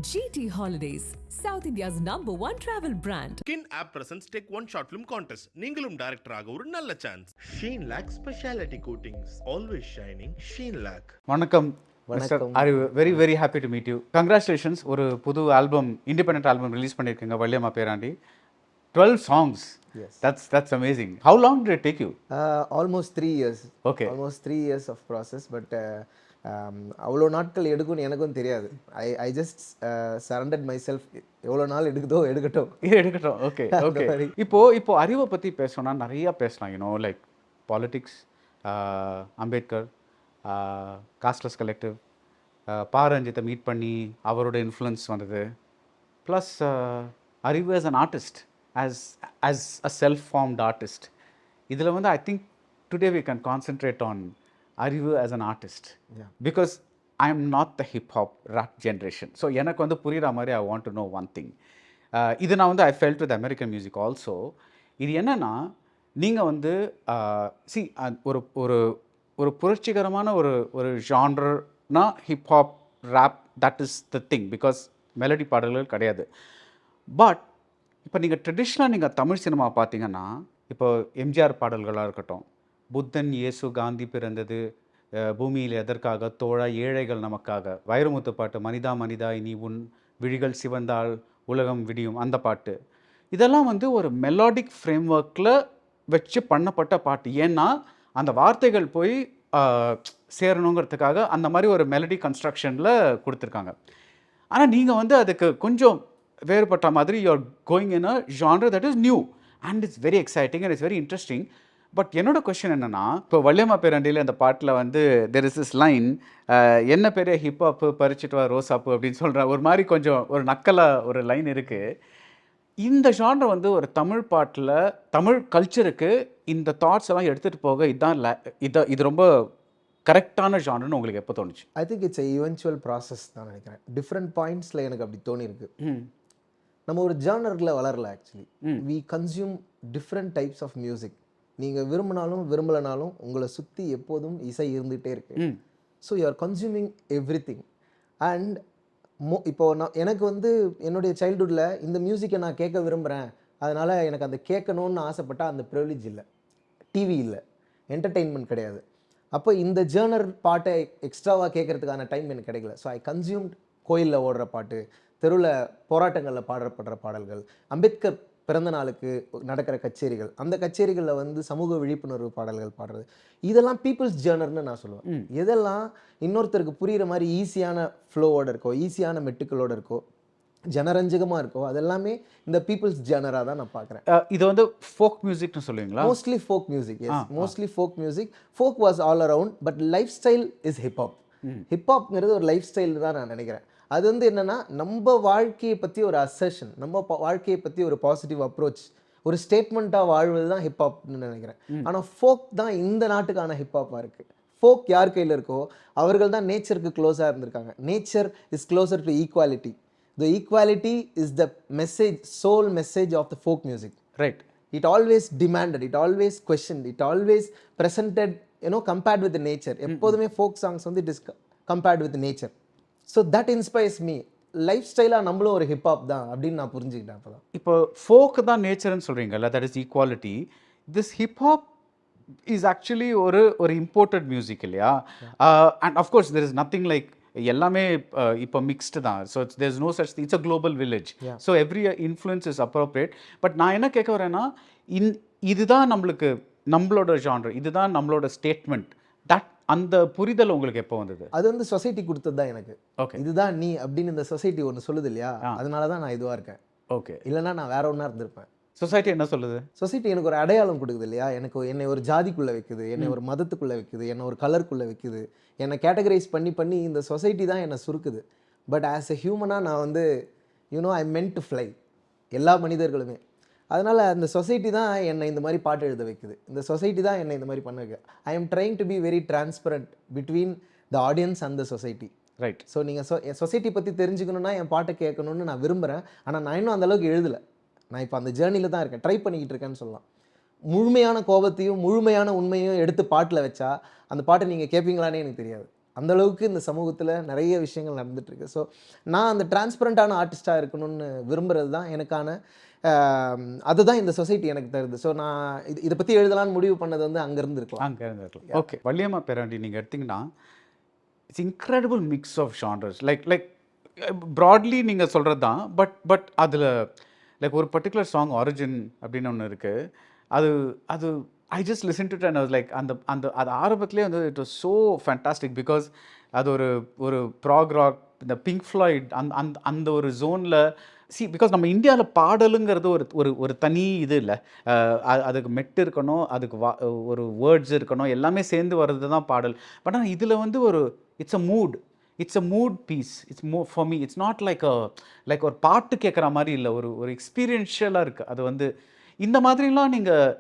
GT Holidays, South India's #1 travel brand. Kin app presents Take One Short Film Contest. நீங்களும் director ஆக ஒரு நல்ல chance. Sheen Lac Specialty Coatings, always shining. Sheen Lac. வணக்கம் mister அறிவு. Very very happy to meet you. Congratulations. ஒரு புது album, independent album release பண்ணியிருக்கீங்க வள்ளியம்மா பேராண்டி. 12 songs. Yes. That's amazing. How long did it take you? Almost 3 years. Okay. Almost 3 years of process, but அவ்வளோ நாட்கள் எடுக்கும்னு எனக்கும் தெரியாது. I just surrendered my self. எவ்வளோ நாள் எடுக்கட்டும். Okay okay. இப்போ அறிவை பற்றி பேசணும்னா நிறையா பேசலாம். You know like politics, Ambedkar, casteless collective, பாரஞ்சித்தை மீட் பண்ணி அவரோட இன்ஃப்ளூயன்ஸ் வந்தது, plus Arivu as an artist, as a self-formed artist. இதில் வந்து I think today we can concentrate on அறிவு as an artist. Yeah. Because I am not the hip-hop rap generation. So எனக்கு வந்து புரிகிற மாதிரி I want to know one thing. இது நான் வந்து I felt with American music also. இது என்னன்னா, நீங்கள் வந்து ஒரு ஒரு ஒரு புரட்சிகரமான ஒரு ஜான்ரனா hip hop rap, that is the thing. Because melody பாடல்கள் கிடையாது. பட் இப்போ நீங்கள் ட்ரெடிஷ்னலாக நீங்கள் தமிழ் சினிமா பார்த்தீங்கன்னா, இப்போ எம்ஜிஆர் பாடல்களாக இருக்கட்டும், புத்தன் இயேசு காந்தி பிறந்தது, பூமியில் எதற்காக, தோழா ஏழைகள் நமக்காக, வைரமுத்து பாட்டு, மனிதா மனிதா இனி உன் விழிகள் சிவந்தால் உலகம் விடியும், அந்த பாட்டு, இதெல்லாம் வந்து ஒரு மெலோடிக் ஃப்ரேம் ஒர்க்கில் வச்சு பண்ணப்பட்ட பாட்டு. ஏன்னா அந்த வார்த்தைகள் போய் சேரணுங்கிறதுக்காக அந்த மாதிரி ஒரு மெலடி கன்ஸ்ட்ரக்ஷனில் கொடுத்துருக்காங்க. ஆனால் நீங்கள் வந்து அதுக்கு கொஞ்சம் வேறுபட்ட மாதிரி you are going in a genre that is new and it's very exciting and it's very interesting. But என்னோட கொஸ்டின் என்னென்னா, இப்போ வள்ளியம்மா பேராண்டியில் அந்த பாட்டில் வந்து தெர் இஸ் திஸ் லைன், என்ன பெரிய ஹிப்ஹாப்பு பறிச்சுட்டு வா ரோசாப்பு அப்படின்னு சொல்கிற ஒரு மாதிரி கொஞ்சம் ஒரு நக்கலாக ஒரு லைன் இருக்குது. இந்த ஜான்ரை வந்து ஒரு தமிழ் பாட்டில், தமிழ் கல்ச்சருக்கு இந்த தாட்ஸ் எல்லாம் எடுத்துகிட்டு போக இது ரொம்ப கரெக்டான ஜான்ருன்னு உங்களுக்கு எப்போ தோணுச்சு? I think it's eventual process தான் நினைக்கிறேன். டிஃப்ரெண்ட் பாயிண்ட்ஸில் எனக்கு அப்படி தோணியிருக்கு. நம்ம ஒரு ஜானரில் வளரல. Actually we consume different types of music. நீங்கள் விரும்பினாலும் விரும்பலைனாலும் உங்களை சுற்றி எப்போதும் இசை இருந்துகிட்டே இருக்கு. So you are consuming everything. அண்ட் இப்போது எனக்கு வந்து என்னுடைய சைல்டுஹுட்டில் இந்த மியூசிக்கை நான் கேட்க விரும்புகிறேன், அதனால் எனக்கு அந்த கேட்கணுன்னு ஆசைப்பட்டால் அந்த ப்ரிவிலேஜ் இல்லை, டிவி இல்லை, என்டர்டெயின்மெண்ட் கிடையாது. அப்போ இந்த ஜேர்னர் பாட்டை எக்ஸ்ட்ராவாக கேட்குறதுக்கான டைம் எனக்கு கிடைக்கல. ஸோ ஐ கன்சியூம்ட் கோயிலில் ஓடுற பாட்டு, தெருவில் போராட்டங்களில் பாடப்படுற பாடல்கள், அம்பேத்கர் பிறந்த நாளுக்கு நடக்கிற கச்சேரிகள், அந்த கச்சேரிகளில் வந்து சமூக விழிப்புணர்வு பாடல்கள் பாடுறது, இதெல்லாம் பீப்புள்ஸ் ஜேர்னர்னு நான் சொல்லுவேன். எதெல்லாம் இன்னொருத்தருக்கு புரிகிற மாதிரி ஈஸியான ஃப்ளோவோடு இருக்கோ, ஈஸியான மெட்டுக்களோடு இருக்கோ, ஜனரஞ்சகமாக இருக்கோ, அதெல்லாமே இந்த பீப்புள்ஸ் ஜேர்னராக தான் நான் பார்க்குறேன். இது வந்து ஃபோக் மியூசிக்னு சொல்லுவீங்களா? Mostly folk music. Yes, mostly folk music. Folk was all around, but life style is hip hop. ஹிப்ஹாப்ங்கிறது ஒரு லைஃப் ஸ்டைல் தான் நான் நினைக்கிறேன். அது வந்து என்னென்னா, நம்ம வாழ்க்கையை பற்றி ஒரு அசர்ஷன், நம்ம வாழ்க்கையை பற்றி ஒரு பாசிட்டிவ் அப்ரோச், ஒரு ஸ்டேட்மெண்ட்டாக வாழ்வது தான் ஹிப்ஹாப்னு நினைக்கிறேன். ஆனால் ஃபோக் தான் இந்த நாட்டுக்கான ஹிப்ஹாப்பாக இருக்குது. ஃபோக் யார் கையில் இருக்கோ அவர்கள் தான் நேச்சருக்கு க்ளோஸாக இருந்திருக்காங்க. Nature is closer to equality. The equality is the message, sole message of the folk music. Right. It always demanded, it always questioned, it always presented, compared with the nature. எப்போதுமே folk songs வந்து it is compared with nature. So that inspires me. Life ஸ்டைலாக நம்மளும் ஒரு hip hop தான் அப்படின்னு நான் புரிஞ்சுக்கிட்டேன். அப்போ தான் இப்போ ஃபோக் தான் நேச்சர்னு சொல்கிறீங்கல்ல, that is equality. This hip hop is actually ஒரு இம்போர்ட்டட் மியூசிக் இல்லையா? And of course there is nothing like எல்லாமே இப்போ மிக்ஸ்டு தான். So there is no such, it's a global village. So every influence is appropriate. But நான் என்ன கேட்க வரேன்னா, இதுதான் நம்மளோட ஜான்ரு, இதுதான் நம்மளோட ஸ்டேட்மெண்ட், தட் அந்த புரிதல் உங்களுக்கு எப்போ வந்தது? அது வந்து சொசைட்டி கொடுத்தது தான் எனக்கு. ஓகே, இதுதான் நீ அப்படின்னு இந்த சொசைட்டி ஒன்று சொல்லுது இல்லையா, அதனால தான் நான் இதுவாக இருக்கேன். ஓகே, இல்லைனா நான் வேற ஒன்றா இருந்திருப்பேன். சொசைட்டி என்ன சொல்லுது? சொசைட்டி எனக்கு ஒரு அடையாளம் கொடுக்குது இல்லையா, என்னை ஒரு ஜாதிக்குள்ளே வைக்குது, என்னை ஒரு மதத்துக்குள்ளே வைக்குது, என்னை ஒரு கலருக்குள்ளே வைக்குது, என்னை கேட்டகரைஸ் பண்ணி இந்த சொசைட்டி தான் என்னை சுருக்குது. பட் ஆஸ் எ ஹியூமனாக நான் வந்து ஐ மென்ட் டு ஃப்ளை, எல்லா மனிதர்களுமே. அதனால் அந்த சொசைட்டி தான் என்னை இந்த மாதிரி பாட்டு எழுத வைக்குது, இந்த சொசைட்டி தான் என்னை இந்த மாதிரி பண்ண வைக்குது. I am trying to be very transparent between the audience and the society. Right. So நீங்கள் சொசைட்டி பற்றி தெரிஞ்சுக்கணுன்னா என் பாட்டை கேட்கணுன்னு நான் விரும்புகிறேன். ஆனால் நான் இன்னும் அந்தளவுக்கு எழுதலை. நான் இப்போ அந்த ஜேர்னியில் தான் இருக்கேன், ட்ரை பண்ணிக்கிட்டு இருக்கேன்னு சொல்லலாம். முழுமையான கோபத்தையும் முழுமையான உண்மையும் எடுத்து பாட்டில் வச்சா அந்த பாட்டை நீங்கள் கேட்பீங்களானே எனக்கு தெரியாது. அந்த அளவுக்கு இந்த சமூகத்தில் நிறைய விஷயங்கள் நடந்துகிட்ருக்கு. ஸோ நான் அந்த டிரான்ஸ்பரண்ட்டான ஆர்டிஸ்ட்டாக இருக்கணும்னு விரும்புகிறது தான் எனக்கான அதுதான் இந்த சொசைட்டி எனக்கு தருது. ஸோ நான் இதை பற்றி எழுதலான்னு முடிவு பண்ணது வந்து அங்கேருந்து இருக்கலாம். ஓகே, வள்ளியம்மா பேராண்டி நீங்கள் எடுத்திங்கன்னா it's incredible mix of genres. Like broadly நீங்கள் சொல்கிறது தான், பட் அதில் லைக் ஒரு பர்டிகுலர் சாங் ஆரிஜின் அப்படின்னு ஒன்று இருக்குது. அது I just listen to it and like அது ஆரம்பத்துலேயே வந்து it was so fantastic because அது ஒரு ப்ராக் ராக், இந்த பிங்க் ஃப்ளாய்ட் அந்த ஒரு ஜோனில் பிகாஸ் நம்ம இந்தியாவில் பாடலுங்கிறது ஒரு தனி இது இல்லை. அதுக்கு மெட்டு இருக்கணும், அதுக்கு ஒரு வேர்ட்ஸ் இருக்கணும், எல்லாமே சேர்ந்து வர்றது தான் பாடல். பட் ஆனால் இதில் வந்து it's a mood piece. It's for me it's not like ஒரு பாட்டு கேட்குற மாதிரி இல்லை, ஒரு எக்ஸ்பீரியன்ஷியலாக இருக்குது. அது வந்து இந்த மாதிரிலாம் நீங்கள்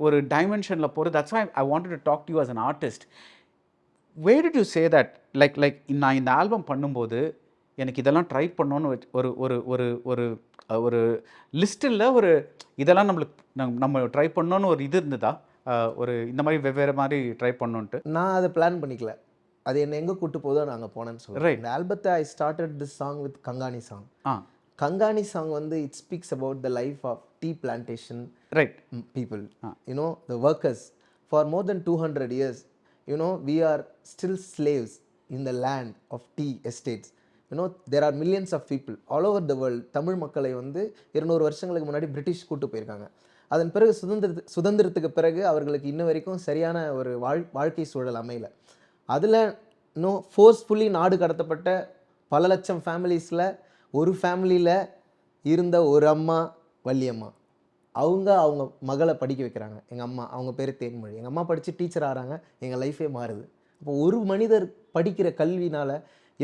ஒரு டைமென்ஷனில் போகிறது. That's why I wanted to talk to you as an artist. Where did you say that like நான் இந்த ஆல்பம் பண்ணும்போது எனக்கு இதெல்லாம் ட்ரை பண்ணோன்னு ஒரு லிஸ்ட்டில் இதெல்லாம் நம்ம ட்ரை பண்ணோன்னு ஒரு இது இருந்ததா? இந்த மாதிரி வெவ்வேறு மாதிரி ட்ரை பண்ணோன்ட்டு நான் அதை பிளான் பண்ணிக்கல. அது என்னை எங்கே கூட்டு போதோ நான் அங்கே போனேன்னு சொல்கிறேன். இந்த ஆல்பத்தை I started this song with Kangani song. Kangani song வந்து it speaks about the life of tea plantation people, the workers for more than 200 years, we are still slaves in the land of tea estates. There are millions of people all over the world. Tamil மக்களை வந்து 200 வருஷங்களுக்கு முன்னாடி British கூட்டு போயிருக்காங்க. அதன் பிறகு சுதந்திரத்துக்கு பிறகு அவர்களுக்கு இன்ன வரைக்கும் சரியான ஒரு வாழ்க்கை சூழல் அமையல. அதில் ஃபோர்ஸ்ஃபுல்லி நாடு கடத்தப்பட்ட பல லட்சம் ஃபேமிலிஸில் ஒரு ஃபேமிலியில் இருந்த ஒரு அம்மா வள்ளியம்மா, அவங்க மகளை படிக்க வைக்கிறாங்க. எங்கள் அம்மா, அவங்க பேர் தேன்மொழி. எங்கள் அம்மா படித்து டீச்சர் ஆகிறாங்க, எங்கள் லைஃபே மாறுது. இப்போ ஒரு மனிதர் படிக்கிற கல்வினால்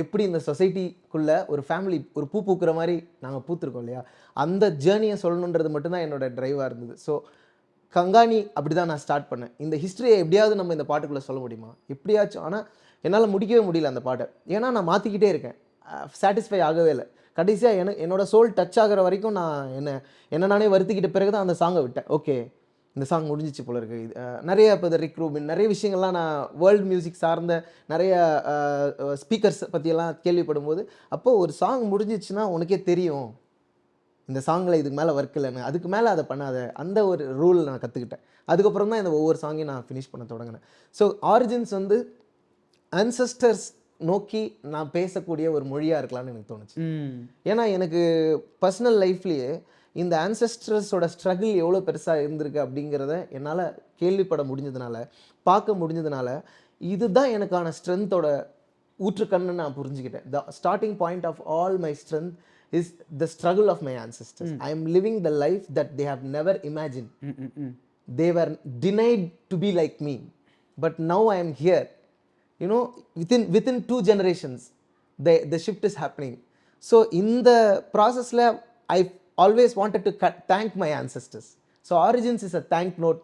எப்படி இந்த சொசைட்டிக்குள்ளே ஒரு ஃபேமிலி ஒரு பூ பூக்கிற மாதிரி நாங்கள் பூத்துருக்கோம் இல்லையா, அந்த ஜேர்னியை சொல்லணுன்றது மட்டும்தான் என்னோட ட்ரைவாக இருந்தது. ஸோ கங்காணி அப்படி தான் நான் ஸ்டார்ட் பண்ணேன். இந்த ஹிஸ்ட்ரியை எப்படியாவது நம்ம இந்த பாட்டுக்குள்ளே சொல்ல முடியுமா, எப்படியாச்சும். ஆனால் என்னால் முடிக்கவே முடியல அந்த பாட்டை. ஏன்னா நான் மாற்றிக்கிட்டே இருக்கேன், சாட்டிஸ்ஃபை ஆகவே இல்லை. கடைசியாக என்னோட சோல் டச் ஆகிற வரைக்கும் நான் என்ன நானே வருத்திக்கிட்ட பிறகு தான் அந்த சாங்கை விட்டேன். ஓகே, இந்த சாங் முடிஞ்சிச்சு போல இருக்குது. நிறைய இப்போ ரிக் ரூபின் நிறைய விஷயங்கள்லாம் நான் வேர்ல்டு மியூசிக் சார்ந்த நிறைய ஸ்பீக்கர்ஸ் பற்றியெல்லாம் கேள்விப்படும் போது, அப்போது ஒரு சாங் முடிஞ்சிச்சுன்னா உனக்கே தெரியும் இந்த சாங்கில் இதுக்கு மேலே ஒர்க் இல்லைன்னு, அதுக்கு மேலே அதை பண்ணாத, அந்த ஒரு ரூல் நான் கற்றுக்கிட்டேன். அதுக்கப்புறம் தான் இந்த ஒவ்வொரு சாங்கையும் நான் ஃபினிஷ் பண்ண தொடங்கினேன். ஸோ ஆரிஜின்ஸ் வந்து ஆன்சஸ்டர்ஸ் நோக்கி நான் பேசக்கூடிய ஒரு மொழியாக இருக்கலாம்னு எனக்கு தோணுச்சு. ஏன்னா எனக்கு பர்சனல் லைஃப்லேயே இந்த ஆன்சஸ்டர்ஸோட ஸ்ட்ரகிள் எவ்வளோ பெருசாக இருந்திருக்கு அப்படிங்கிறத என்னால் கேள்விப்பட முடிஞ்சதுனால, பார்க்க முடிஞ்சதுனால, இதுதான் எனக்கான ஸ்ட்ரென்த்தோட ஊற்றுக்கண்ணு நான் புரிஞ்சுக்கிட்டேன். The starting point of all my strength is the struggle of my ancestors. I am living the life that they have never imagined. They were denied to be like me, but now I am here. Within 2 generations the shift is happening. So in the process I always wanted to thank my ancestors. So origins is a thank note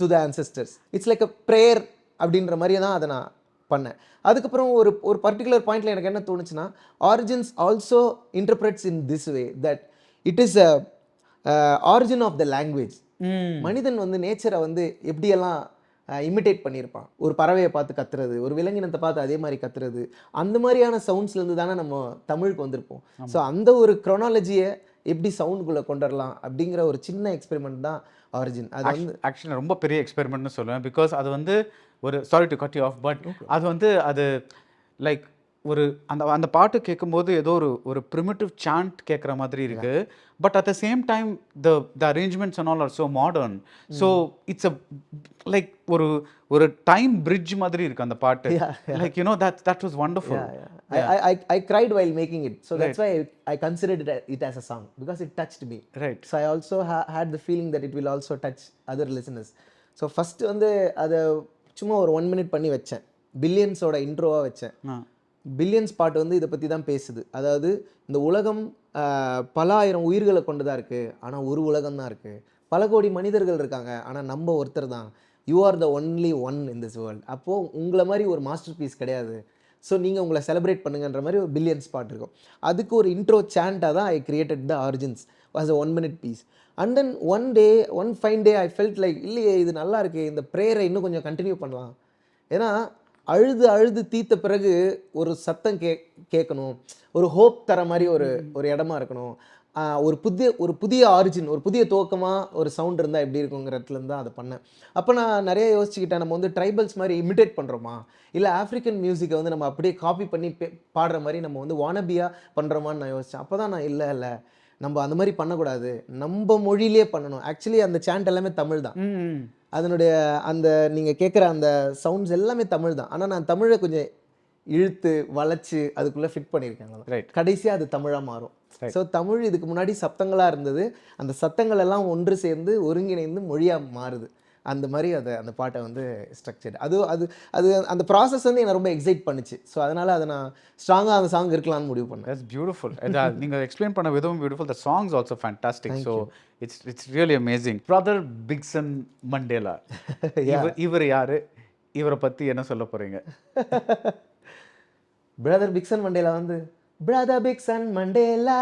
to the ancestors. It's like a prayer அப்படின்ற மாதிரி தான் அதை நான் பண்ணேன். அதுக்கப்புறம் ஒரு particular பாயிண்டில் எனக்கு என்ன தோணுச்சுன்னா, origins also interprets in this way that it is a origin of the language. மனிதன் வந்து நேச்சரை வந்து எப்படியெல்லாம் இமிட்டேட் பண்ணியிருப்பான். ஒரு பறவையை பார்த்து கத்துறது, ஒரு விலங்கினத்தை பார்த்து அதே மாதிரி கத்துறது, அந்த மாதிரியான சவுண்ட்ஸ்லேருந்து தானே நம்ம தமிழுக்கு வந்திருப்போம். ஸோ அந்த ஒரு க்ரோனாலஜியை எப்படி சவுண்டுக்குள்ளே கொண்டு வரலாம் அப்படிங்கிற ஒரு சின்ன எக்ஸ்பெரிமெண்ட் தான் ஆரிஜின். அது வந்து ஆக்சுவலாக ரொம்ப பெரிய எக்ஸ்பெரிமெண்ட்னு சொல்லுவேன். பிகாஸ் அது வந்து sorry to cut you off, but அது லைக் அந்த பாட்டு கேட்கும்போது ஏதோ ஒரு ப்ரிமிட்டிவ் சாண்ட் கேட்குற மாதிரி இருக்கு. But at the same time the arrangements and all are so modern. So it's like ஒரு டைம் பிரிட்ஜ் மாதிரி இருக்கு அந்த பாட்டு. Like that was wonderful. I cried while making it, so that's why I considered it as a song, because it touched me. Right. So I also had the feeling that it will also touch other listeners. So first வந்து அதை சும்மா ஒரு 1 minute பண்ணி வச்சேன், பில்லியன்ஸோட இன்ட்ரோவாக வச்சேன். Billions பாட்டு வந்து இதை பற்றி தான் பேசுது. அதாவது இந்த உலகம் பல ஆயிரம் உயிர்களை கொண்டு தான் இருக்குது, ஆனால் ஒரு உலகம் தான் இருக்குது. பல கோடி மனிதர்கள் இருக்காங்க, ஆனால் நம்ம ஒருத்தர் தான். You are the only one in this world. அப்போது உங்களை மாதிரி ஒரு மாஸ்டர் பீஸ் கிடையாது. ஸோ நீங்கள் உங்களை செலிப்ரேட் பண்ணுங்கன்ற மாதிரி ஒரு பில்லியன்ஸ் பாட்டு இருக்கும். அதுக்கு ஒரு இன்ட்ரோ சாண்டாக தான் I created the origins was a 1 minute piece. And then one fine day I felt like, இல்லையே இது நல்லா இருக்குது, இந்த ப்ரேயரை இன்னும் கொஞ்சம் கண்டினியூ பண்ணலாம். ஏன்னா அழுது அழுது தீத்த பிறகு ஒரு சத்தம் கேட்கணும், ஒரு ஹோப் தர மாதிரி ஒரு இடமா இருக்கணும், ஒரு புதிய ஆரிஜின், ஒரு புதிய துவக்கமாக ஒரு சவுண்ட் இருந்தால் எப்படி இருக்குங்கிற இடத்துலேருந்து தான் அதை பண்ணேன். அப்போ நான் நிறைய யோசிச்சுக்கிட்டேன், நம்ம வந்து ட்ரைபல்ஸ் மாதிரி இமிடேட் பண்ணுறோமா, இல்லை ஆஃப்ரிக்கன் மியூசிக்கை வந்து நம்ம அப்படியே காப்பி பண்ணி பாடுற மாதிரி நம்ம வந்து வானபியாக பண்ணுறோமான்னு நான் யோசித்தேன். அப்போ தான் நான் இல்லை நம்ம அந்த மாதிரி பண்ணக்கூடாது, நம்ம மொழியிலே பண்ணணும். ஆக்சுவலி அந்த சாண்ட் எல்லாமே தமிழ் தான், அதனுடைய அந்த நீங்கள் கேட்குற அந்த சவுண்ட்ஸ் எல்லாமே தமிழ் தான். ஆனால் நான் தமிழை கொஞ்சம் இழுத்து வளைச்சு அதுக்குள்ளே ஃபிட் பண்ணியிருக்காங்க. கடைசியாக அது தமிழாக மாறும். ஸோ தமிழ் இதுக்கு முன்னாடி சப்தங்களாக இருந்தது, அந்த சத்தங்கள் எல்லாம் ஒன்று சேர்ந்து ஒருங்கிணைந்து மொழியாக மாறுது. அந்த மாதிரி அந்த பாட்டை வந்து ஸ்ட்ரக்சர்டு அது அந்த ப்ராசஸ் வந்து என்னை ரொம்ப எக்ஸைட் பண்ணுச்சு. ஸோ அதனால் அதை நான் ஸ்ட்ராங்காக அந்த சாங் இருக்கலாம்னு முடிவு பண்ணேன். That's beautiful. நீங்கள் எக்ஸ்பிளைன் பண்ண விதமும் beautiful. The songs also fantastic. So it's really amazing. Brother Bigson Mandela, இவர் யாரு, இவரை பற்றி என்ன சொல்ல போகிறீங்க? பிரதர் பிக்சன் மண்டேலா வந்து Brother Bigson Mandela,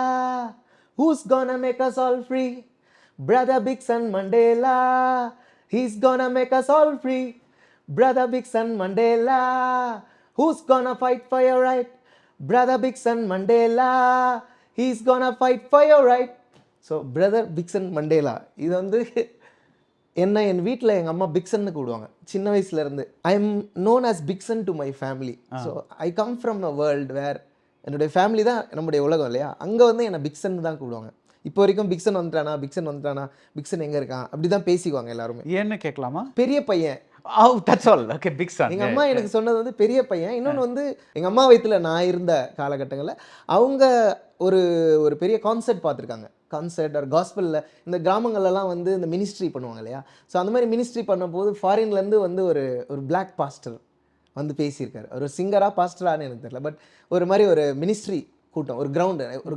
who's gonna make us all free? Brother Bigson Mandela, he's gonna make us all free. Brother Bigson Mandela, who's gonna fight for your right? Brother Bigson Mandela, he's gonna fight for your right. So Brother Bigson Mandela, இது வந்து என்ன என் வீட்டில் எங்கள் அம்மா பிக்சன்னு கூடுவாங்க சின்ன வயசுலேருந்து. I am known as Bigson to my family. So I come from a world where என்னுடைய ஃபேமிலி தான் நம்முடைய உலகம் இல்லையா, அங்கே வந்து என்னை பிக்சன் தான் கூடுவாங்க. இப்போ வரைக்கும் பிக்சன் வந்துட்டானா, பிக்சன் எங்கே இருக்கான் அப்படி தான் பேசிக்குவாங்க எல்லாருமே. ஏன்னு கேட்கலாமா? பெரிய பையன். எங்கள் அம்மா எனக்கு சொன்னது வந்து பெரிய பையன். இன்னொன்று வந்து எங்கள் அம்மா வயிற்றுல நான் இருந்த காலகட்டங்களில் அவங்க ஒரு பெரிய கான்சர்ட் பார்த்துருக்காங்க. கான்சர்ட் ஆர் காஸ்பலில் இந்த கிராமங்கள்லாம் வந்து இந்த மினிஸ்ட்ரி பண்ணுவாங்க இல்லையா. ஸோ அந்த மாதிரி மினிஸ்ட்ரி பண்ணும்போது ஃபாரின்லேருந்து வந்து ஒரு பிளாக் பாஸ்டர் வந்து பேசியிருக்காரு. ஒரு சிங்கராக பாஸ்டரானு எனக்கு தெரியல, பட் ஒரு மாதிரி ஒரு மினிஸ்ட்ரி கூட்டம், ஒரு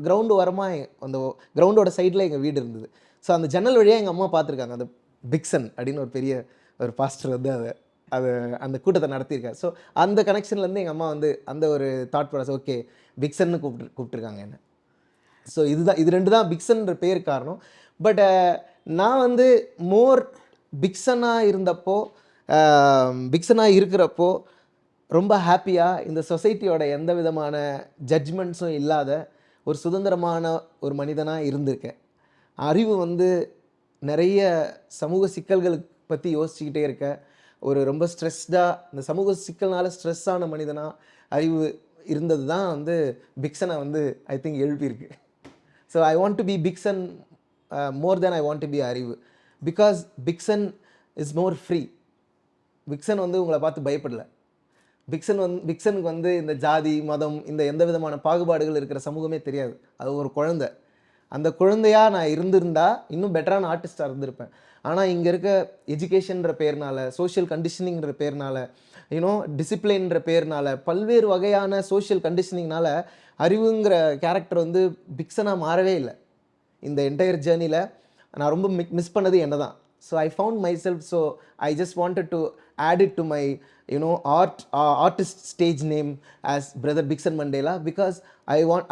கிரவுண்டு வரமாக அந்த கிரவுண்டோட சைடில் எங்கள் வீடு இருந்தது. ஸோ அந்த ஜன்னல் வழியாக எங்கள் அம்மா பார்த்துருக்காங்க அந்த பிக்சன் அப்படின்னு ஒரு பெரிய ஒரு பாஸ்டர் வந்து அந்த கூட்டத்தை நடத்தியிருக்காரு. ஸோ அந்த கனெக்ஷன்லேருந்து எங்கள் அம்மா வந்து அந்த ஒரு தாட் ப்ராசஸ், ஓகே பிக்சன்னு கூப்பிட்டுருக்காங்க என்ன. ஸோ இது ரெண்டு தான் பிக்சன்ற பேர் காரணம். பட் நான் வந்து மோர் பிக்சனாக இருக்கிறப்போ ரொம்ப ஹாப்பியாக இந்த சொசைட்டியோட எந்த விதமான ஜட்ஜ்மெண்ட்ஸும் இல்லாத ஒரு சுதந்திரமான ஒரு மனிதனாக இருந்திருக்கேன். அறிவு வந்து நிறைய சமூக சிக்கல்களுக்கு பற்றி யோசிச்சுக்கிட்டே இருக்க ரொம்ப ஸ்ட்ரெஸ்டாக இந்த சமூக சிக்கல்னால ஸ்ட்ரெஸ்ஸான மனிதனாக அறிவு இருந்தது தான் வந்து பிக்சனை வந்து ஐ திங்க் எழுப்பியிருக்கு. So I want to be Bigson more then I want to be Arivu, because Bigson is more free. Bigson வந்து உங்களை பார்த்து பயப்படலை. பிக்சனுக்கு வந்து இந்த ஜாதி மதம் இந்த எந்த விதமான பாகுபாடுகள் இருக்கிற சமூகமே தெரியாது. அது ஒரு குழந்தை. அந்த குழந்தையாக நான் இருந்திருந்தா இன்னும் பெட்டரான ஆர்டிஸ்டாக இருந்திருப்பேன். ஆனால் இங்கே இருக்க எஜுகேஷன்ற பேர்னால, சோஷியல் கண்டிஷனிங்கிற பேர்னால, டிசிப்ளின்ற பேர்னால, பல்வேறு வகையான சோஷியல் கண்டிஷனிங்னால அறிவுங்கிற கேரக்டர் வந்து பிக்சனாக மாறவே இல்லை. இந்த என்டையர் ஜேர்னியில் நான் ரொம்ப மிஸ் பண்ணது என்ன தான். So I found myself. So I just wanted to add it to my artist stage name as Brother Bigson Mandela, because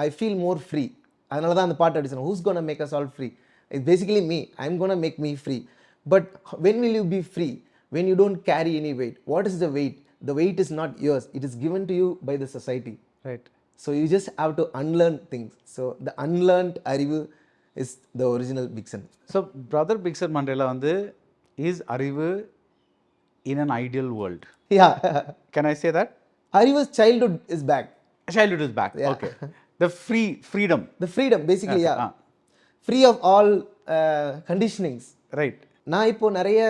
I feel more free. அதனால தான் அந்த பாட்டு அடிச்சேன், who's gonna make us all free? It's basically me. I'm gonna make me free. But when will you be free? When you don't carry any weight. What is the weight? The weight is not yours. It is given to you by the society. Right. So you just have to unlearn things. So the unlearned அறிவு is the original Bigson. So Brother Bigson Mandela வந்து is அறிவு in an ideal world. Yeah. Can I say that? Arivu's childhood is back. Childhood is back. Yeah. Okay. The freedom. The freedom, basically, yeah. Free of all conditionings. Right. நான் இப்போ நிறைய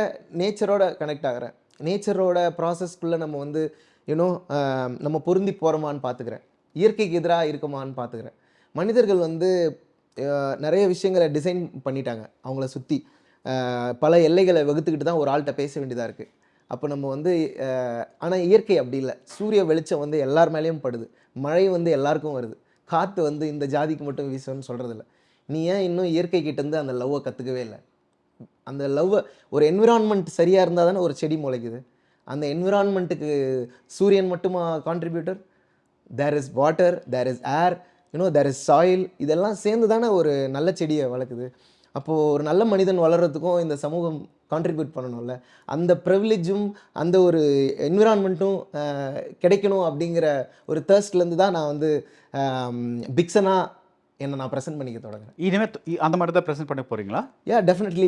நேச்சரோட connect ஆகிறேன். நேச்சரோட ப்ராசஸ்க்குள்ளே நம்ம வந்து நம்ம பொருந்தி போகிறோமான்னு பார்த்துக்கிறேன். இயற்கைக்கு எதிராக இருக்குமான்னு பார்த்துக்கிறேன். மனிதர்கள் வந்து நிறைய விஷயங்களை டிசைன் பண்ணிட்டாங்க. அவங்கள சுற்றி பல எல்லைகளை வகுத்துக்கிட்டு தான் ஒரு ஆள்கிட்ட பேச வேண்டியதாக இருக்குது. அப்போ நம்ம வந்து ஆனால் இயற்கை அப்படி இல்லை. சூரிய வெளிச்சம் வந்து எல்லார் மேலேயும் படுது, மழை வந்து எல்லாருக்கும் வருது, காற்று வந்து இந்த ஜாதிக்கு மட்டும் வீசுன்னு சொல்கிறதில்ல. நீ ஏன் இன்னும் இயற்கை கிட்டேருந்து அந்த லவ்வை கற்றுக்கவே இல்லை? அந்த லவ்வை ஒரு என்விரான்மெண்ட் சரியாக இருந்தால் தானே ஒரு செடி முளைக்குது. அந்த என்விரான்மெண்ட்டுக்கு சூரியன் மட்டுமா contributor? There is water, there is air, there is soil. இதெல்லாம் சேர்ந்து தானே ஒரு நல்ல செடியை வளர்க்குது. அப்போது ஒரு நல்ல மனிதன் வளர்கிறதுக்கும் இந்த சமூகம் கான்ட்ரிபியூட் பண்ணணும்ல, அந்த ப்ரிவிலேஜும் அந்த ஒரு என்விரான்மெண்ட்டும் கிடைக்கணும் அப்படிங்கிற ஒரு தேர்ஸ்ட்லேருந்து தான் நான் வந்து பிக்சனா என்னை நான் ப்ரெசென்ட் பண்ணிக்க தொடங்குறேன். இனிமே அந்த மாதிரி தான் ப்ரெசென்ட் பண்ண போறீங்களா? Yeah definitely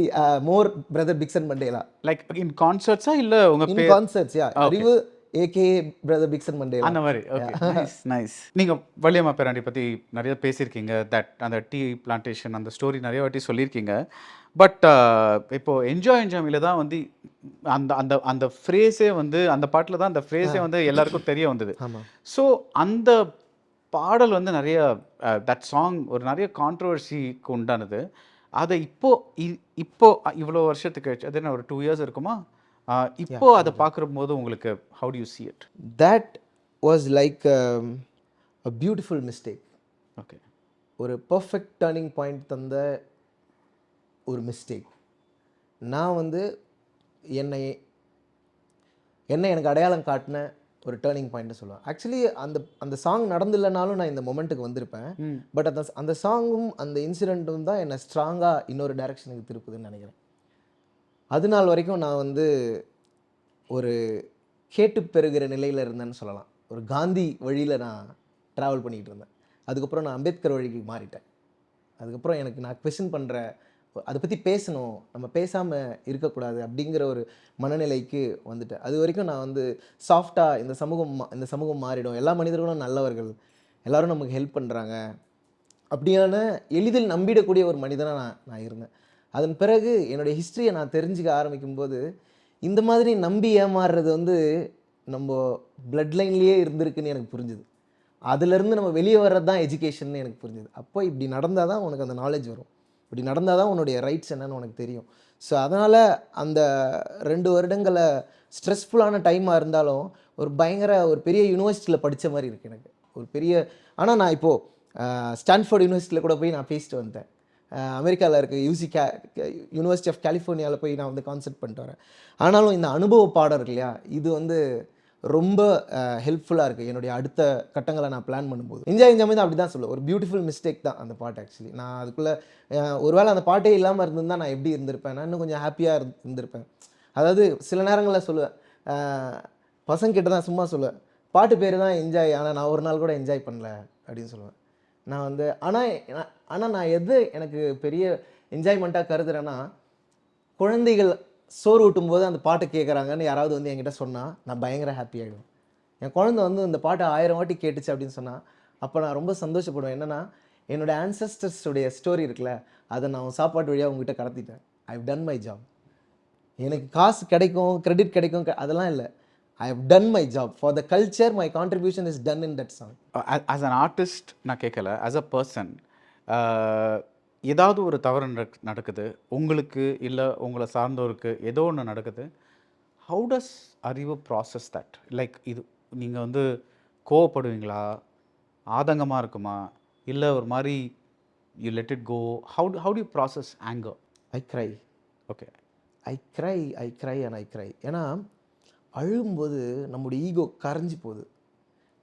more brother Bigson Mandela. Like in கான்சர்ட்ஸா இல்ல உங்க இன் பேர் கான்சர்ட்ஸ், யா அறிவு ஏகே பிரதர் பிக்சன் மண்டேலா அந்த மாதிரி? Okay, nice nice. நீங்க வள்ளியம்மா பேராண்டி பத்தி நிறைய பேசியிருக்கீங்க. தட் அந்த டீ பிளான்டேஷன் அந்த ஸ்டோரி நிறைய வாட்டி சொல்லியிருக்கீங்க. பட் இப்போ என்ஜாய்ல தான் வந்து அந்த அந்த அந்த ஃப்ரேஸே வந்து அந்த பாட்டில் தான் அந்த ஃப்ரேஸே வந்து எல்லாருக்கும் தெரிய வந்தது. ஆமாம். ஸோ அந்த பாடல் வந்து நிறைய தட் சாங் ஒரு நிறைய கான்ட்ரவர்சிக்கு உண்டானது. அதை இப்போ இவ்வளோ வருஷத்துக்கு கழிச்சு, அது என்ன ஒரு 2 years இருக்குமா? இப்போ அதை பார்க்கும்போது உங்களுக்கு how to you see it? That was like a beautiful mistake. Okay. ஒரு பர்ஃபெக்ட் டர்னிங் பாயிண்ட் தந்த ஒரு மிஸ்டேக். நான் வந்து என்னை எனக்கு அடையாளம் காட்டின ஒரு டேர்னிங் பாயிண்ட்னு சொல்லுவேன். ஆக்சுவலி அந்த சாங் நடந்தில்லைனாலும் நான் இந்த மொமெண்ட்டுக்கு வந்திருப்பேன். பட் அந்த சாங்கும் அந்த இன்சிடெண்ட்டும் தான் என்னை ஸ்ட்ராங்காக இன்னொரு டைரக்ஷனுக்கு திருப்புதுன்னு நினைக்கிறேன். அது நாள் வரைக்கும் நான் வந்து ஒரு கேட்டு பெறுகிற நிலையில் இருந்தேன்னு சொல்லலாம். ஒரு காந்தி வழியில் நான் ட்ராவல் பண்ணிகிட்டு இருந்தேன். அதுக்கப்புறம் நான் அம்பேத்கர் வழிக்கு மாறிட்டேன். அதுக்கப்புறம் எனக்கு நான் கொஸ்டின் பண்ணுற, அதை பற்றி பேசணும், நம்ம பேசாமல் இருக்கக்கூடாது அப்படிங்கிற ஒரு மனநிலைக்கு வந்துட்டேன். அது வரைக்கும் நான் வந்து சாஃப்டாக இந்த சமூகம் மாறிடும், எல்லா மனிதர்களும் நல்லவர்கள், எல்லோரும் நமக்கு ஹெல்ப் பண்ணுறாங்க அப்படியான எளிதில் நம்பிடக்கூடிய ஒரு மனிதனாக நான் இருந்தேன். அதன் பிறகு என்னுடைய ஹிஸ்ட்ரியை நான் தெரிஞ்சுக்க ஆரம்பிக்கும்போது இந்த மாதிரி நம்பி ஏமாறுறது வந்து நம்ம பிளட் லைன்லேயே இருந்திருக்குன்னு எனக்கு புரிஞ்சுது. அதுலேருந்து நம்ம வெளியே வர்றது தான் எஜுகேஷன்னு எனக்கு புரிஞ்சுது. அப்போ இப்படி நடந்தால் தான் உனக்கு அந்த நாலேஜ் வரும், இப்படி நடந்தால் தான் உன்னுடைய ரைட்ஸ் என்னன்னு உனக்கு தெரியும். ஸோ அதனால் அந்த 2 வருடங்களை ஸ்ட்ரெஸ்ஃபுல்லான டைமாக இருந்தாலும் ஒரு பெரிய யூனிவர்சிட்டியில் படித்த மாதிரி இருக்குது எனக்கு. ஒரு பெரிய, ஆனால் நான் இப்போது ஸ்டான்ஃபோர்ட் யூனிவர்சிட்டியில் கூட போய் நான் பேசிட்டு வந்தேன். அமெரிக்காவில் இருக்க யூனிவர்சிட்டி ஆஃப் கலிஃபோர்னியாவில் போய் நான் வந்து கான்செப்ட் பண்ணிட்டு வரேன். ஆனாலும் இந்த அனுபவ பாடம் இருக்கு இல்லையா, இது வந்து ரொம்ப ஹெல்ப்ஃபுல்லாக இருக்குது என்னுடைய அடுத்த கட்டங்களை நான் பிளான் பண்ணும்போது. என்ஜாய் தான் அப்படி தான் சொல்லுவேன். ஒரு பியூட்டிஃபுல் மிஸ்டேக் தான் அந்த பாட்டு. ஆக்சுவலி நான் அதுக்குள்ளே ஒருவேளை அந்த பாட்டே இல்லாமல் இருந்திருந்தால் நான் எப்படி இருந்திருப்பேன், நான் இன்னும் கொஞ்சம் ஹாப்பியாக இருந்திருப்பேன். அதாவது சில நேரங்களில் சொல்லுவேன், பசங்கிட்ட தான் சும்மா சொல்லுவேன், பாட்டு பேர் தான் என்ஜாய், ஆனால் நான் ஒரு நாள் கூட என்ஜாய் பண்ணல அப்படின்னு சொல்லுவேன். நான் வந்து ஆனால் நான் எது எனக்கு பெரிய என்ஜாய்மெண்ட்டாக கருதுறேன்னா, குழந்தைகள் சோறு ஊட்டும் போது அந்த பாட்டை கேட்குறாங்கன்னு யாராவது வந்து என்கிட்ட சொன்னால் நான் பயங்கர ஹாப்பி ஆகிடுவேன். என் குழந்தை வந்து இந்த பாட்டை 1000 வாட்டி கேட்டுச்சு அப்படின்னு சொன்னால் அப்போ நான் ரொம்ப சந்தோஷப்படுவேன். என்னென்னா, என்னோடய ஆன்சஸ்டர்ஸுடைய ஸ்டோரி இருக்குல்ல, அதை நான் சாப்பாட்டு வழியாக உங்ககிட்ட கடத்திட்டேன். I have done my job. எனக்கு காசு கிடைக்கும், கிரெடிட் கிடைக்கும், அதெல்லாம் இல்லை. I have done my job. For the culture, my contribution is done in that song. As an artist, நான் கேட்கல, as a person, ஏதாவது ஒரு தவறு நடக்குது உங்களுக்கு, இல்லை உங்களை சார்ந்தவருக்கு ஏதோ ஒன்று நடக்குது. How does அறிவு process that? லைக் இது நீங்கள் வந்து கோவப்படுவீங்களா, ஆதங்கமாக இருக்குமா, இல்லை ஒரு மாதிரி you let it go? How do you process anger? I cry. Okay. I cry and I cry. ஏன்னா அழும்போது நம்முடைய ஈகோ கரைஞ்சி போகுது.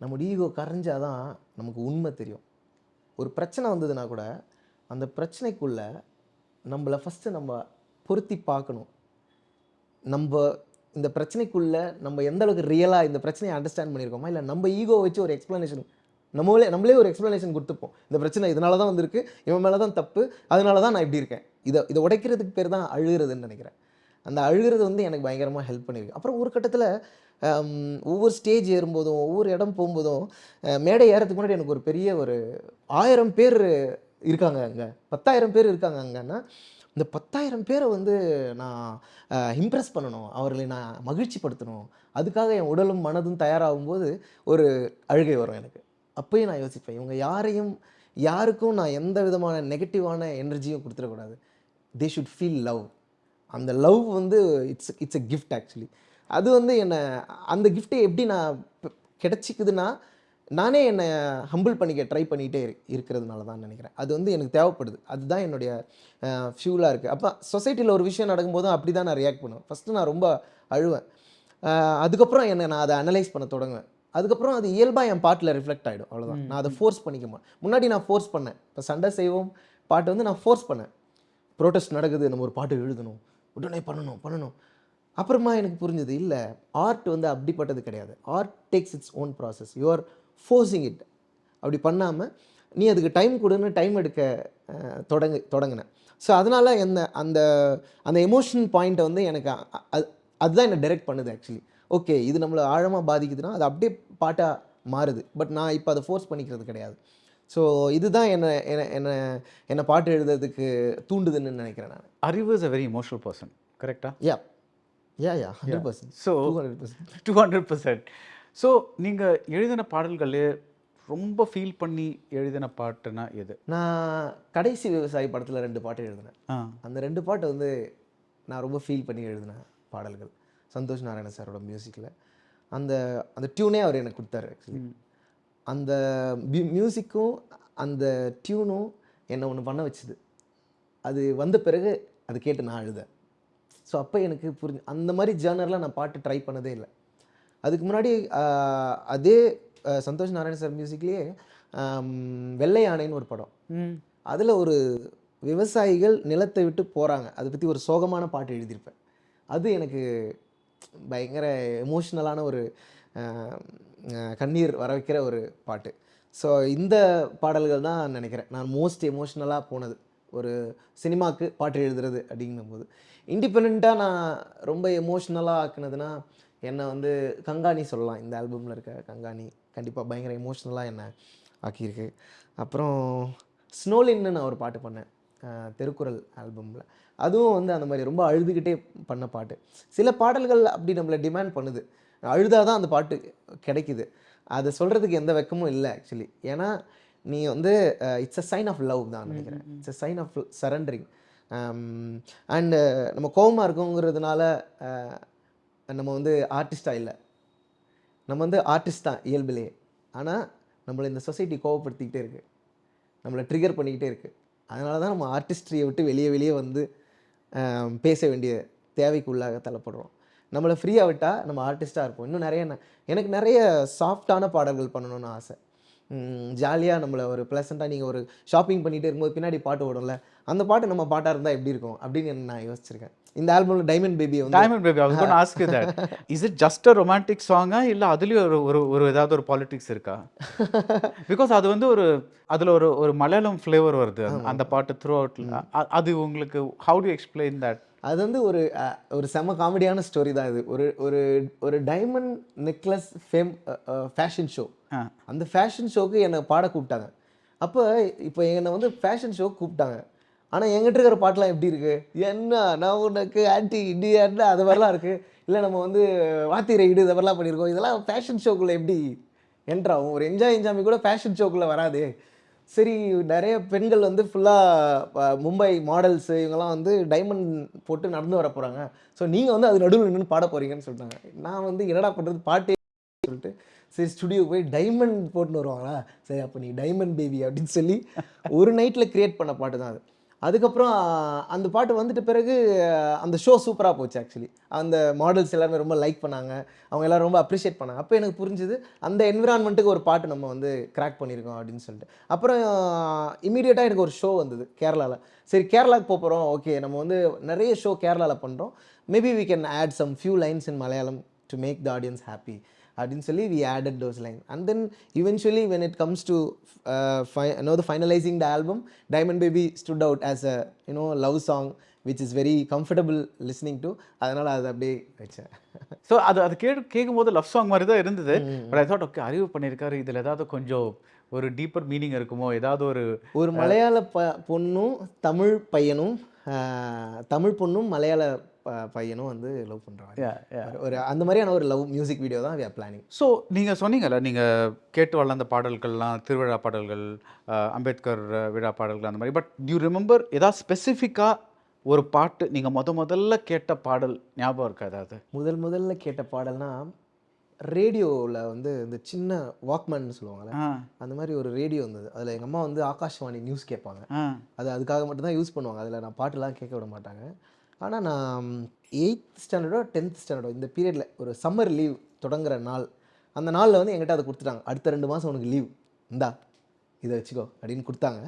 நம்முடைய ஈகோ கரைஞ்சால் தான் நமக்கு உண்மை தெரியும். ஒரு பிரச்சனை வந்ததுன்னா கூட அந்த பிரச்சனைக்குள்ளே நம்மளை ஃபஸ்ட்டு நம்ம பொருத்தி பார்க்கணும். நம்ம இந்த பிரச்சனைக்குள்ளே நம்ம எந்த அளவுக்கு ரியலாக இந்த பிரச்சனையை அண்டர்ஸ்டாண்ட் பண்ணியிருக்கோமா, இல்லை நம்ம ஈகோ வச்சு ஒரு எக்ஸ்ப்ளனேஷன் நம்மளே ஒரு எக்ஸ்ப்ளனேஷன் கொடுத்துப்போம். இந்த பிரச்சனை இதனால தான் வந்திருக்கு, இவன் மேலே தான் தப்பு, அதனால தான் நான் இப்படி இருக்கேன். இதை உடைக்கிறதுக்கு பேர் தான் அழுகிறதுன்னு நினைக்கிறேன். அந்த அழுகிறது வந்து எனக்கு பயங்கரமாக ஹெல்ப் பண்ணியிருக்கு. அப்புறம் ஒரு கட்டத்தில் ஒவ்வொரு ஸ்டேஜ் ஏறும்போதும் ஒவ்வொரு இடம் போகும்போதும் மேடை ஏறதுக்கு முன்னாடி எனக்கு ஒரு பெரிய ஒரு 1000 பேர் இருக்காங்க அங்கே, 10,000 பேர் இருக்காங்க அங்கன்னா, இந்த 10,000 பேரை வந்து நான் இம்ப்ரெஸ் பண்ணணும், அவர்களை நான் மகிழ்ச்சிப்படுத்தணும், அதுக்காக என் உடலும் மனதும் தயாராகும்போது ஒரு அழுகை வரும் எனக்கு. அப்போயும் நான் யோசிப்பேன், இவங்க யாருக்கும் நான் எந்த விதமான நெகட்டிவான எனர்ஜியும் கொடுத்துடக்கூடாது. They should feel love. அந்த லவ் வந்து இட்ஸ் எ கிஃப்ட் ஆக்சுவலி. அது வந்து அந்த கிஃப்ட்டை எப்படி நான் கிடச்சிக்குதுன்னா, நானே என்னை ஹம்பிள் பண்ணிக்க ட்ரை பண்ணிகிட்டே இருக்கிறதுனால தான் நினைக்கிறேன். அது வந்து எனக்கு தேவைப்படுது. அதுதான் என்னுடைய ஃபியூலாக இருக்குது. அப்போ சொசைட்டியில் ஒரு விஷயம் நடக்கும்போதும் அப்படி தான் நான் ரியாக்ட் பண்ணுவேன். ஃபஸ்ட்டு நான் ரொம்ப அழுவேன். அதுக்கப்புறம் நான் அதை அனலைஸ் பண்ண தொடங்குவேன். அதுக்கப்புறம் அது இயல்பாக என் பாட்டில் ரிஃப்ளெக்ட் ஆகிடும். அவ்வளோதான். நான் அதை ஃபோர்ஸ் பண்ணிக்க முன்னாடி நான் ஃபோர்ஸ் பண்ணேன். இப்போ சண்டை செய்வோம் பாட்டு வந்து நான் ஃபோர்ஸ் பண்ணேன். ப்ரோட்டஸ்ட் நடக்குது, நம்ம ஒரு பாட்டு எழுதணும், உடனே பண்ணணும். அப்புறமா எனக்கு புரிஞ்சது, இல்லை ஆர்ட் வந்து அப்படிப்பட்டது கிடையாது. Art takes its own process. You are forcing it. அப்படி பண்ணாமல் நீ அதுக்கு டைம் கொடுன்னு டைம் எடுக்க தொடங்கினேன். ஸோ அதனால் அந்த அந்த எமோஷன் பாயிண்ட்டை வந்து எனக்கு அதுதான் என்னை டைரக்ட் பண்ணுது ஆக்சுவலி. ஓகே, இது நம்மளை ஆழமாக பாதிக்குதுன்னா அது அப்படியே பாட்டாக மாறுது. பட் நான் இப்போ அதை ஃபோர்ஸ் பண்ணிக்கிறது கிடையாது. ஸோ இதுதான் என்னை பாட்டு எழுதுறதுக்கு தூண்டுதுன்னு நினைக்கிறேன் நான். அறிவு is a very emotional person, கரெக்டா? யா 100%. ஸோ 200%. ஸோ நீங்கள் எழுதின பாடல்களே ரொம்ப ஃபீல் பண்ணி எழுதின பாட்டுனா எது? நான் கடைசி விவசாயி படத்தில் 2 பாட்டு எழுதினேன். அந்த 2 பாட்டு வந்து நான் ரொம்ப ஃபீல் பண்ணி எழுதின பாடல்கள். சந்தோஷ் நாராயண சாரோட மியூசிக்கில் அந்த அந்த டியூனே அவர் எனக்கு கொடுத்தாரு ஆக்சுவலி. அந்த மியூசிக்கும் அந்த டியூனும் என்னை ஒன்று பண்ண வச்சுது. அது வந்த பிறகு அது கேட்டு நான் அழுதேன். ஸோ அப்போ எனக்கு அந்த மாதிரி ஜேர்னரில் நான் பாட்டு ட்ரை பண்ணதே இல்லை. அதுக்கு முன்னாடி அதே சந்தோஷ் நாராயண சார் மியூசிக்லேயே வெள்ளை யானைன்னு ஒரு படம், அதில் ஒரு விவசாயிகள் நிலத்தை விட்டு போகிறாங்க, அதை பற்றி ஒரு சோகமான பாட்டு எழுதியிருப்பேன். அது எனக்கு பயங்கர எமோஷ்னலான ஒரு கண்ணீர் வர வைக்கிற ஒரு பாட்டு. ஸோ இந்த பாடல்கள் தான் நினைக்கிறேன் நான் மோஸ்ட் எமோஷ்னலாக போனது ஒரு சினிமாவுக்கு பாட்டு எழுதுறது அப்படிங்கும்போது. இண்டிபெண்ட்டாக நான் ரொம்ப எமோஷ்னலாக ஆக்குனதுன்னா என்னை வந்து கங்காணி சொல்லலாம். இந்த ஆல்பமில் இருக்க கங்காணி கண்டிப்பாக பயங்கர எமோஷ்னலாக என்னை ஆக்கியிருக்கு. அப்புறம் ஸ்னோலின்னு நான் ஒரு பாட்டு பண்ணேன் திருக்குறள் ஆல்பமில். அதுவும் வந்து அந்த மாதிரி ரொம்ப அழுதுகிட்டே பண்ண பாட்டு. சில பாடல்கள் அப்படி நம்மளை டிமாண்ட் பண்ணுது, அழுதாதான் அந்த பாட்டு கிடைக்குது. அதை சொல்கிறதுக்கு எந்த வெக்கமும் இல்லை ஆக்சுவலி. ஏன்னா நீ வந்து it's a sign of love தான் நினைக்கிறேன். It's a sign of surrendering. And நம்ம கோவமாக இருக்கோங்கிறதுனால நம்ம வந்து ஆர்டிஸ்டாக இல்லை, நம்ம வந்து ஆர்டிஸ்ட் தான் இயல்பிலேயே. ஆனால் நம்மளை இந்த சொசைட்டி கோவப்படுத்திக்கிட்டே இருக்குது, நம்மளை ட்ரிகர் பண்ணிக்கிட்டே இருக்குது. அதனால தான் நம்ம ஆர்டிஸ்ட்ரியை விட்டு வெளியே வந்து பேச வேண்டிய தேவைக்குள்ளாக தள்ளப்படுறோம். நம்மளை ஃப்ரீயாக விட்டால் நம்ம ஆர்டிஸ்ட்டாக இருப்போம். இன்னும் எனக்கு நிறைய சாஃப்டான பாடல்கள் பண்ணணும்னு ஆசை. ஜாலியாக நம்மளை ஒரு ப்ளசண்ட்டாக நீங்கள் ஒரு ஷாப்பிங் பண்ணிகிட்டே இருக்கும்போது பின்னாடி பாட்டு ஓடும்ல, அந்த பாட்டு நம்ம பாட்டாக இருந்தால் எப்படி இருக்கும் அப்படின்னு நான் யோசிச்சிருக்கேன். இந்த ஆல்பமில் டைமண்ட் பேபி வந்து I was going to ask you that. Is it just a romantic song இல்ல அதுலயும் ஒரு ஏதாவது ஒரு பாலிடிக்ஸ் இருக்கா? பிகாஸ் அது வந்து அதுல ஒரு மலையாளம் ஃப்ளேவர் வருது அந்த பாட்டு த்ரூ அவுட்ல. அது உங்களுக்கு how do you explain that? அது வந்து ஒரு செம காமெடியான ஸ்டோரி தான் இது. ஒரு டைமண்ட் நெக்லஸ் ஃபேஷன் ஷோ. அந்த ஃபேஷன் ஷோக்கு என்னை பாட கூப்பிட்டாங்க. இப்போ என்னை வந்து ஃபேஷன் ஷோக்கு கூப்பிட்டாங்க. ஆனால் எங்கிட்ட இருக்கிற பாட்டெலாம் எப்படி இருக்குது, என்ன நான் உனக்கு ஆன்டி இண்டியான்னு அது மாதிரிலாம் இருக்குது. இல்லை நம்ம வந்து வாத்தி ரைடு இதை மாதிரிலாம் பண்ணியிருக்கோம். இதெல்லாம் ஃபேஷன் ஷோக்குள்ளே எப்படி என்ட்ராகும்? ஒரு என்ஜாமி கூட ஃபேஷன் ஷோக்குள்ளே வராது. சரி, நிறைய பெண்கள் வந்து ஃபுல்லாக மும்பை மாடல்ஸு இவங்கெல்லாம் வந்து டைமண்ட் போட்டு நடந்து வர போகிறாங்க. ஸோ நீங்கள் வந்து அது நடுவில் நின்று பாட போகிறீங்கன்னு சொல்லிட்டாங்க. நான் வந்து என்னடா பண்ணுறது பாட்டே சொல்லிட்டு சரி ஸ்டுடியோ போய் டைமண்ட் போட்டுன்னு வருவாங்களா, சரி அப்போ நீ டைமண்ட் பேபி அப்படின்னு சொல்லி ஒரு நைட்டில் க்ரியேட் பண்ண பாட்டு தான் அது. அதுக்கப்புறம் அந்த பாட்டு வந்துட்ட பிறகு அந்த ஷோ சூப்பராக போச்சு ஆக்சுவலி. அந்த மாடல்ஸ் எல்லாருமே ரொம்ப லைக் பண்ணாங்க, அவங்க எல்லோரும் ரொம்ப அப்ரிஷியேட் பண்ணாங்க. அப்போ எனக்கு புரிஞ்சுது அந்த என்விரான்மெண்ட்டுக்கு ஒரு பாட்டு நம்ம வந்து கிராக் பண்ணியிருக்கோம் அப்படின்னு சொல்லிட்டு. அப்புறம் இமீடியட்டாக எனக்கு ஒரு ஷோ வந்தது கேரளாவில். சரி கேரளாவுக்கு போகிறோம், ஓகே நம்ம வந்து நிறைய ஷோ கேரளாவில் பண்ணுறோம், maybe we can add some few lines in Malayalam to make the audience happy அப்படின்னு சொல்லி we added those lines. And then eventually when it comes to the finalizing the album, Diamond Baby stood out as a love song which is very comfortable listening to. அதனால் அது அப்படியே வச்சேன். So அது கேட்கும்போது love song மாதிரி தான் இருந்தது. But I thought okay அறிவு பண்ணியிருக்காரு, இதில் ஏதாவது கொஞ்சம் ஒரு டீப்பர் மீனிங் இருக்குமோ, ஏதாவது ஒரு மலையாள பொண்ணும் தமிழ் பையனும் தமிழ் பொண்ணும் மலையாள பையனும் வந்து லவ் பண்ணுறாங்க. ஒரு அந்த மாதிரியான ஒரு லவ் மியூசிக் வீடியோ தான் we are planning. ஸோ நீங்கள் சொன்னீங்கல்ல, நீங்கள் கேட்டு வளர்ந்த பாடல்கள்லாம் திருவிழா பாடல்கள், அம்பேத்கர் விழா பாடல்கள் அந்த மாதிரி. பட் யூ ரிமெம்பர் ஏதாவது ஸ்பெசிஃபிக்காக ஒரு பாட்டு நீங்கள் முதல்ல கேட்ட பாடல் ஞாபகம் இருக்கா ஏதாவது? முதல்ல கேட்ட பாடல்னா ரேடியோவில் வந்து இந்த சின்ன வாக்மேன் சொல்லுவாங்கள்ல, அந்த மாதிரி ஒரு ரேடியோ இருந்தது. அதில் எங்கள் அம்மா வந்து ஆகாஷ்வாணி நியூஸ் கேட்பாங்க. அதுக்காக மட்டும்தான் யூஸ் பண்ணுவாங்க. அதில் நான் பாட்டுலாம் கேட்க விட மாட்டாங்க. ஆனால் நான் 8th ஸ்டாண்டர்டோ 10th ஸ்டாண்டர்டோ இந்த பீரியடில் ஒரு சம்மர் லீவ் தொடங்குற நாள், அந்த நாளில் வந்து என்கிட்ட அதை கொடுத்துட்டாங்க. அடுத்த 2 மாதம் உனக்கு லீவ், இந்தா இதை வச்சுக்கோ அப்படின்னு கொடுத்தாங்க.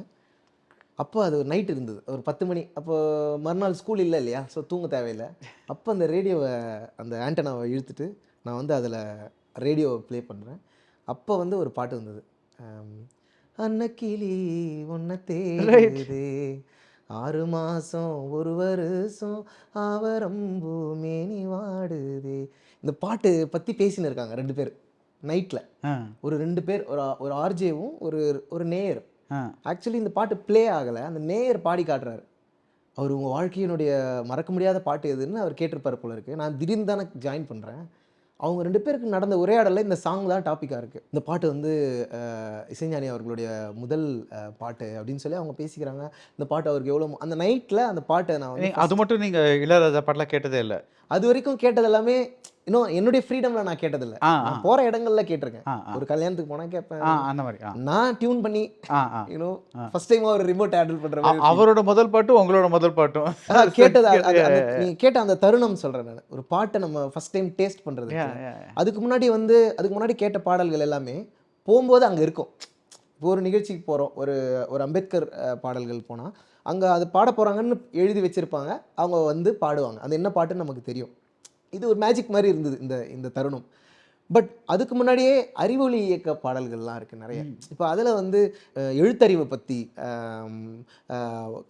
அப்போ அது ஒரு நைட் இருந்தது, ஒரு 10 மணி. அப்போ மறுநாள் ஸ்கூல் இல்லை இல்லையா, ஸோ தூங்க தேவையில்லை. அப்போ அந்த ரேடியோவை, அந்த ஆண்டனாவை இழுத்துட்டு நான் வந்து அதில் ரேடியோவை ப்ளே பண்ணுறேன். அப்போ வந்து ஒரு பாட்டு வந்தது, அன்னக்கிளி உன்னை தேடுதே 6 மாதம் 1 வருஷம் ஆவரம்பூ மேனி வாடுதே. இந்த பாட்டு பற்றி பேசின்னு இருக்காங்க 2 பேர் நைட்டில். ஒரு 2 பேர், ஒரு ஆர்ஜேவும் ஒரு ஒரு நேயர். ஆக்சுவலி இந்த பாட்டு ப்ளே ஆகலை, அந்த நேயர் பாடி காட்டுறாரு. அவர் உங்கள் வாழ்க்கையினுடைய மறக்க முடியாத பாட்டு எதுன்னு அவர் கேட்டிருப்பார் போல இருக்குது. நான் திடீர்னு தானே ஜாயின் பண்ணுறேன். அவங்க 2 பேருக்கு நடந்த உரையாடலில் இந்த சாங் தான் டாப்பிக்காக இருக்குது. இந்த பாட்டு வந்து இசைஞானி அவர்களுடைய முதல் பாட்டு அப்படின்னு சொல்லி அவங்க பேசிக்கிறாங்க. இந்த பாட்டு அவருக்கு எவ்வளோ அந்த நைட்டில் அந்த பாட்டை நான் வந்து அது மட்டும் நீங்கள் இளையராஜா பாட்டெலாம் கேட்டதே இல்லை? அது வரைக்கும் கேட்டது எல்லாமே இன்னும் என்னுடைய ஃப்ரீடமில் நான் கேட்டதில்லை. நான் போகிற இடங்கள்ல கேட்டிருக்கேன். ஒரு கல்யாணத்துக்கு போனால் கேட்பேன், அந்த மாதிரி. நான் டியூன் பண்ணி ஃபர்ஸ்ட் டைமாக ஒரு ரிமோட் ஹேண்டில் பண்ணுற மாதிரி. அவரோட முதல் பாட்டும் உங்களோட முதல் பாட்டும் கேட்டது நீங்கள் கேட்ட அந்த தருணம் சொல்கிறேன் நான். ஒரு பாட்டை நம்ம ஃபர்ஸ்ட் டைம் டேஸ்ட் பண்ணுறது. அதுக்கு முன்னாடி கேட்ட பாடல்கள் எல்லாமே போகும்போது அங்கே இருக்கும். இப்போ ஒரு நிகழ்ச்சிக்கு போகிறோம், ஒரு அம்பேத்கர் பாடல்கள் போனால் அங்கே அது பாட போகிறாங்கன்னு எழுதி வச்சுருப்பாங்க, அவங்க வந்து பாடுவாங்க. அது என்ன பாட்டுன்னு நமக்கு தெரியும். இது ஒரு மேஜிக் மாதிரி இருந்தது இந்த தருணம். பட் அதுக்கு முன்னாடியே அறிவொளி இயக்க பாடல்கள்லாம் இருக்குது நிறைய. இப்போ அதில் வந்து எழுத்தறிவை பற்றி,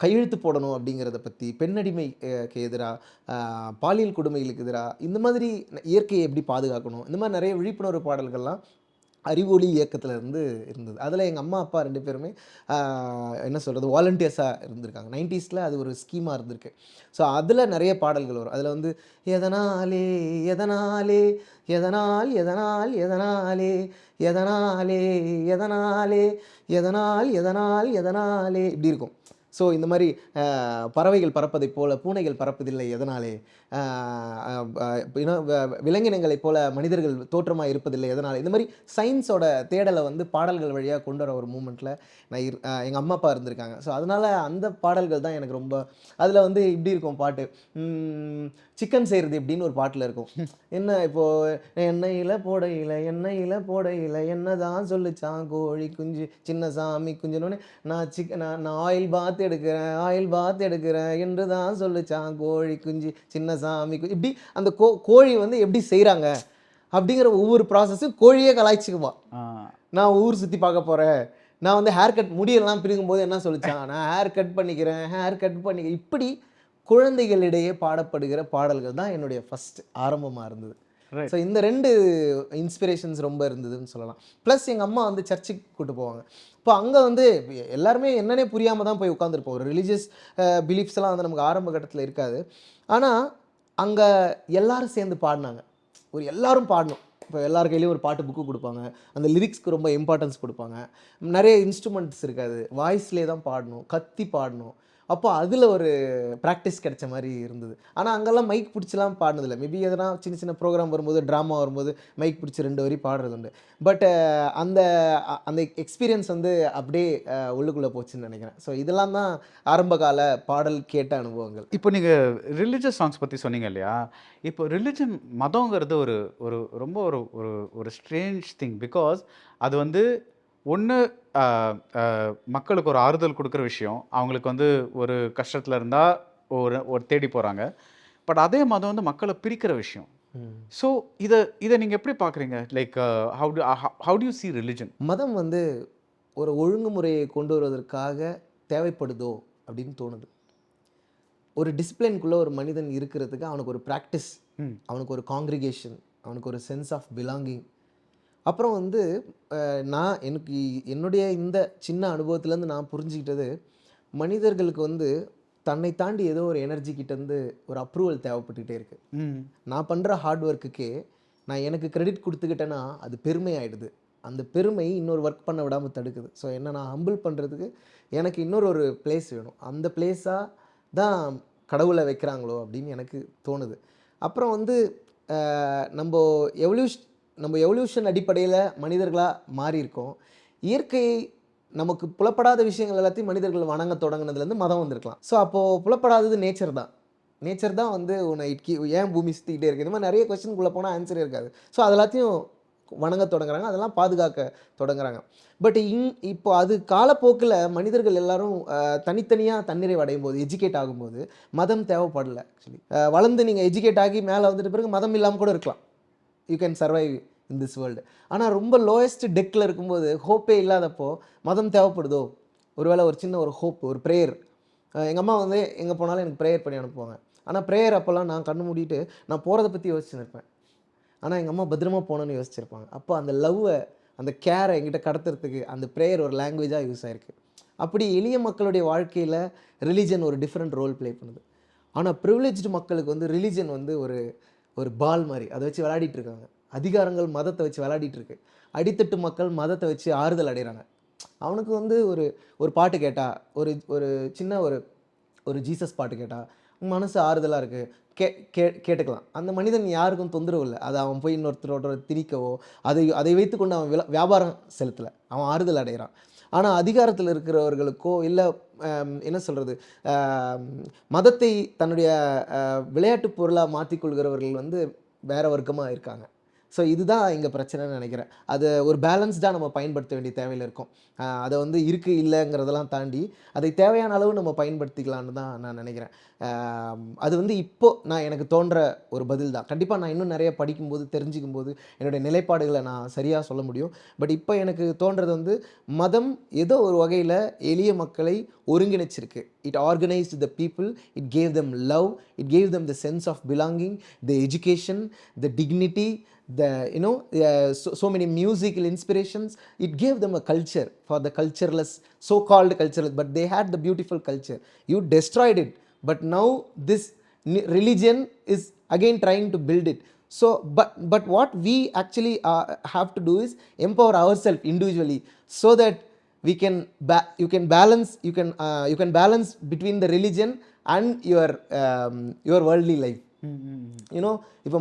கையெழுத்து போடணும் அப்படிங்கிறத பற்றி, பெண்ணடிமைக்கு எதிராக, பாலியல் கொடுமைகளுக்கு எதிராக, இந்த மாதிரி இயற்கையை எப்படி பாதுகாக்கணும், இந்த மாதிரி நிறைய விழிப்புணர்வு பாடல்கள்லாம் அறிவொளி இயக்கத்தில் இருந்தது. அதில் எங்கள் அம்மா அப்பா 2 பேருமே என்ன சொல்கிறது, வாலண்டியர்ஸாக இருந்திருக்காங்க. 90s அது ஒரு ஸ்கீமாக இருந்திருக்கு. ஸோ அதில் நிறைய பாடல்கள் வரும். அதில் வந்து எதனாலே எதனாலே எதனால் எதனால் எதனாலே எதனாலே எதனாலே எதனால் எதனால் எதனாலே இப்படி இருக்கும். ஸோ இந்த மாதிரி பறவைகள் பறப்பதைப் போல பூனைகள் பறப்பதில்லை எதனாலே, விலங்கினங்களைப் போல மனிதர்கள் தோற்றமாக இருப்பதில்லை எதனாலே, இந்த மாதிரி சயின்ஸோட தேடலை வந்து பாடல்கள் வழியாக கொண்டு வர ஒரு மூமெண்ட்டில் நான் எங்கள் அம்மா அப்பா இருந்திருக்காங்க. ஸோ அதனால் அந்த பாடல்கள் தான் எனக்கு ரொம்ப. அதில் வந்து இப்படி இருக்கும் பாட்டு, சிக்கன் செய்கிறது எப்படின்னு ஒரு பாட்டில் இருக்கும். என்ன இப்போது எண்ணெயில் போடையில் என்ன தான் சொல்லிச்சான் கோழி குஞ்சு சின்ன சாமி குஞ்சுன்னு, நான் ஆயில் பாத் எடுக்கிறேன் என்று தான் சொல்லிச்சான் கோழி குஞ்சு சின்ன சாமி குஞ்சு. இப்படி அந்த கோழி வந்து எப்படி செய்கிறாங்க அப்படிங்கிற ஒவ்வொரு ப்ராசஸும் கோழியே கலாய்ச்சிக்குமா. நான் ஊர் சுற்றி பார்க்க போகிறேன், நான் வந்து ஹேர் கட் முடியெல்லாம் பிரிக்கும்போது என்ன சொல்லிச்சான், நான் ஹேர் கட் பண்ணிக்கிறேன். இப்படி குழந்தைகளிடையே பாடப்படுகிற பாடல்கள் தான் என்னுடைய ஃபஸ்ட் ஆரம்பமாக இருந்தது. ஸோ இந்த 2 இன்ஸ்பிரேஷன்ஸ் ரொம்ப இருந்ததுன்னு சொல்லலாம். ப்ளஸ் எங்கள் அம்மா வந்து சர்ச்சுக்கு கூப்பிட்டு போவாங்க. இப்போ அங்கே வந்து எல்லாருமே என்னன்னே புரியாமல் தான் போய் உட்காந்துருப்போம். ஒரு ரிலீஜியஸ் பிலீஃப்ஸ்லாம் வந்து நமக்கு ஆரம்ப கட்டத்தில் இருக்காது. ஆனால் அங்கே எல்லாரும் சேர்ந்து பாடினாங்க. எல்லாரும் பாடணும். இப்போ எல்லார் கையிலையும் ஒரு பாட்டு புக்கு கொடுப்பாங்க. அந்த லிரிக்ஸ்க்கு ரொம்ப இம்பார்ட்டன்ஸ் கொடுப்பாங்க. நிறைய இன்ஸ்ட்ருமெண்ட்ஸ் இருக்காது, வாய்ஸ்லேயே தான் பாடணும், கத்தி பாடணும். அப்போ அதில் ஒரு ப்ராக்டிஸ் கிடைச்ச மாதிரி இருந்தது. ஆனால் அங்கெல்லாம் மைக் பிடிச்சலாம் பாடினதில்லை. மேபி எதனா சின்ன ப்ரோக்ராம் வரும்போது, ட்ராமா வரும்போது மைக் பிடிச்சி 2 வரி பாடுறது உண்டு. பட் அந்த எக்ஸ்பீரியன்ஸ் வந்து அப்படியே உள்ளுக்குள்ளே போச்சுன்னு நினைக்கிறேன். ஸோ இதெல்லாம் தான் ஆரம்பகால பாடல் கேட்ட அனுபவங்கள். இப்போ நீங்கள் ரிலிஜியஸ் சாங்ஸ் பற்றி சொன்னீங்க இல்லையா? இப்போ ரிலிஜன் மதங்கிறது ஒரு ரொம்ப ஒரு ஸ்ட்ரேஞ்ச் திங். பிகாஸ் அது வந்து ஒன்று மக்களுக்கு ஒரு ஆறுதல் கொடுக்குற விஷயம், அவங்களுக்கு வந்து ஒரு கஷ்டத்தில் இருந்தால் ஒரு தேடி போகிறாங்க. பட் அதே மதம் வந்து மக்களை பிரிக்கிற விஷயம். ஸோ இதை நீங்கள் எப்படி பார்க்குறீங்க? Like how to you see religion? மதம் வந்து ஒரு ஒழுங்குமுறையை கொண்டு வருவதற்காக தேவைப்படுதோ அப்படின்னு தோணுது. ஒரு டிசிப்ளின்குள்ளே ஒரு மனிதன் இருக்கிறதுக்கு அவனுக்கு ஒரு ப்ராக்டிஸ், அவனுக்கு ஒரு காங்கிரிகேஷன், அவனுக்கு ஒரு சென்ஸ் ஆஃப் பிலாங்கிங். அப்புறம் வந்து எனக்கு என்னுடைய இந்த சின்ன அனுபவத்துலேருந்து நான் புரிஞ்சுக்கிட்டது, மனிதர்களுக்கு வந்து தன்னை தாண்டி ஏதோ ஒரு எனர்ஜி கிட்டேருந்து ஒரு அப்ரூவல் தேவைப்பட்டுக்கிட்டே இருக்குது. நான் பண்ணுற ஹார்ட் ஒர்க்குக்கே நான் எனக்கு கிரெடிட் கொடுத்துக்கிட்டேன்னா அது பெருமை ஆகிடுது. அந்த பெருமை இன்னொரு ஒர்க் பண்ண விடாமல் தடுக்குது. ஸோ என்ன நான் ஹம்பிள் பண்ணுறதுக்கு எனக்கு இன்னொரு பிளேஸ் வேணும். அந்த பிளேஸாக தான் கடவுளை வைக்கிறாங்களோ அப்படின்னு எனக்கு தோணுது. அப்புறம் வந்து நம்ம எவல்யூஷன் அடிப்படையில் மனிதர்களாக மாறி இருக்கோம். இயற்கையை நமக்கு புலப்படாத விஷயங்கள் எல்லாத்தையும் மனிதர்கள் வணங்க தொடங்கினதுலேருந்து மதம் வந்திருக்கலாம். ஸோ அப்போது புலப்படாதது நேச்சர் தான் வந்து உன்னை ஏன் பூமி சுற்றிக்கிட்டே இருக்குது, இந்த மாதிரி நிறைய கொஸ்டினுக்குள்ளே போனால் ஆன்சரே இருக்காது. ஸோ அது எல்லாத்தையும் வணங்க தொடங்குறாங்க, அதெல்லாம் பாதுகாக்க தொடங்குறாங்க. பட் இப்போ அது காலப்போக்கில் மனிதர்கள் எல்லாரும் தனித்தனியாக தன்னிறைவு அடையும் போது, எஜுகேட் ஆகும்போது மதம் தேவைப்படல ஆக்சுவலி. வளர்ந்து நீங்கள் எஜுகேட் ஆகி மேலே வந்துட்ட பிறகு மதம் இல்லாமல் கூட இருக்கலாம். You can survive in this world. ஆனால் ரொம்ப லோயஸ்ட் டெக்கில் இருக்கும்போது, ஹோப்பே இல்லாதப்போ மதம் தேவைப்படுதோ, ஒருவேளை ஒரு சின்ன ஒரு ஹோப், ஒரு ப்ரேயர். எங்கள் அம்மா வந்து எங்கே போனாலும் எனக்கு ப்ரேயர் பண்ணி அனுப்புவாங்க. ஆனால் ப்ரேயர் அப்போல்லாம் நான் கண்ணு மூடிட்டு நான் போகிறத பற்றி யோசிச்சுருப்பேன். ஆனால் எங்கள் அம்மா பத்திரமா போகணுன்னு யோசிச்சிருப்பாங்க. அப்போ அந்த லவ்வை, அந்த கேரை என்கிட்ட கடத்துறதுக்கு அந்த ப்ரேயர் ஒரு லாங்குவேஜாக யூஸ் ஆகிருக்கு. அப்படி எளிய மக்களுடைய வாழ்க்கையில் ரிலீஜன் ஒரு டிஃப்ரெண்ட் ரோல் ப்ளே பண்ணுது. ஆனால் ப்ரிவிலேஜ்டு மக்களுக்கு வந்து ரிலீஜன் வந்து ஒரு பால் மாதிரி அதை வச்சு விளையாடிட்டு இருக்காங்க. அதிகாரங்கள் மதத்தை வச்சு விளையாடிட்டு இருக்கு. அடித்தட்டு மக்கள் மதத்தை வச்சு ஆறுதல் அடைகிறாங்க. அவனுக்கு வந்து ஒரு பாட்டு கேட்டால், ஒரு சின்ன ஒரு ஜீசஸ் பாட்டு கேட்டால் மனசு ஆறுதலாக இருக்குது, கேட்டுக்கலாம். அந்த மனிதன் யாருக்கும் தொந்தரவு இல்லை. அதை அவன் போய் இன்னொருத்தரோட திணிக்கவோ அதை வைத்துக்கொண்டு அவன் வியாபாரம் செலுத்தலை, அவன் ஆறுதல் அடைகிறான். ஆனால் அதிகாரத்தில் இருக்கிறவர்களுக்கோ இல்லை என்ன சொல்கிறது, மதத்தை தன்னுடைய விளையாட்டு பொருளாக மாற்றிக்கொள்கிறவர்கள் வந்து வேறு வர்க்கமாக இருக்காங்க. ஸோ இதுதான் இங்கே பிரச்சனைன்னு நினைக்கிறேன். அதை ஒரு பேலன்ஸ்டாக நம்ம பயன்படுத்த வேண்டிய தேவையில் இருக்கும். அதை வந்து இருக்குது இல்லைங்கிறதெல்லாம் தாண்டி அதை தேவையான அளவு நம்ம பயன்படுத்திக்கலான்னு தான் நான் நினைக்கிறேன். அது வந்து இப்போது எனக்கு தோன்ற ஒரு பதில் தான். கண்டிப்பாக நான் இன்னும் நிறைய படிக்கும்போது, தெரிஞ்சுக்கும் போது என்னுடைய நிலைப்பாடுகளை நான் சரியாக சொல்ல முடியும். பட் இப்போ எனக்கு தோன்றது வந்து மதம் ஏதோ ஒரு வகையில் எளிய மக்களை ஒருங்கிணைச்சிருக்கு. It organised the people, it gave them love, it gave them the sense of belonging, the education, the dignity, so many musical inspirations. It gave them a culture for the cultureless, so-called cultureless, but they had the beautiful culture. You destroyed it, but now this religion is again trying to build it. So but what we actually have to do is empower ourselves individually, so that we can you can balance between the religion and your worldly life. இப்போ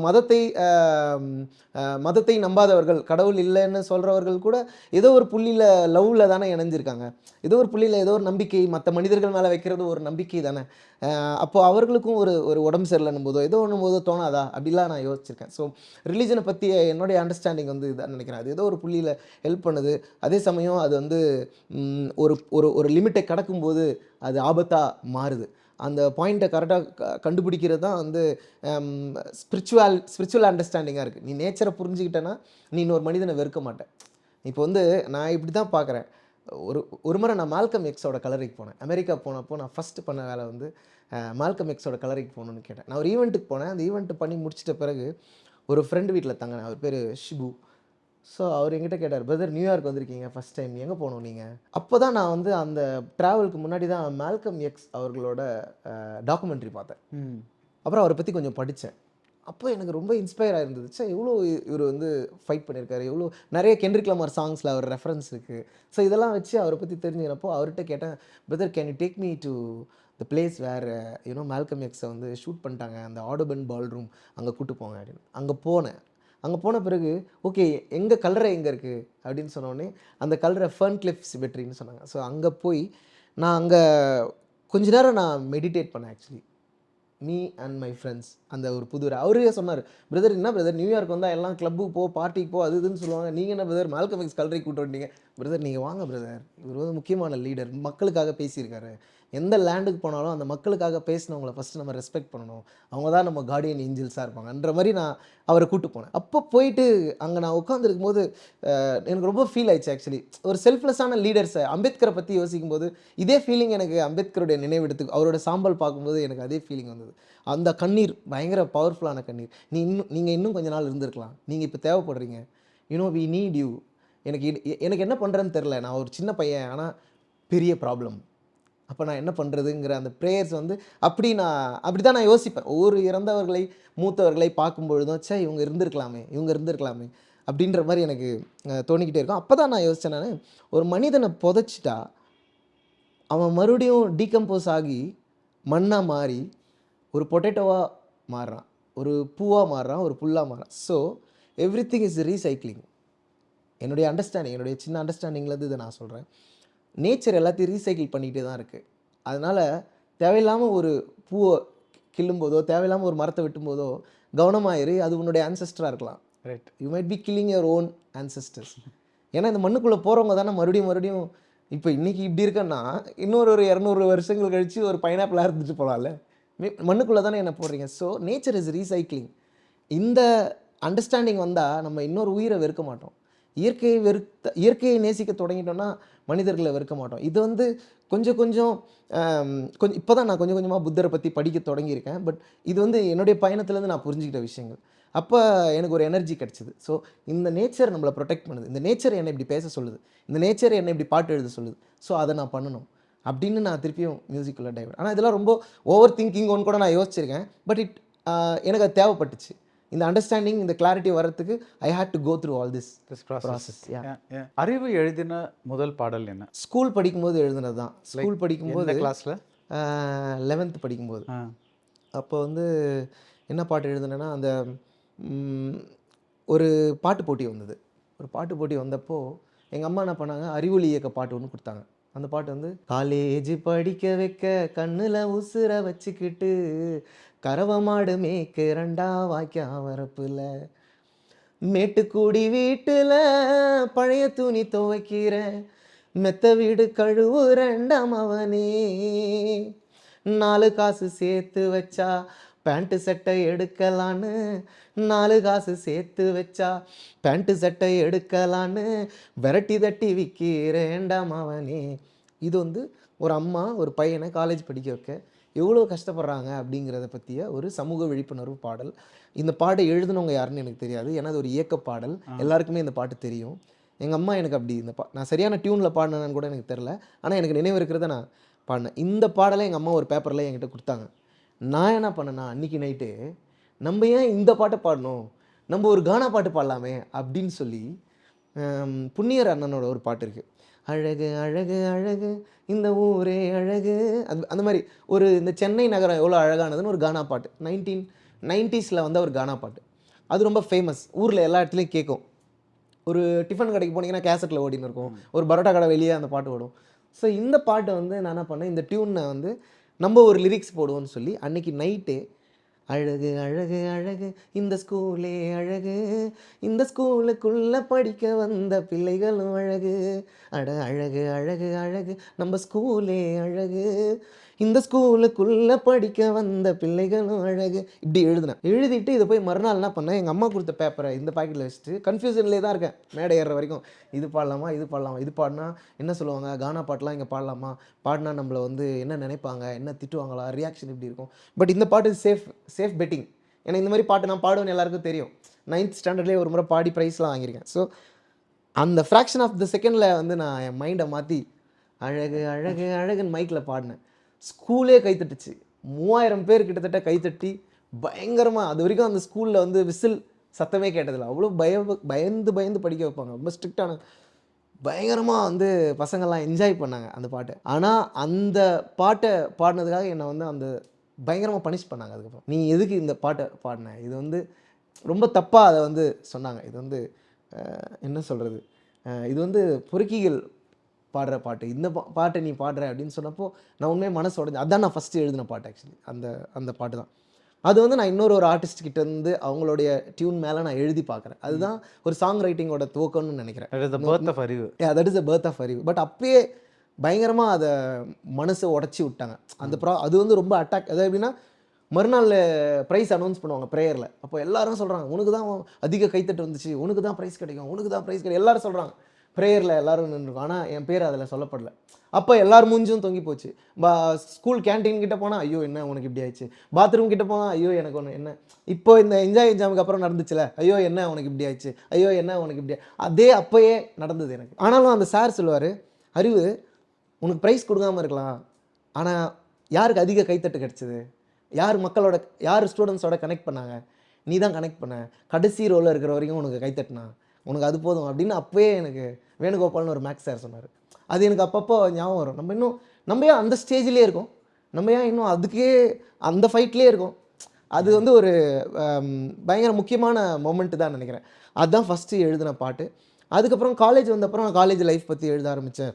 மதத்தை நம்பாதவர்கள், கடவுள் இல்லைன்னு சொல்கிறவர்கள் கூட ஏதோ ஒரு புள்ளியில் லவ்வில் தானே இணைஞ்சிருக்காங்க. ஏதோ ஒரு புள்ளியில் ஏதோ ஒரு நம்பிக்கை, மற்ற மனிதர்கள் மேலே வைக்கிறது ஒரு நம்பிக்கை தானே. அப்போது அவர்களுக்கும் ஒரு உடம்பு சரியில்லைன்னும் போதோ ஏதோ ஒன்றும் போதோ தோணாதா அப்படிலாம் நான் யோசிச்சிருக்கேன். ஸோ ரிலீஜனை பற்றி என்னுடைய அண்டர்ஸ்டாண்டிங் வந்து இதான் நினைக்கிறேன். அது ஏதோ ஒரு புள்ளியில் ஹெல்ப் பண்ணுது. அதே சமயம் அது வந்து ஒரு லிமிட்டை கடக்கும்போது அது ஆபத்தாக மாறுது. அந்த பாயிண்ட்டை கரெக்டாக கண்டுபிடிக்கிறது தான் வந்து ஸ்பிரிச்சுவல் அண்டர்ஸ்டாண்டிங்காக இருக்குது. நீ நேச்சரை புரிஞ்சுக்கிட்டேன்னா நீ இன்னொரு மனிதனை வெறுக்க மாட்டேன். இப்போ வந்து நான் இப்படி தான் பார்க்குறேன். ஒரு முறை நான் மால்கம் எக்ஸோட கலரிக்கு போனேன். அமெரிக்கா போனப்போ நான் ஃபஸ்ட்டு பண்ண வேலை வந்து மால்கம் எக்ஸோட கலரிக்கு போகணுன்னு கேட்டேன். நான் ஒரு ஈவெண்ட்டுக்கு போனேன். அந்த ஈவெண்ட்டு பண்ணி முடிச்சிட்ட பிறகு ஒரு ஃப்ரெண்டு வீட்டில் தங்கினேன். அவர் பேர் ஷிபு. ஸோ அவர் என்கிட்ட கேட்டார், பிரதர் நியூயார்க் வந்திருக்கீங்க ஃபஸ்ட் டைம், எங்கே போகணும் நீங்கள்? அப்போ தான் நான் வந்து அந்த ட்ராவலுக்கு முன்னாடி தான் மால்கம் எக்ஸ் அவர்களோட டாக்குமெண்ட்ரி பார்த்தேன். அப்புறம் அவரை பற்றி கொஞ்சம் படித்தேன். அப்போ எனக்கு ரொம்ப இன்ஸ்பயர் ஆகிருந்தது. சார் எவ்வளோ இவர் வந்து ஃபைட் பண்ணியிருக்காரு, எவ்வளோ நிறைய கென்ட்ரிக் லமார் சாங்ஸில் அவர் ரெஃபரன்ஸ் இருக்குது. ஸோ இதெல்லாம் வச்சு அவரை பற்றி தெரிஞ்சுக்கிறப்போ அவர்கிட்ட கேட்டேன், brother can you take me to the place where Malcolm எக்ஸை வந்து ஷூட் பண்ணிட்டாங்க, அந்த ஆடோபன் பால் ரூம், அங்கே கூப்பிட்டு போங்க அப்படின்னு. அங்கே போனேன். அங்கே போன பிறகு ஓகே எங்கள் கல்லறை எங்கே இருக்குது அப்படின்னு சொன்னோடனே அந்த கல்லறை ஃபர்ன்க்ளிஃப் சிமெட்ரின்னு சொன்னாங்க. ஸோ அங்கே போய் நான் அங்கே கொஞ்ச நேரம் நான் மெடிடேட் பண்ணேன் actually. Me and my friends. அந்த ஒரு புது அவரே சொன்னார், பிரதர் என்ன பிரதர் நியூயார்க் வந்தால் எல்லாம் கிளப்புக்கு போ, பார்ட்டிக்கு போ, அது இதுன்னு சொல்லுவாங்க, நீங்கள் என்ன பிரதர் மால்கம் எக்ஸ் கல்லறை கூப்பிட்டு வந்தீங்க? பிரதர் நீங்கள் வாங்க பிரதர், இவர் வந்து முக்கியமான லீடர், மக்களுக்காக பேசியிருக்காரு. எந்த லேண்டுக்கு போனாலும் அந்த மக்களுக்காக பேசினவங்கள ஃபஸ்ட்டு நம்ம ரெஸ்பெக்ட் பண்ணணும், அவங்க தான் நம்ம கார்டியன் ஏஞ்சல்ஸாக இருப்பாங்கன்ற மாதிரி நான் அவரை கூப்பிட்டு போனேன். அப்போ போயிட்டு அங்கே நான் உட்காந்துருக்கும் போது எனக்கு ரொம்ப ஃபீல் ஆயிடுச்சு ஆக்சுவலி. ஒரு செல்ஃப்லெஸ்ஸான லீடர்ஸை அம்பேத்கரை பற்றி யோசிக்கும் போது இதே ஃபீலிங் எனக்கு அம்பேத்கருடைய நினைவெடுத்து அவரோட சாம்பல் பார்க்கும்போது எனக்கு அதே ஃபீலிங் வந்தது. அந்த கண்ணீர் பயங்கர பவர்ஃபுல்லான கண்ணீர். நீங்கள் இன்னும் கொஞ்ச நாள் இருந்திருக்கலாம், நீங்கள் இப்போ தேவைப்படுறீங்க, வி நீட் யூ. எனக்கு என்ன பண்ணுறேன்னு தெரில, நான் ஒரு சின்ன பையன், ஆனால் பெரிய ப்ராப்ளம். அப்போ நான் என்ன பண்ணுறதுங்கிற அந்த ப்ரேயர்ஸ் வந்து அப்படி தான் நான் யோசிப்பேன். ஒவ்வொரு இறந்தவர்களை மூத்தவர்களை பார்க்கும்பொழுதும் சே இவங்க இருந்திருக்கலாமே அப்படின்ற மாதிரி எனக்கு தோணிக்கிட்டே இருக்கும். அப்போ தான் நான் யோசித்தேன், நான் ஒரு மனிதனை புதைச்சிட்டா அவன் மறுபடியும் டீகம்போஸ் ஆகி மண்ணாக மாறி ஒரு பொட்டேட்டோவாக மாறுறான், ஒரு பூவாக மாறுறான், ஒரு புல்லாக மாறுறான். So every thing is recycling. என்னுடைய சின்ன அண்டர்ஸ்டாண்டிங்லேருந்து இதை நான் சொல்கிறேன். நேச்சர் எல்லாத்தையும் ரீசைக்கிள் பண்ணிக்கிட்டே தான் இருக்குது. அதனால் தேவையில்லாமல் ஒரு பூவை கிள்ளும்போதோ தேவையில்லாமல் ஒரு மரத்தை வெட்டும்போதோ கவனமாயிரு, அது உன்னுடைய ஆன்செஸ்டராக இருக்கலாம். Right. You might be killing your own ancestors. ஏன்னா இந்த மண்ணுக்குள்ளே போகிறவங்க தானே மறுபடியும் இப்போ இன்றைக்கி இப்படி இருக்கேன்னா இன்னொரு 200 வருஷங்கள் கழித்து ஒரு பைனாப்பிளாக இருந்துட்டு போகலாம்ல. மண்ணுக்குள்ளே தானே என்ன போடுறீங்க. So nature is recycling. இந்த அண்டர்ஸ்டாண்டிங் வந்தால் நம்ம இன்னொரு உயிரை வெறுக்க மாட்டோம். இயற்கையை நேசிக்க தொடங்கிட்டோம்னா மனிதர்களை வெறுக்க மாட்டோம். இது வந்து கொஞ்சம் இப்போ தான் நான் கொஞ்சம் கொஞ்சமாக புத்தரை பற்றி படிக்க தொடங்கியிருக்கேன். பட் இது வந்து என்னுடைய பயணத்துலேருந்து நான் புரிஞ்சுக்கிட்ட விஷயங்கள். அப்போ எனக்கு ஒரு எனர்ஜி கிடச்சிது. ஸோ இந்த நேச்சர் நம்மளை ப்ரொடெக்ட் பண்ணுது, இந்த நேச்சர் என்னை இப்படி பேச சொல்லுது, இந்த நேச்சர் என்னை இப்படி பாட்டு எழுத சொல்லுது, ஸோ அதை நான் பண்ணணும் அப்படின்னு நான் திருப்பியும் மியூசிக்குள்ளே டைவர்ட். ஆனால் இதெல்லாம் ரொம்ப ஓவர் திங்கிங் ஒன்று கூட நான் யோசிச்சிருக்கேன். பட் எனக்கு அது தேவைப்பட்டுச்சு. இந்த அண்டர்ஸ்டாண்டிங், இந்த கிளாரிட்டி வர்றதுக்கு I had to go through all this process. Arivu எழுதின முதல் பாடல் என்ன? ஸ்கூல் படிக்கும்போது எழுதுனது தான். ஸ்கூல் படிக்கும்போது கிளாஸில் 11th படிக்கும்போது அப்போ வந்து என்ன பாட்டு எழுதுனேன்னா, அந்த ஒரு பாட்டு போட்டி வந்தது. ஒரு பாட்டு போட்டி வந்தப்போ எங்கள் அம்மா என்ன பண்ணாங்க, அறிவொளி இயக்க பாட்டு ஒன்று கொடுத்தாங்க. அந்த பாட்டு வந்து காலேஜ் படிக்க வைக்க கண்ணில் உசுர வச்சுக்கிட்டு கறவை மாடு மேய்க்க 2 வாய்க்கா வரப்புல மேட்டுக்கூடி வீட்டில் பழைய துணி துவைக்கிறேன் மெத்த வீடு கழுவுறேண்டாம் அவனே 4 காசு சேர்த்து வச்சா பேண்ட்டு சட்டை எடுக்கலான்னு 4 காசு சேர்த்து வச்சா பேண்ட்டு சட்டை எடுக்கலான்னு விரட்டி தட்டி விற்கிறேண்டாம் அவனே. இது வந்து ஒரு அம்மா ஒரு பையனை காலேஜ் படிக்க வைக்க எவ்வளோ கஷ்டப்படுறாங்க அப்படிங்கிறத பற்றிய ஒரு சமூக விழிப்புணர்வு பாடல். இந்த பாட்டை எழுதுனவங்க யாருன்னு எனக்கு தெரியாது, ஏன்னா அது ஒரு இயக்க பாடல். எல்லாருக்குமே இந்த பாட்டு தெரியும். எங்கள் அம்மா எனக்கு அப்படி நான் சரியான டியூனில் பாடினேன்னு கூட எனக்கு தெரில, ஆனால் எனக்கு நினைவு இருக்கிறத நான் பாடினேன். இந்த பாடலை எங்கள் அம்மா ஒரு பேப்பரில் என்கிட்ட கொடுத்தாங்க. நான் என்ன பண்ணேன்னா, அன்றைக்கி நைட்டு நம்ம ஏன் இந்த பாட்டை பாடணும், நம்ம ஒரு கானா பாட்டு பாடலாமே அப்படின்னு சொல்லி புண்ணியர் அண்ணனோட ஒரு பாட்டு இருக்குது, அழகு அழகு அழகு இந்த ஊரே அழகு, அந்த மாதிரி ஒரு இந்த சென்னை நகரம் எவ்வளோ அழகானதுன்னு ஒரு கானா பாட்டு 1990s வந்த ஒரு கானா பாட்டு. அது ரொம்ப ஃபேமஸ், ஊரில் எல்லா இடத்துலையும் கேட்கும். ஒரு டிஃபன் கடைக்கு போனீங்கன்னா கேசட்டில் ஓடின்னு இருக்கும், ஒரு பரோட்டா கடை வெளியே அந்த பாட்டு ஓடும். ஸோ இந்த பாட்டை வந்து நான் என்ன பண்ணேன், இந்த டியூனை வந்து நம்ம ஒரு லிரிக்ஸ் போடுவோம்னு சொல்லி அன்றைக்கி நைட்டு அழகு அழகு அழகு இந்த ஸ்கூலே அழகு, இந்த ஸ்கூலுக்குள்ளே படிக்க வந்த பிள்ளைகளும் அழகு, அட அழகு அழகு அழகு நம்ம ஸ்கூலே அழகு, இந்த ஸ்கூலுக்குள்ளே படிக்க வந்த பிள்ளைகளும் அழகு, இப்படி எழுதிட்டு இதை போய் மறுநாள் என்ன பண்ணேன், எங்கள் அம்மா கொடுத்த பேப்பரை இந்த பாக்கெட்டில் வச்சுட்டு கன்ஃபியூஷன்லேயே தான் இருக்கேன். மேடை ஏறுற வரைக்கும் இது பாடலாமா இது பாடலாமா, இது பாடினா என்ன சொல்லுவாங்க, கானா பாட்டெலாம் இங்கே பாடலாமா, பாடினா நம்மளை வந்து என்ன நினைப்பாங்க, என்ன திட்டுவாங்களா, ரியாக்ஷன் இப்படி இருக்கும். பட் இந்த பாட்டு சேஃப் பெட்டிங். ஏன்னா இந்த மாதிரி பாட்டு நான் பாடுவேன்னு எல்லாருக்கும் தெரியும். 9th ஸ்டாண்டர்ட்லேயே ஒரு முறை பாடி ப்ரைஸ்லாம் வாங்கியிருக்கேன். ஸோ அந்த ஃப்ராக்ஷன் ஆஃப் த செகண்டில் வந்து நான் என் மைண்டை மாற்றி அழகு அழகு அழகுன்னு மைக்கில் பாடினேன். ஸ்கூலே கைத்தட்டுச்சு. 3000 பேர் கிட்டத்தட்ட கைத்தட்டி பயங்கரமாக, அது வரைக்கும் அந்த ஸ்கூலில் வந்து விசில் சத்தமே கேட்டதில்லை. அவ்வளோ பயந்து படிக்க வைப்பாங்க. ரொம்ப ஸ்ட்ரிக்டான, பயங்கரமாக வந்து பசங்கள்லாம் என்ஜாய் பண்ணாங்க அந்த பாட்டை. ஆனால் அந்த பாட்டை பாடினதுக்காக என்னை வந்து அந்த பயங்கரமாக பனிஷ் பண்ணாங்க. அதுக்கப்புறம் நீ எதுக்கு இந்த பாட்டை பாடின, இது வந்து ரொம்ப தப்பாக அதை வந்து சொன்னாங்க. இது வந்து என்ன சொல்கிறது, இது வந்து பொறுக்கிகள் பாடுற பாட்டு, இந்த பாட்டை நீ பாடுற அப்படின்னு சொன்னப்போ நான் உண்மையாக மனசு உடஞ்சு. அதான் நான் ஃபஸ்ட்டு எழுதின பாட்டு ஆக்சுவலி, அந்த பாட்டு தான். அது வந்து நான் இன்னொரு ஆர்டிஸ்ட் கிட்ட இருந்து அவங்களுடைய டியூன் மேலே நான் எழுதி பார்க்குறேன். அதுதான் ஒரு சாங் ரைட்டிங்கோட துவக்கம்னு நினைக்கிறேன். That is the birth of Arivu. But அப்பயே பயங்கரமாக அதை மனசை உடச்சி விட்டாங்க. அது வந்து ரொம்ப அட்டாக். அது எப்படின்னா, மறுநாள் ப்ரைஸ் அனௌன்ஸ் பண்ணுவாங்க ப்ரேயரில். அப்போ எல்லாரும் சொல்கிறாங்க, உனக்கு தான் அதிக கைத்தட்டு வந்துச்சு, உனக்கு தான் ப்ரைஸ் கிடைக்கும், உனக்கு தான் ப்ரைஸ் கிடைக்கும், எல்லோரும் சொல்கிறாங்க. ப்ரேயரில் எல்லோரும் நின்றுருக்கும், ஆனால் என் பேர் அதில் சொல்லப்படல. அப்போ எல்லோரும் மூஞ்சும் தொங்கி போச்சு. ஸ்கூல் கேன்டீன் கிட்டே போனால் ஐயோ என்ன உனக்கு இப்படி ஆயிடுச்சு, பாத்ரூம் கிட்டே போனால் ஐயோ எனக்கு ஒன்று என்ன, இப்போ இந்த என்ஜாய் எக்ஸாமுக்கு அப்புறம் நடந்துச்சுல, ஐயோ என்ன உனக்கு இப்படி ஆயிடுச்சு, ஐயோ என்ன உனக்கு இப்படி, அதே அப்போயே நடந்தது எனக்கு. ஆனாலும் அந்த சார் சொல்லுவார், அறிவு உனக்கு ப்ரைஸ் கொடுக்காமல் இருக்கலாம், ஆனால் யாருக்கு அதிக கைத்தட்டு கிடச்சிது, யார் ஸ்டூடெண்ட்ஸோட கனெக்ட் பண்ணாங்க, நீ தான் கனெக்ட் பண்ண, கடைசி ரோலில் இருக்கிற வரைக்கும் உனக்கு கைத்தட்டினா உனக்கு அது போதும் அப்படின்னு அப்போயே எனக்கு வேணுகோபால்னு ஒரு மேக்ஸ் சார் சொன்னார். அது எனக்கு அப்பப்போ ஞாபகம் வரும். நம்ம ஏன் அந்த ஸ்டேஜ்லேயே இருக்கோம், நம்ம ஏன் இன்னும் அதுக்கே அந்த ஃபைட்லேயே இருக்கோம். அது வந்து ஒரு பயங்கர முக்கியமான மொமெண்ட்டு தான் நினைக்கிறேன். அதுதான் ஃபஸ்ட்டு எழுதின பாட்டு. அதுக்கப்புறம் காலேஜ் வந்தப்புறம் நான் காலேஜ் லைஃப் பற்றி எழுத ஆரம்பித்தேன்,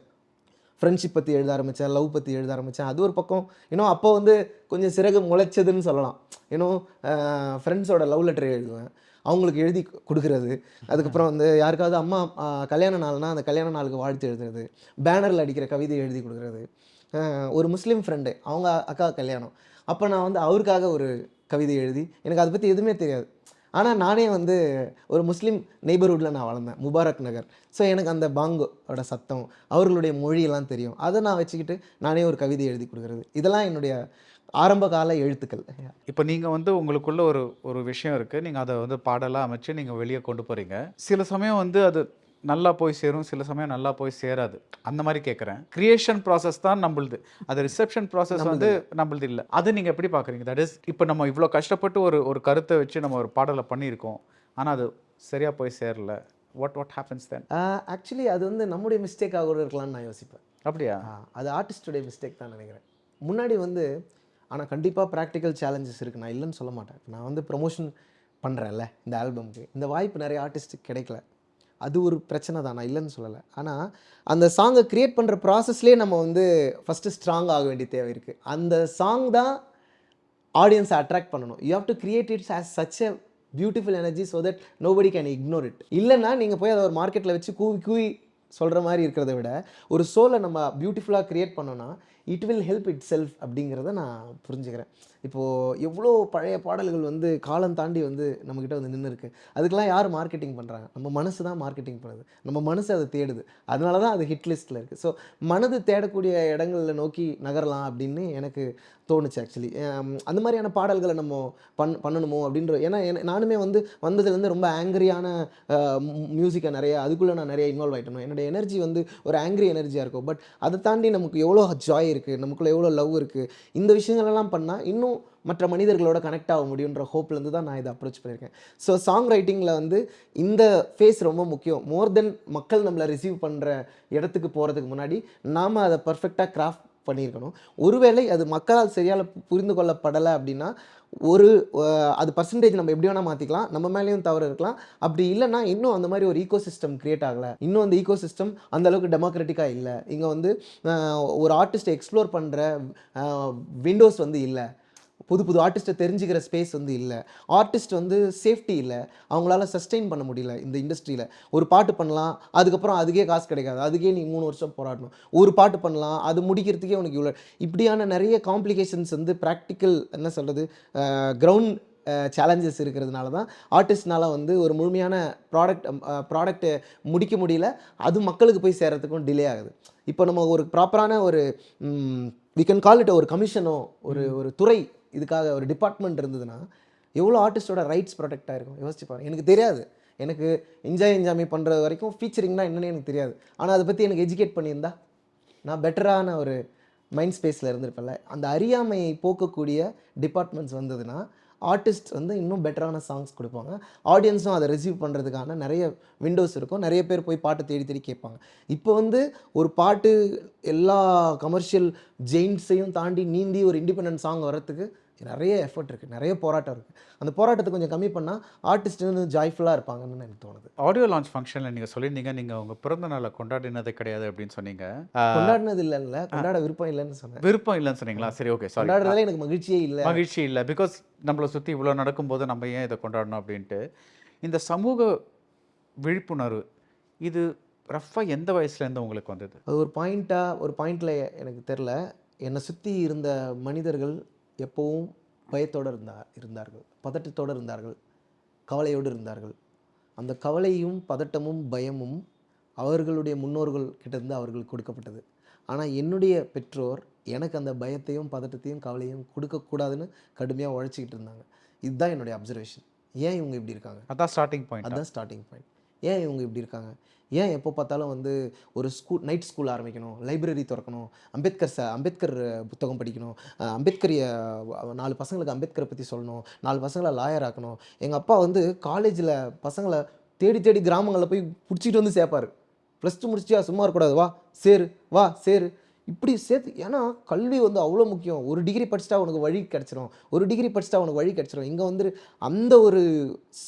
ஃப்ரெண்ட்ஷிப் பற்றி எழுத ஆரம்பித்தேன், லவ் பற்றி எழுத ஆரம்பித்தேன். அது ஒரு பக்கம் இன்னும் அப்போ வந்து கொஞ்சம் சிறகு முளைச்சதுன்னு சொல்லலாம். இன்னும் ஃப்ரெண்ட்ஸோட லவ் லெட்டர் எழுதுவேன். அவங்களுக்கு எழுதி கொடுக்குறது. அதுக்கப்புறம் வந்து யாருக்காவது அம்மா கல்யாண நாள்னா அந்த கல்யாண நாளுக்கு வாழ்த்து எழுதுறது, பேனரில் அடிக்கிற கவிதை எழுதி கொடுக்குறது. ஒரு முஸ்லீம் ஃப்ரெண்டு, அவங்க அக்கா கல்யாணம், அப்போ நான் வந்து அவருக்காக ஒரு கவிதை எழுதி, எனக்கு அதை பற்றி எதுவுமே தெரியாது. ஆனால் நானே வந்து ஒரு முஸ்லீம் நெய்பர்ஹுட்டில் நான் வளர்ந்தேன், முபாரக் நகர். ஸோ எனக்கு அந்த பாங்கோட சத்தம், அவர்களுடைய மொழியெல்லாம் தெரியும். அதை நான் வச்சுக்கிட்டு நானே ஒரு கவிதை எழுதி கொடுக்குறது. இதெல்லாம் என்னுடைய ஆரம்ப கால எழுத்துக்கள். இப்போ நீங்கள் வந்து உங்களுக்குள்ள ஒரு ஒரு விஷயம் இருக்குது, நீங்கள் அதை வந்து பாடலாக அமைச்சு நீங்கள் வெளியே கொண்டு போகிறீங்க. சில சமயம் வந்து அது நல்லா போய் சேரும், சில சமயம் நல்லா போய் சேராது. அந்த மாதிரி கேட்குறேன். கிரியேஷன் ப்ராசஸ் தான் நம்மளுது, அது ரிசெப்ஷன் ப்ராசஸ் வந்து நம்மளுது இல்லை. அது நீங்கள் எப்படி பார்க்குறீங்க? தட் இஸ், இப்போ நம்ம இவ்வளோ கஷ்டப்பட்டு ஒரு கருத்தை வச்சு நம்ம ஒரு பாடலை பண்ணியிருக்கோம், ஆனால் அது சரியாக போய் சேரல. What happens then? ஆக்சுவலி அது வந்து நம்முடைய மிஸ்டேக்காக கூட இருக்கலாம்னு நான் யோசிப்பேன். அப்படியா? அது ஆர்டிஸ்டுடைய மிஸ்டேக் தான் நினைக்கிறேன். முன்னாடி வந்து ஆனால் கண்டிப்பாக ப்ராக்டிக்கல் சேலஞ்சஸ் இருக்குது, நான் இல்லைன்னு சொல்ல மாட்டேன். நான் வந்து ப்ரொமோஷன் பண்ணுறேன்ல இந்த ஆல்பமுக்கு, இந்த வாய்ப்பு நிறைய ஆர்டிஸ்ட்டுக்கு கிடைக்கல. அது ஒரு பிரச்சனை தான், நான் இல்லைன்னு சொல்லலை. ஆனால் அந்த சாங்கை க்ரியேட் பண்ணுற ப்ராசஸ்லேயே நம்ம வந்து ஃபஸ்ட்டு ஸ்ட்ராங் ஆக வேண்டிய தேவை இருக்குது. அந்த சாங் தான் ஆடியன்ஸை அட்ராக்ட் பண்ணணும். You have to create it's as such a beautiful energy so that nobody can ignore it. இல்லைன்னா நீங்கள் போய் அதை ஒரு மார்க்கெட்டில் வச்சு கூவி சொல்கிற மாதிரி இருக்கிறத விட ஒரு சோலை நம்ம பியூட்டிஃபுல்லாக க்ரியேட் பண்ணோன்னா it will help it self அப்படிங்கிறத நான் புரிஞ்சுக்கிறேன். இப்போது எவ்வளோ பழைய பாடல்கள் வந்து காலம் தாண்டி வந்து நம்மக்கிட்ட வந்து நின்று இருக்குது. அதுக்கெல்லாம் யார் மார்க்கெட்டிங் பண்ணுறாங்க? நம்ம மனசு தான் மார்க்கெட்டிங் பண்ணுது, நம்ம மனசு அதை தேடுது. அதனால தான் அது ஹிட் லிஸ்ட்டில் இருக்குது. ஸோ மனது தேடக்கூடிய இடங்களில் நோக்கி நகரலாம் அப்படின்னு எனக்கு தோணுச்சு. ஆக்சுவலி அந்த மாதிரியான பாடல்களை நம்ம பண்ணணுமோ அப்படின்ற, ஏன்னா நானுமே வந்து வந்ததுலேருந்து ரொம்ப ஆங்கிரியான மியூசிக்கை நிறைய அதுக்குள்ளே நான் நிறைய இன்வால்வ் ஆகிட்டணும். என்னோடய எனர்ஜி வந்து ஒரு ஆங்கிரி எனர்ஜியாக இருக்கும். பட் அதை தாண்டி நமக்கு எவ்வளோ ஜாய் இருக்குது, நமக்குள்ளே எவ்வளோ லவ் இருக்குது, இந்த விஷயங்களெல்லாம் பண்ணால் இன்னும் மற்ற மனிதர்களோட கனெக்ட் ஆக முடியுன்ற ஹோப்லேருந்து தான் நான் இதை அப்ரோச் பண்ணியிருக்கேன். ஸோ சாங் ரைட்டிங்கில் வந்து இந்த ஃபேஸ் ரொம்ப முக்கியம். மோர் தென் மக்கள் நம்மளை ரிசீவ் பண்ணுற இடத்துக்கு போகிறதுக்கு முன்னாடி நாம் அதை பர்ஃபெக்டாக கிராஃப்ட் பண்ணியிருக்கணும். ஒருவேளை அது மக்களால் சரியால் புரிந்து கொள்ளப்படலை அப்படின்னா அது பர்சன்டேஜ் நம்ம எப்படி வேணால் மாற்றிக்கலாம், நம்ம மேலேயும் தவறு இருக்கலாம். அப்படி இல்லைன்னா இன்னும் அந்த மாதிரி ஒரு ஈகோ சிஸ்டம் க்ரியேட் ஆகலை, இன்னும் அந்த ஈகோ சிஸ்டம் அந்தளவுக்கு டெமோக்ராட்டிக்காக இல்லை. இங்கே வந்து ஒரு ஆர்டிஸ்ட்டை எக்ஸ்ப்ளோர் பண்ணுற விண்டோஸ் வந்து இல்லை, புது ஆர்டிஸ்ட்டை தெரிஞ்சுக்கிற ஸ்பேஸ் வந்து இல்லை, ஆர்டிஸ்ட் வந்து சேஃப்டி இல்லை, அவங்களால சஸ்டெயின் பண்ண முடியல இந்த இண்டஸ்ட்ரியில். ஒரு பாட்டு பண்ணலாம், அதுக்கப்புறம் அதுக்கே காசு கிடைக்காது, அதுக்கே நீ 3 வருஷம் போராடணும். ஒரு பாட்டு பண்ணலாம், அது முடிக்கிறதுக்கே உனக்கு இவ்வளோ, இப்படியான நிறைய காம்ப்ளிகேஷன்ஸ் வந்து ப்ராக்டிக்கல் என்ன சொல்கிறது கிரவுண்ட் சேலஞ்சஸ் இருக்கிறதுனால தான் ஆர்டிஸ்ட்னால வந்து ஒரு முழுமையான ப்ராடக்ட்டை முடிக்க முடியல. அது மக்களுக்கு போய் சேர்கிறதுக்கும் டிலே ஆகுது. இப்போ நம்ம ஒரு ப்ராப்பரான ஒரு வி கேன் கால் இட் ஒரு கமிஷனோ ஒரு துறை, இதுக்காக ஒரு டிபார்ட்மெண்ட் இருந்ததுன்னா எவ்வளோ ஆர்டிஸ்டோட ரைட்ஸ் ப்ரொடெக்ட் ஆகிருக்கும் யோசிச்சு பாருங்க. எனக்கு தெரியாது, எனக்கு என்ஜாய் பண்ணுறது வரைக்கும் ஃபீச்சரிங்னா என்னென்னு எனக்கு தெரியாது. ஆனால் அதை பற்றி எனக்கு எஜுகேட் பண்ணியிருந்தா நான் பெட்டரான ஒரு மைண்ட் ஸ்பேஸில் இருந்திருப்பேன்ல. அந்த அறியாமையை போக்கக்கூடிய டிபார்ட்மெண்ட்ஸ் வந்ததுன்னா ஆர்டிஸ்ட் வந்து இன்னும் பெட்டரான சாங்ஸ் கொடுப்பாங்க, ஆடியன்ஸும் அதை ரிசீவ் பண்ணுறதுக்கான நிறைய விண்டோஸ் இருக்கும், நிறைய பேர் போய் பாட்டை தேடி கேட்பாங்க. இப்போ வந்து ஒரு பாட்டு எல்லா கமர்ஷியல் ஜெயின்ஸையும் தாண்டி நீந்தி ஒரு இண்டிபெண்டன்ட் சாங் வரத்துக்கு நிறைய எஃபர்ட் இருக்குது, நிறைய போராட்டம் இருக்குது. அந்த போராட்டத்தை கொஞ்சம் கம்மி பண்ணால் ஆர்டிஸ்ட் வந்து ஜாய்ஃபுல்லாக இருப்பாங்கன்னு எனக்கு தோணுது. ஆடியோ லான்ச் ஃபங்க்ஷனில் நீங்கள் சொல்லியிருந்தீங்க, நீங்கள் உங்கள் பிறந்த நாளை கொண்டாடினது கிடையாது அப்படின்னு சொன்னீங்க. கொண்டாடினது இல்லைல்ல, கொண்டாட விருப்பம் இல்லைன்னு சொன்னேன். விருப்பம் இல்லைன்னு சொன்னீங்களா? சரி, ஓகே, சாரி. கொண்டாடுறதுல எனக்கு மகிழ்ச்சி இல்லை, பிகாஸ் நம்மளை சுற்றி இவ்வளோ நடக்கும்போது நம்ம ஏன் இதை கொண்டாடணும் அப்படின்ட்டு. இந்த சமூக விழிப்புணர்வு இது ரஃபாக எந்த வயசுலேருந்து உங்களுக்கு வந்தது? அது ஒரு பாயிண்டில் எனக்கு தெரில. என்னை சுற்றி இருந்த மனிதர்கள் எப்போவும் பயத்தோடு இருந்தார்கள், பதட்டத்தோடு இருந்தார்கள், கவலையோடு இருந்தார்கள். அந்த கவலையும் பதட்டமும் பயமும் அவர்களுடைய முன்னோர்கள் கிட்டேருந்து அவர்களுக்கு கொடுக்கப்பட்டது. ஆனால் என்னுடைய பெற்றோர் எனக்கு அந்த பயத்தையும் பதட்டத்தையும் கவலையும் கொடுக்கக்கூடாதுன்னு கடுமையாக உழைச்சிக்கிட்டு இருந்தாங்க. இதுதான் என்னுடைய அப்சர்வேஷன். ஏன் இவங்க இப்படி இருக்காங்க? அதான் ஸ்டார்டிங் பாயிண்ட். ஏன் இவங்க இப்படி இருக்காங்க? ஏன் எப்போ பார்த்தாலும் வந்து ஒரு நைட் ஸ்கூல் ஆரம்பிக்கணும், லைப்ரரி திறக்கணும், அம்பேத்கர் புத்தகம் படிக்கணும், அம்பேத்கரிய 4 பசங்களுக்கு அம்பேத்கரை பற்றி சொல்லணும், 4 பசங்களை லாயர் ஆக்கணும். எங்கள் அப்பா வந்து காலேஜில் பசங்களை தேடி கிராமங்களில் போய் பிடிச்சிட்டு வந்து சேர்ப்பார். +2 முடிச்சியா சும்மா இருக்கக்கூடாது, வா சேரு இப்படி சேர்த்து. ஏன்னா கல்வி வந்து அவ்வளோ முக்கியம். ஒரு டிகிரி படிச்சிட்டா உனக்கு வழி கிடச்சிரும். இங்கே வந்து அந்த ஒரு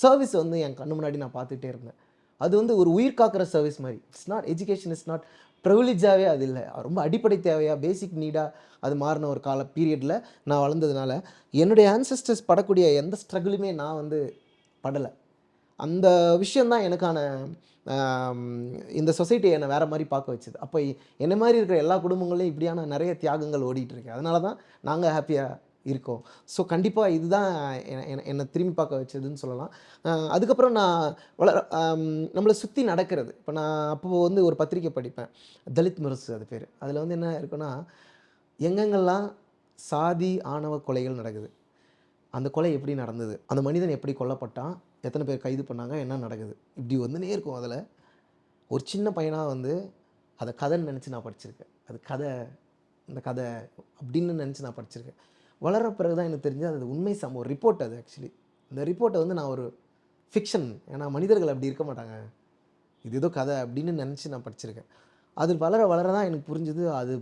சர்வீஸ் வந்து என் கண்ணு முன்னாடி நான் பார்த்துக்கிட்டே இருந்தேன். அது வந்து ஒரு உயிர் காக்கிற சர்வீஸ் மாதிரி. எஜுகேஷன் இஸ் நாட் ப்ரிவிலேஜாகவே அது இல்லை, ரொம்ப அடிப்படை தேவையாக பேசிக் நீடாக அது மாறின ஒரு பீரியடில் நான் வளர்ந்ததுனால என்னுடைய ஆன்செஸ்டர்ஸ் படக்கூடிய எந்த ஸ்ட்ரகிளுமே நான் வந்து படலை. அந்த விஷயந்தான் எனக்கான இந்த சொசைட்டி என்னை வேறு மாதிரி பார்க்க வச்சுது. அப்போ என்ன மாதிரி இருக்கிற எல்லா குடும்பங்களையும் இப்படியான நிறைய தியாகங்கள் ஓடிட்டுருக்கு. அதனால தான் நாங்கள் ஹாப்பியாக இருக்கோம். ஸோ கண்டிப்பாக இதுதான் என்னை திரும்பி பார்க்க வச்சதுன்னு சொல்லலாம். அதுக்கப்புறம் நான் நம்மளை சுற்றி நடக்கிறது. இப்போ நான் அப்போது வந்து ஒரு பத்திரிக்கை படிப்பேன், தலித் முரசு அது பேர். அதில் வந்து என்ன இருக்குன்னா, எங்கெங்கெல்லாம் சாதி ஆணவ கொலைகள் நடக்குது, அந்த கொலை எப்படி நடந்தது, அந்த மனிதன் எப்படி கொல்லப்பட்டான், எத்தனை பேர் கைது பண்ணாங்க, என்ன நடக்குது, இப்படி வந்துனே இருக்கும். அதில் ஒரு சின்ன பையனாக வந்து அதை கதைன்னு நினச்சி நான் படிச்சிருக்கேன். அது கதை, இந்த கதை அப்படின்னு நினச்சி நான் படிச்சிருக்கேன். வளர பிறகு தான் எனக்கு தெரிஞ்சு அது உண்மை சம்பவம், ரிப்போர்ட். அது ஆக்சுவலி இந்த ரிப்போர்ட்டை வந்து நான் ஒரு ஃபிக்ஷன், ஏன்னா மனிதர்கள் அப்படி இருக்க மாட்டாங்க, இது ஏதோ கதை அப்படின்னு நினச்சி நான் படிச்சிருக்கேன். அது வளர வளர தான் எனக்கு புரிஞ்சுது, அது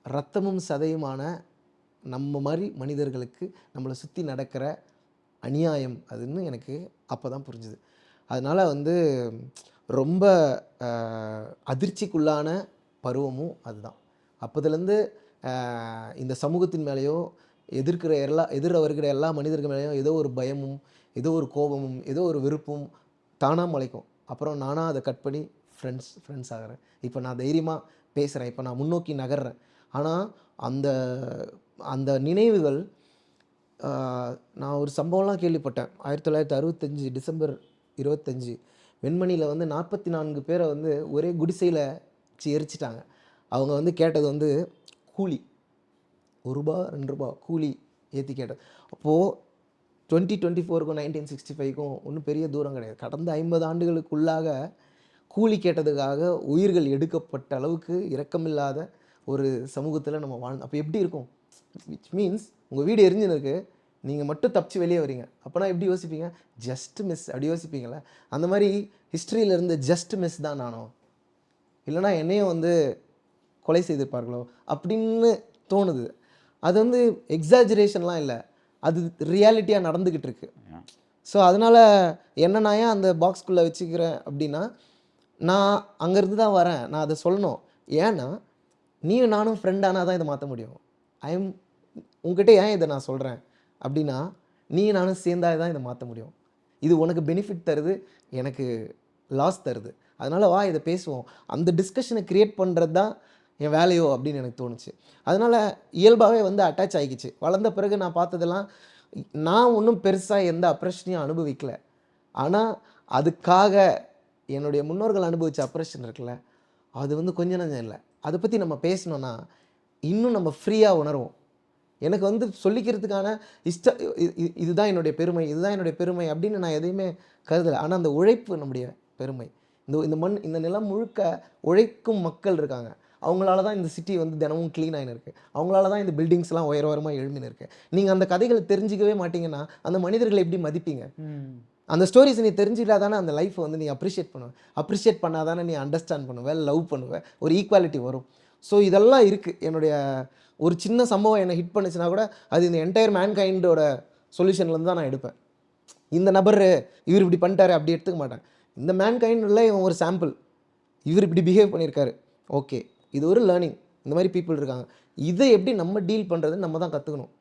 ரத்தமும் சதையுமான நம்ம மாதிரி மனிதர்களுக்கு நம்மளை சுற்றி நடக்கிற அநியாயம் அதுன்னு எனக்கு அப்போ தான் புரிஞ்சுது. அதனால் வந்து ரொம்ப அதிர்ச்சிக்குள்ளான பருவமும் அதுதான். அப்போதுலேருந்து இந்த சமூகத்தின் மேலேயோ எதிர வருகிற எல்லா மனிதர்கள் மேலேயும் ஏதோ ஒரு பயமும், ஏதோ ஒரு கோபமும், ஏதோ ஒரு விருப்பம் தானாக முளைக்கும். அப்புறம் நானாக அதை கட் பண்ணி ஃப்ரெண்ட்ஸ் ஆகிறேன். இப்போ நான் தைரியமாக பேசுகிறேன், இப்போ நான் முன்னோக்கி நகர்றேன். ஆனால் அந்த அந்த நினைவுகள், நான் ஒரு சம்பவம்லாம் கேள்விப்பட்டேன். 1965 டிசம்பர் 25 வெண்மணியில் வந்து 44 பேரை வந்து ஒரே குடிசையில் எரிச்சிட்டாங்க. அவங்க வந்து கேட்டது வந்து கூலி, ₹1 ₹2 கூலி ஏற்றி கேட்டது. அப்போது 2024க்கும் 1965க்கும் ஒன்றும் பெரிய தூரம் கிடையாது. கடந்த 50 ஆண்டுகளுக்குள்ளாக கூலி கேட்டதுக்காக உயிர்கள் எடுக்கப்பட்ட அளவுக்கு இரக்கமில்லாத ஒரு சமூகத்தில் நம்ம வாழ்ந்தோம். அப்போ எப்படி இருக்கும்? விச் மீன்ஸ் உங்கள் வீடு எரிஞ்சுன்னு இருக்குது, நீங்கள் மட்டும் தப்பிச்சு வெளியே வரீங்க. அப்போனா எப்படி யோசிப்பீங்க? ஜஸ்ட் மிஸ் அப்படி யோசிப்பீங்களே. அந்த மாதிரி ஹிஸ்ட்ரியில் இருந்து ஜஸ்ட் மிஸ் தான் நானும், இல்லைனா என்னையும் வந்து கொலை செய்திருப்பார்களோ அப்படின்னு தோணுது. அது வந்து எக்ஸாஜரேஷன்லாம் இல்லை, அது ரியாலிட்டியாக நடந்துக்கிட்டு இருக்கு. ஸோ அதனால் என்ன நான் ஏன் அந்த பாக்ஸ்குள்ளே வச்சுக்கிறேன் அப்படின்னா, நான் அங்கேருந்து தான் வரேன், நான் அதை சொல்லணும். ஏன்னா நீயும் நானும் ஃப்ரெண்டானால் தான் இதை மாற்ற முடியும். உங்ககிட்ட ஏன் இதை நான் சொல்கிறேன் அப்படின்னா, நீயும் நானும் சேர்ந்தால் தான் இதை மாற்ற முடியும். இது உனக்கு பெனிஃபிட் தருது, எனக்கு லாஸ் தருது. அதனால் வா இதை பேசுவோம். அந்த டிஸ்கஷனை க்ரியேட் பண்ணுறது தான் என் வேலையோ அப்படின்னு எனக்கு தோணுச்சு. அதனால் இயல்பாகவே வந்து அட்டாச் ஆகிக்கிச்சு. வளர்ந்த பிறகு நான் பார்த்ததெல்லாம், நான் ஒன்றும் பெருசாக எந்த அப்ரெஷனையும் அனுபவிக்கலை. ஆனால் அதுக்காக என்னுடைய முன்னோர்கள் அனுபவித்த அப்ரெஷன் இருக்குல்ல, அது வந்து கொஞ்சம் நஞ்சம் இல்லை. அதை பற்றி நம்ம பேசணுன்னா இன்னும் நம்ம ஃப்ரீயாக உணர்வோம். எனக்கு வந்து சொல்லிக்கிறதுக்கான இதுதான் என்னுடைய பெருமை, இதுதான் என்னுடைய பெருமை அப்படின்னு நான் எதையுமே கருதலை. ஆனால் அந்த உழைப்பு நம்முடைய பெருமை. இந்த மண், இந்த நிலம் முழுக்க உழைக்கும் மக்கள் இருக்காங்க. அவங்களால தான் இந்த சிட்டி வந்து தினமும் க்ளீன் ஆகின்னு இருக்குது. அவங்களால தான் இந்த பில்டிங்ஸ்லாம் உயரமாக எழும்பின்னு இருக்குது. நீங்கள் அந்த கதைகளை தெரிஞ்சிக்கவே மாட்டிங்கன்னா அந்த மனிதர்களை எப்படி மதிப்பீங்க? அந்த ஸ்டோரிஸ் நீ தெரிஞ்சுக்கிட்டா தானே அந்த லைஃப்பை வந்து நீ அப்ரிஷியேட் பண்ணுவேன். அப்ரிஷியேட் பண்ணால் தானே நீ அண்டர்ஸ்டாண்ட் பண்ணுவேன், லவ் பண்ணுவேன், ஒரு ஈக்குவாலிட்டி வரும். ஸோ இதெல்லாம் இருக்குது. என்னுடைய ஒரு சின்ன சம்பவம் என்னை ஹிட் பண்ணுச்சுன்னா கூட அது இந்த என்டையர் மேன்கைண்டோட சொல்யூஷன்லேருந்து தான் நான் எடுப்பேன். இந்த நபர் இவர் இப்படி பண்ணிட்டாரு அப்படி எடுத்துக்க மாட்டேன். இந்த மேன்கைண்டில் இவன் ஒரு சாம்பிள், இவர் இப்படி பிஹேவ் பண்ணியிருக்காரு, ஓகே இது ஒரு லேர்னிங். இந்த மாதிரி பீப்புள் இருக்காங்க, இதை எப்படி நம்ம டீல் பண்ணுறதுன்னு நம்ம தான் கற்றுக்கணும்.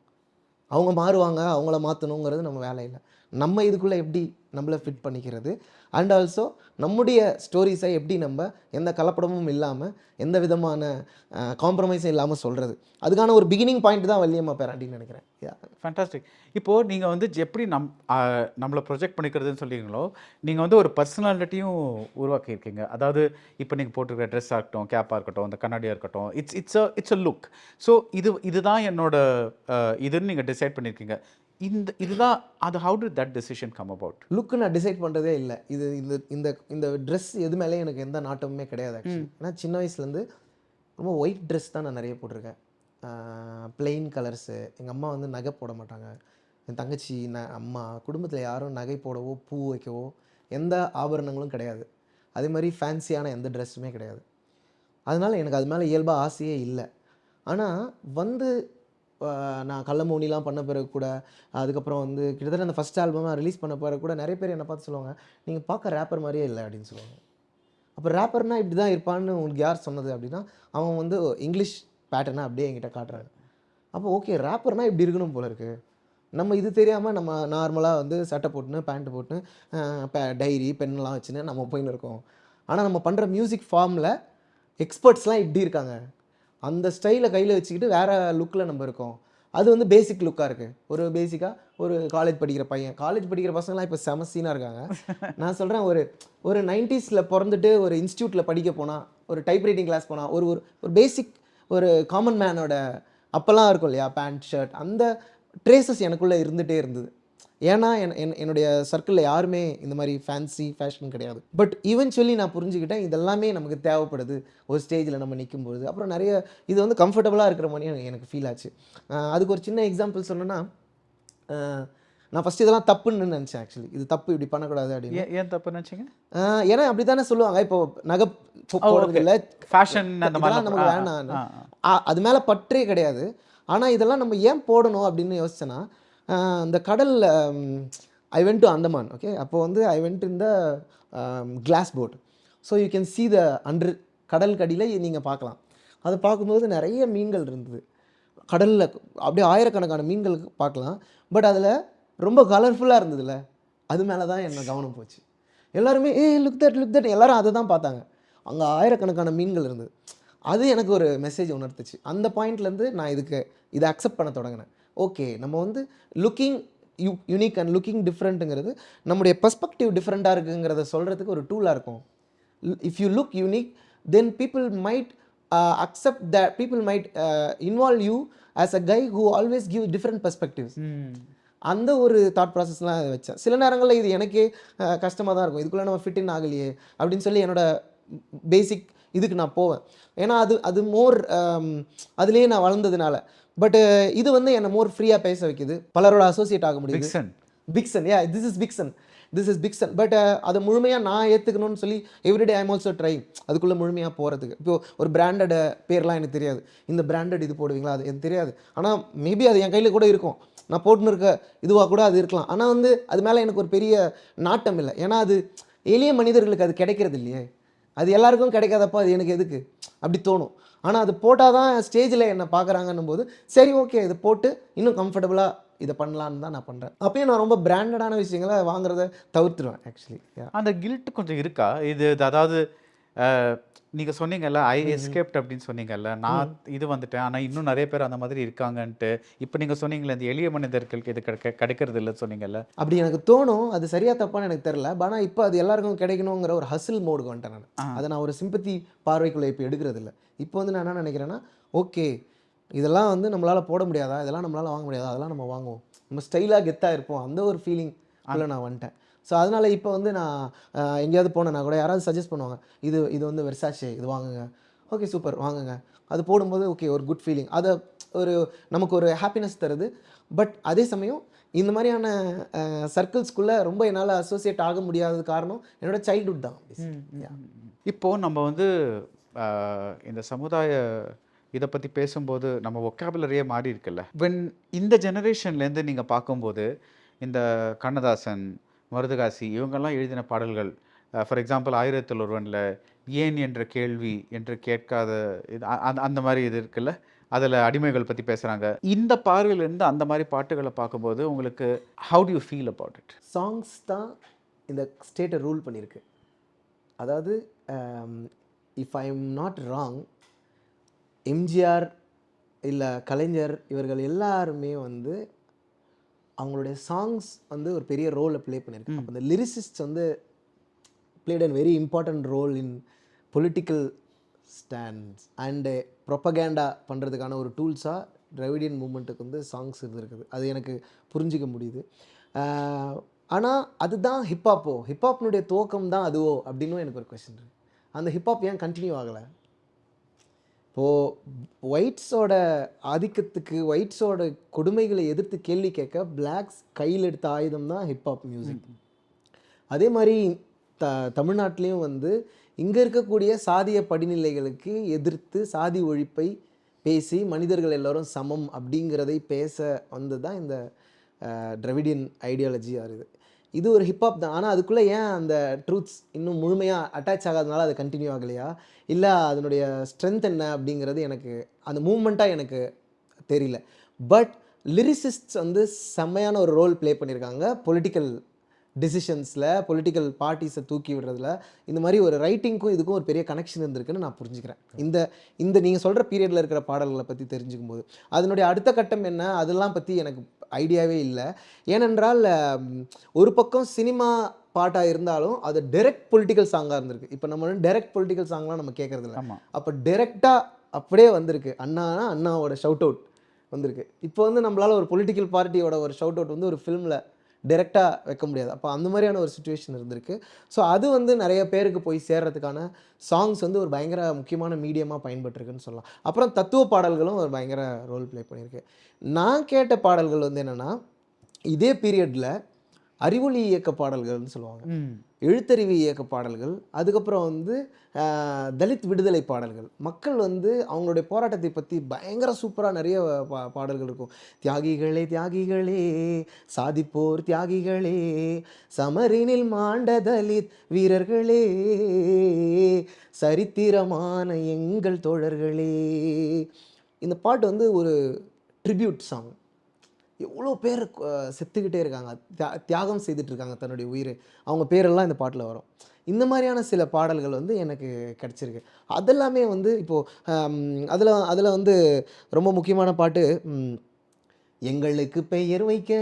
அவங்க மாறுவாங்க, அவங்கள மாற்றணுங்கிறது நம்ம வேலை இல்லை. நம்ம இதுக்குள்ளே எப்படி நம்மளை ஃபிட் பண்ணிக்கிறது, அண்ட் ஆல்சோ நம்முடைய ஸ்டோரிஸை எப்படி நம்ம எந்த கலப்படமும் இல்லாமல், எந்த விதமான காம்ப்ரமைஸும் இல்லாமல் சொல்கிறது, அதுக்கான ஒரு பிகினிங் பாயிண்ட் தான் வள்ளியம்மா பேராண்டின்னு நினைக்கிறேன். ஃபேண்டாஸ்டிக். இப்போது நீங்கள் வந்து எப்படி நம்மளை ப்ரொஜெக்ட் பண்ணிக்கிறதுன்னு சொல்லிங்களோ, நீங்கள் வந்து ஒரு பர்சனாலிட்டியும் உருவாக்கியிருக்கீங்க. அதாவது இப்போ நீங்கள் போட்டிருக்கிற ட்ரெஸ்ஸாக இருக்கட்டும், கேப்பாக இருக்கட்டும், இந்த கண்ணாடியாக இருக்கட்டும், இட்ஸ் அ லுக். ஸோ இதுதான் என்னோட இதுன்னு நீங்கள் டிசைட் பண்ணியிருக்கீங்க. இதுதான் அது. How did that decision come about? Look நான் டிசைட் பண்ணுறதே இல்லை. இது இந்த ட்ரெஸ் எது மேலே எனக்கு எந்த நாட்டமுமே கிடையாது ஆக்சுவலி. ஏன்னா சின்ன வயசுலேருந்து ரொம்ப ஒயிட் ட்ரெஸ் தான் நான் நிறைய போட்டிருக்கேன். Plain colours. எங்கள் அம்மா வந்து நகை போட மாட்டாங்க. என் தங்கச்சி, அம்மா குடும்பத்தில் யாரும் நகை போடவோ பூ வைக்கவோ எந்த ஆபரணங்களும் கிடையாது. அதே மாதிரி ஃபேன்சியான எந்த ட்ரெஸ்ஸுமே கிடையாது. அதனால் எனக்கு அது மேலே இயல்பாக ஆசையே இல்லை. ஆனால் வந்து நான் கள்ளமௌனிலாம் பண்ண பிறகு கூட, அதுக்கப்புறம் வந்து கிட்டத்தட்ட அந்த ஃபஸ்ட் ஆல்பமாக ரிலீஸ் பண்ண பிறகு கூட நிறைய பேர் என்னை பார்த்து சொல்லுவாங்க, நீங்கள் பார்க்க ரேப்பர் மாதிரியே இல்லை அப்படின்னு சொல்லுவாங்க. அப்போ ரேப்பர்னால் இப்படி தான் இருப்பான்னு உங்களுக்கு யார் சொன்னது அப்படின்னா, அவன் வந்து இங்கிலீஷ் பேட்டர்னை அப்படியே என்கிட்ட காட்டுறாங்க. அப்போ ஓகே, ரேப்பர்னால் இப்படி இருக்கணும் போல இருக்குது, நம்ம இது தெரியாமல் நம்ம நார்மலாக வந்து சட்டை போட்டுன்னு பேண்ட்டு போட்டுன்னு டைரி பென்லாம் வச்சுன்னு நம்ம போயின்னு இருக்கோம். ஆனால் நம்ம பண்ணுற மியூசிக் ஃபார்மில் எக்ஸ்பர்ட்ஸ்லாம் இப்படி இருக்காங்க. அந்த ஸ்டைலை கையில் வச்சுக்கிட்டு வேறு லுக்கில் நம்ம இருக்கோம். அது வந்து பேசிக் லுக்காக இருக்குது. ஒரு பேசிக்காக ஒரு காலேஜ் படிக்கிற பையன், காலேஜ் படிக்கிற பசங்களாம் இப்போ செமசீனாக இருக்காங்க. நான் சொல்கிறேன், ஒரு 90s பிறந்துட்டு ஒரு இன்ஸ்டியூட்டில் படிக்க போனால், ஒரு டைப்ரைட்டிங் கிளாஸ் போனால், ஒரு ஒரு பேசிக் ஒரு காமன் மேனோட அப்போல்லாம் இருக்கும் இல்லையா, பேண்ட் ஷர்ட், அந்த ட்ரேசஸ் எனக்குள்ளே இருந்துகிட்டே இருந்தது. ஏன்னா என்னுடைய சர்க்கிளில் யாருமே இந்த மாதிரி ஃபேன்சி ஃபேஷன் கிடையாது. பட் ஈவென்ச்சுவலி நான் புரிஞ்சுக்கிட்டேன், இதெல்லாமே நமக்கு தேவைப்படுது ஒரு ஸ்டேஜில் நம்ம நிற்கும்போது. அப்புறம் நிறைய இது வந்து கம்ஃபர்டபுளாக இருக்கிற மாதிரி எனக்கு ஃபீல் ஆச்சு. அதுக்கு ஒரு சின்ன எக்ஸாம்பிள் சொன்னேன்னா, நான் ஃபஸ்ட்டு இதெல்லாம் தப்புன்னு நினச்சேன். ஆக்சுவலி இது தப்பு, இப்படி பண்ணக்கூடாது அப்படின்னு. ஏன் தப்பு நினச்சிங்க? ஏன்னா அப்படி தானே சொல்லுவாங்க, இப்போ நகை போடுறது இல்லை, ஃபேஷன் அந்த மாதிரி நமக்கு வேணாம், அது மேலே பற்றே கிடையாது. ஆனால் இதெல்லாம் நம்ம ஏன் போடணும் அப்படின்னு யோசிச்சேன்னா, இந்த கடலில் I went to Andaman. Okay, அப்போ வந்து I went in the glass boat. So you can see the under, கடலுக்கு அடியில் நீங்கள் பார்க்கலாம். அதை பார்க்கும்போது நிறைய மீன்கள் இருந்தது கடலில், அப்படியே ஆயிரக்கணக்கான மீன்கள் பார்க்கலாம். பட் அதில் ரொம்ப கலர்ஃபுல்லாக இருந்ததுல்ல, அது மேலே தான் என்ன கவனம் போச்சு. எல்லாருமே லுக் தட் எல்லாரும் அதை தான் பார்த்தாங்க. அங்கே ஆயிரக்கணக்கான மீன்கள் இருந்தது. அது எனக்கு ஒரு மெசேஜ் உணர்த்துச்சு. அந்த பாயிண்ட்லேருந்து நான் இதை அக்செப்ட் பண்ண தொடங்கினேன். ஓகே, நம்ம வந்து லுக்கிங் யூனிக் அண்ட் லுக்கிங் டிஃப்ரெண்ட்டுங்கிறது நம்முடைய பெர்ஸ்பெக்டிவ் டிஃப்ரெண்ட்டாக இருக்குங்கிறத சொல்கிறதுக்கு ஒரு டூலாக இருக்கும். If you look unique, then people might accept that, people might involve you as a guy who always give different perspectives. அந்த ஒரு தாட் ப்ராசஸ்லாம் வச்சேன். சில நேரங்களில் இது எனக்கே கஷ்டமாக தான் இருக்கும், இதுக்குள்ளே நம்ம ஃபிட் இன் ஆகலையே அப்படின்னு சொல்லி என்னோட பேசிக் இதுக்கு நான் போவேன். ஏன்னா அது மோர் அதுலேயே நான் வளர்ந்ததுனால. பட் இது வந்து என்னை மோர் ஃப்ரீயாக பேச வைக்குது, பலரோட அசோசியேட் ஆக முடியுது. பிக்சன் திஸ் இஸ் பிக்சன். பட் அதை முழுமையாக நான் ஏற்றுக்கணும்னு சொல்லி எவ்ரிடே ஐம் ஆல்சோ ட்ரை அதுக்குள்ளே முழுமையாக போகிறதுக்கு. இப்போது ஒரு பிராண்டட் பேர்லாம் எனக்கு தெரியாது, இந்த பிராண்டட் இது போடுவீங்களா அது எனக்கு தெரியாது. ஆனால் மேபி அது என் கையில் கூட இருக்கும், நான் போட்டுன்னு இருக்க இதுவாக கூட அது இருக்கலாம். ஆனால் வந்து அது மேலே எனக்கு ஒரு பெரிய நாட்டம் இல்லை. ஏன்னா அது எளிய மனிதர்களுக்கு அது கிடைக்கிறது இல்லையே, அது எல்லாருக்கும் கிடைக்காதப்போ அது எனக்கு எதுக்கு அப்படி தோணும். ஆனால் அது போட்டால் தான் ஸ்டேஜில் என்னை பார்க்குறாங்கன்னும் போது சரி ஓகே, இது போட்டு இன்னும் கம்ஃபர்டபுளாக இதை பண்ணலான்னு தான் நான் பண்ணுறேன். அப்பயும் நான் ரொம்ப பிராண்டடான விஷயங்களை வாங்குறத தவிர்த்துருவேன். ஆக்சுவலி அந்த கில்ட் கொஞ்சம் இருக்கா? இது அதாவது நீங்கள் சொன்னீங்கல்ல, ஐ எஸ்கேப்ட் அப்படின்னு சொன்னீங்கல்ல, நான் இது வந்துட்டேன், ஆனால் இன்னும் நிறைய பேர் அந்த மாதிரி இருக்காங்கன்ட்டு. இப்போ நீங்கள் சொன்னீங்களே, இந்த எளிய மனிதர்களுக்கு இது கிடைக்கிறது இல்லைன்னு சொன்னீங்கல்ல, அப்படி எனக்கு தோணும். அது சரியாக தப்பான்னு எனக்கு தெரில. ஆனால் இப்போ அது எல்லாருக்கும் கிடைக்கணுங்கிற ஒரு ஹசில் மோடுக்கு வந்துட்டேன் நான். அதை நான் ஒரு சிம்பத்தி பார்வைக்குள்ளே இப்போ எடுக்கிறது இல்லை. இப்போ வந்து நான் என்ன நினைக்கிறேன்னா, ஓகே இதெல்லாம் வந்து நம்மளால் போட முடியாதா, இதெல்லாம் நம்மளால் வாங்க முடியாதா, அதெல்லாம் நம்ம வாங்குவோம், நம்ம ஸ்டைலாக கெத்தாக இருப்போம், அந்த ஒரு ஃபீலிங் அதில் நான் வந்துட்டேன். ஸோ அதனால் இப்போ வந்து நான் எங்கேயாவது போனேன்னா கூட யாராவது சஜஸ்ட் பண்ணுவாங்க, இது வந்து வெர்சாச்சே, இது வாங்குங்க, ஓகே சூப்பர் வாங்குங்க. அது போடும்போது ஓகே ஒரு குட் ஃபீலிங், அதை ஒரு நமக்கு ஒரு ஹாப்பினஸ் தருது. பட் அதே சமயம் இந்த மாதிரியான சர்க்கிள்ஸ்குள்ளே ரொம்ப என்னால் அசோசியேட் ஆக முடியாதது காரணம் என்னோடய சைல்ட்ஹுட் தான். இப்போது நம்ம வந்து இந்த சமுதாய இதை பற்றி பேசும்போது நம்ம ஒக்காபுலரியே மாறி இருக்குல்ல. இந்த ஜெனரேஷன்லேருந்து நீங்கள் பார்க்கும்போது இந்த கண்ணதாசன், மருதகாசி இவங்கெல்லாம் எழுதின பாடல்கள், ஃபார் எக்ஸாம்பிள் 1001 ஏன் என்ற கேள்வி என்று கேட்காத இது அந்த மாதிரி இது இருக்குல்ல, அதில் அடிமைகள் பற்றி பேசுகிறாங்க. இந்த பார்வையிலேருந்து அந்த மாதிரி பாட்டுகளை பார்க்கும்போது உங்களுக்கு how to you feel about it? Songs தான் இந்த ஸ்டேட்டை ரூல் பண்ணியிருக்கு. அதாவது if I am not wrong, MGR இல்லை கலைஞர் இவர்கள் எல்லாருமே வந்து அவங்களுடைய சாங்ஸ் வந்து ஒரு பெரிய ரோலை ப்ளே பண்ணியிருக்காங்க. அப்போ இந்த லிரிசிஸ்ட்ஸ் வந்து played and very important role in political stands and propaganda பண்ணுறதுக்கான ஒரு டூல்ஸாக திராவிடியன் மூமெண்ட்டுக்கு வந்து சாங்ஸ் இருந்திருக்குது. அது எனக்கு புரிஞ்சிக்க முடியுது. ஆனால் அதுதான் ஹிப்ஹாப்னுடைய துவக்கம் தான் அதுவோ அப்படின்னு எனக்கு ஒரு கொஸ்டின் இருக்குது. அந்த ஹிப்ஹாப் ஏன் கண்டினியூ ஆகலை? இப்போது ஒயிட்ஸோட ஆதிக்கத்துக்கு, ஒயிட்ஸோட கொடுமைகளை எதிர்த்து கேள்வி கேட்க பிளாக்ஸ் கையில் எடுத்த ஆயுதம் தான் ஹிப்ஹாப் மியூசிக். அதே மாதிரி தமிழ்நாட்டிலையும் வந்து இங்கே இருக்கக்கூடிய சாதிய படிநிலைகளுக்கு எதிர்த்து சாதி ஒழிப்பை பேசி மனிதர்கள் எல்லோரும் சமம் அப்படிங்கிறதை பேச வந்தது தான் இந்த திராவிடியன் ஐடியாலஜியாக இருக்குது. இது ஒரு ஹிப்ஹாப் தான். ஆனால் அதுக்குள்ளே ஏன் அந்த ட்ரூத்ஸ் இன்னும் முழுமையாக அட்டாச் ஆகாதனால அது கண்டினியூ ஆகலையா, இல்லை அதனுடைய ஸ்ட்ரென்த் என்ன அப்படிங்கிறது எனக்கு அந்த மூமெண்ட்டாக எனக்கு தெரியல. பட் லிரிசிஸ்ட்ஸ் வந்து செம்மையான ஒரு ரோல் ப்ளே பண்ணியிருக்காங்க பொலிட்டிக்கல் டிசிஷன்ஸில், பொலிட்டிக்கல் பார்ட்டிஸை தூக்கி விடுறதுல. இந்த மாதிரி ஒரு ரைட்டிங்க்கும் இதுக்கும் ஒரு பெரிய கனெக்ஷன் இருந்திருக்குன்னு நான் புரிஞ்சுக்கிறேன். இந்த நீங்கள் சொல்கிற பீரியடில் இருக்கிற பாடல்களை பற்றி தெரிஞ்சுக்கும் போது அதனுடைய அடுத்த கட்டம் என்ன அதெல்லாம் பற்றி எனக்கு ஐடியாவே இல்லை. ஏனென்றால் ஒரு பக்கம் சினிமா பாட்டாக இருந்தாலும் அது டைரக்ட் பொலிட்டிக்கல் சாங்காக இருந்திருக்கு. இப்போ நம்ம டைரக்ட் பொலிட்டிக்கல் சாங்லாம் நம்ம கேட்குறதில்ல. அப்போ டைரெக்டாக அப்படியே வந்திருக்கு. அண்ணாவோட ஷவுட் அவுட் வந்திருக்கு. இப்போ வந்து நம்மளால் ஒரு பொலிட்டிக்கல் பார்ட்டியோட ஒரு ஷவுட் அவுட் வந்து ஒரு ஃபிலிமில் டைரெக்டாக வைக்க முடியாது. அப்போ அந்த மாதிரியான ஒரு சுச்சுவேஷன் இருந்திருக்கு. ஸோ அது வந்து நிறைய பேருக்கு போய் சேர்றதுக்கான சாங்ஸ் வந்து ஒரு பயங்கர முக்கியமான மீடியமாக பயன்பட்டுருக்குன்னு சொல்லலாம். அப்புறம் தத்துவ பாடல்களும் ஒரு பயங்கர ரோல் ப்ளே பண்ணியிருக்கு. நான் கேட்ட பாடல்கள் வந்து என்னென்னா, இதே பீரியடில் அறிவொளி இயக்க பாடல்கள்னு சொல்லுவாங்க, எழுத்தறிவு இயக்க பாடல்கள், அதுக்கப்புறம் வந்து தலித் விடுதலை பாடல்கள். மக்கள் வந்து அவங்களுடைய போராட்டத்தை பற்றி பயங்கர சூப்பராக நிறைய பாடல்கள் இருக்கும். தியாகிகளே தியாகிகளே சாதிப்போர் தியாகிகளே, சமரினில் மாண்ட தலித் வீரர்களே, சரித்திரமான எங்கள் தோழர்களே. இந்த பாட்டு வந்து ஒரு ட்ரிபியூட் சாங். எவ்வளோ பேர் செத்துக்கிட்டே இருக்காங்க, தியாகம் செய்துட்ருக்காங்க தன்னுடைய உயிர். அவங்க பேரெல்லாம் இந்த பாட்டில் வரும். இந்த மாதிரியான சில பாடல்கள் வந்து எனக்கு கிடச்சிருக்கு. அதெல்லாமே வந்து இப்போது அதில் வந்து ரொம்ப முக்கியமான பாட்டு, எங்களுக்கு பெயர் வைக்க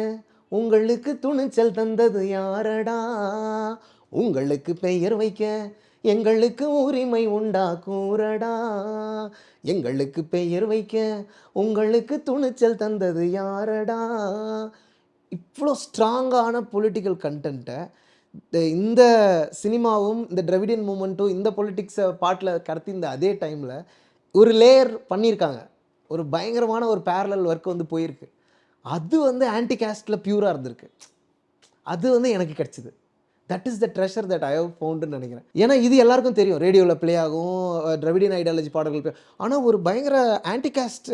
உங்களுக்கு துணிச்சல் தந்தது யாரடா, உங்களுக்கு பெயர் வைக்க எங்களுக்கு உரிமை உண்டா கூறடா, எங்களுக்கு பெயர் வைக்க உங்களுக்கு துணிச்சல் தந்தது யாரடா. இவ்வளோ ஸ்ட்ராங்கான பொலிட்டிக்கல் கண்டென்ட்டை இந்த சினிமாவும் இந்த திராவிடியன் மூமெண்ட்டும் இந்த பொலிட்டிக்ஸை பாட்டில் கடத்திந்த அதே டைமில் ஒரு லேயர் பண்ணியிருக்காங்க. ஒரு பயங்கரமான ஒரு பேரலல் ஒர்க் வந்து போயிருக்கு. அது வந்து ஆன்டி காஸ்டில் பியூராக இருந்திருக்கு. அது வந்து எனக்கு கிடச்சிது. That is the treasure that I have ஃபவுண்டுன்னு நினைக்கிறேன். ஏன்னா இது எல்லாருக்கும் தெரியும், ரேடியோவில் ப்ளே ஆகும், திராவிடியன் ஐடியாலஜி பாடல்கள் ப்ளே. ஆனால் ஒரு பயங்கர ஆன்டிகாஸ்ட்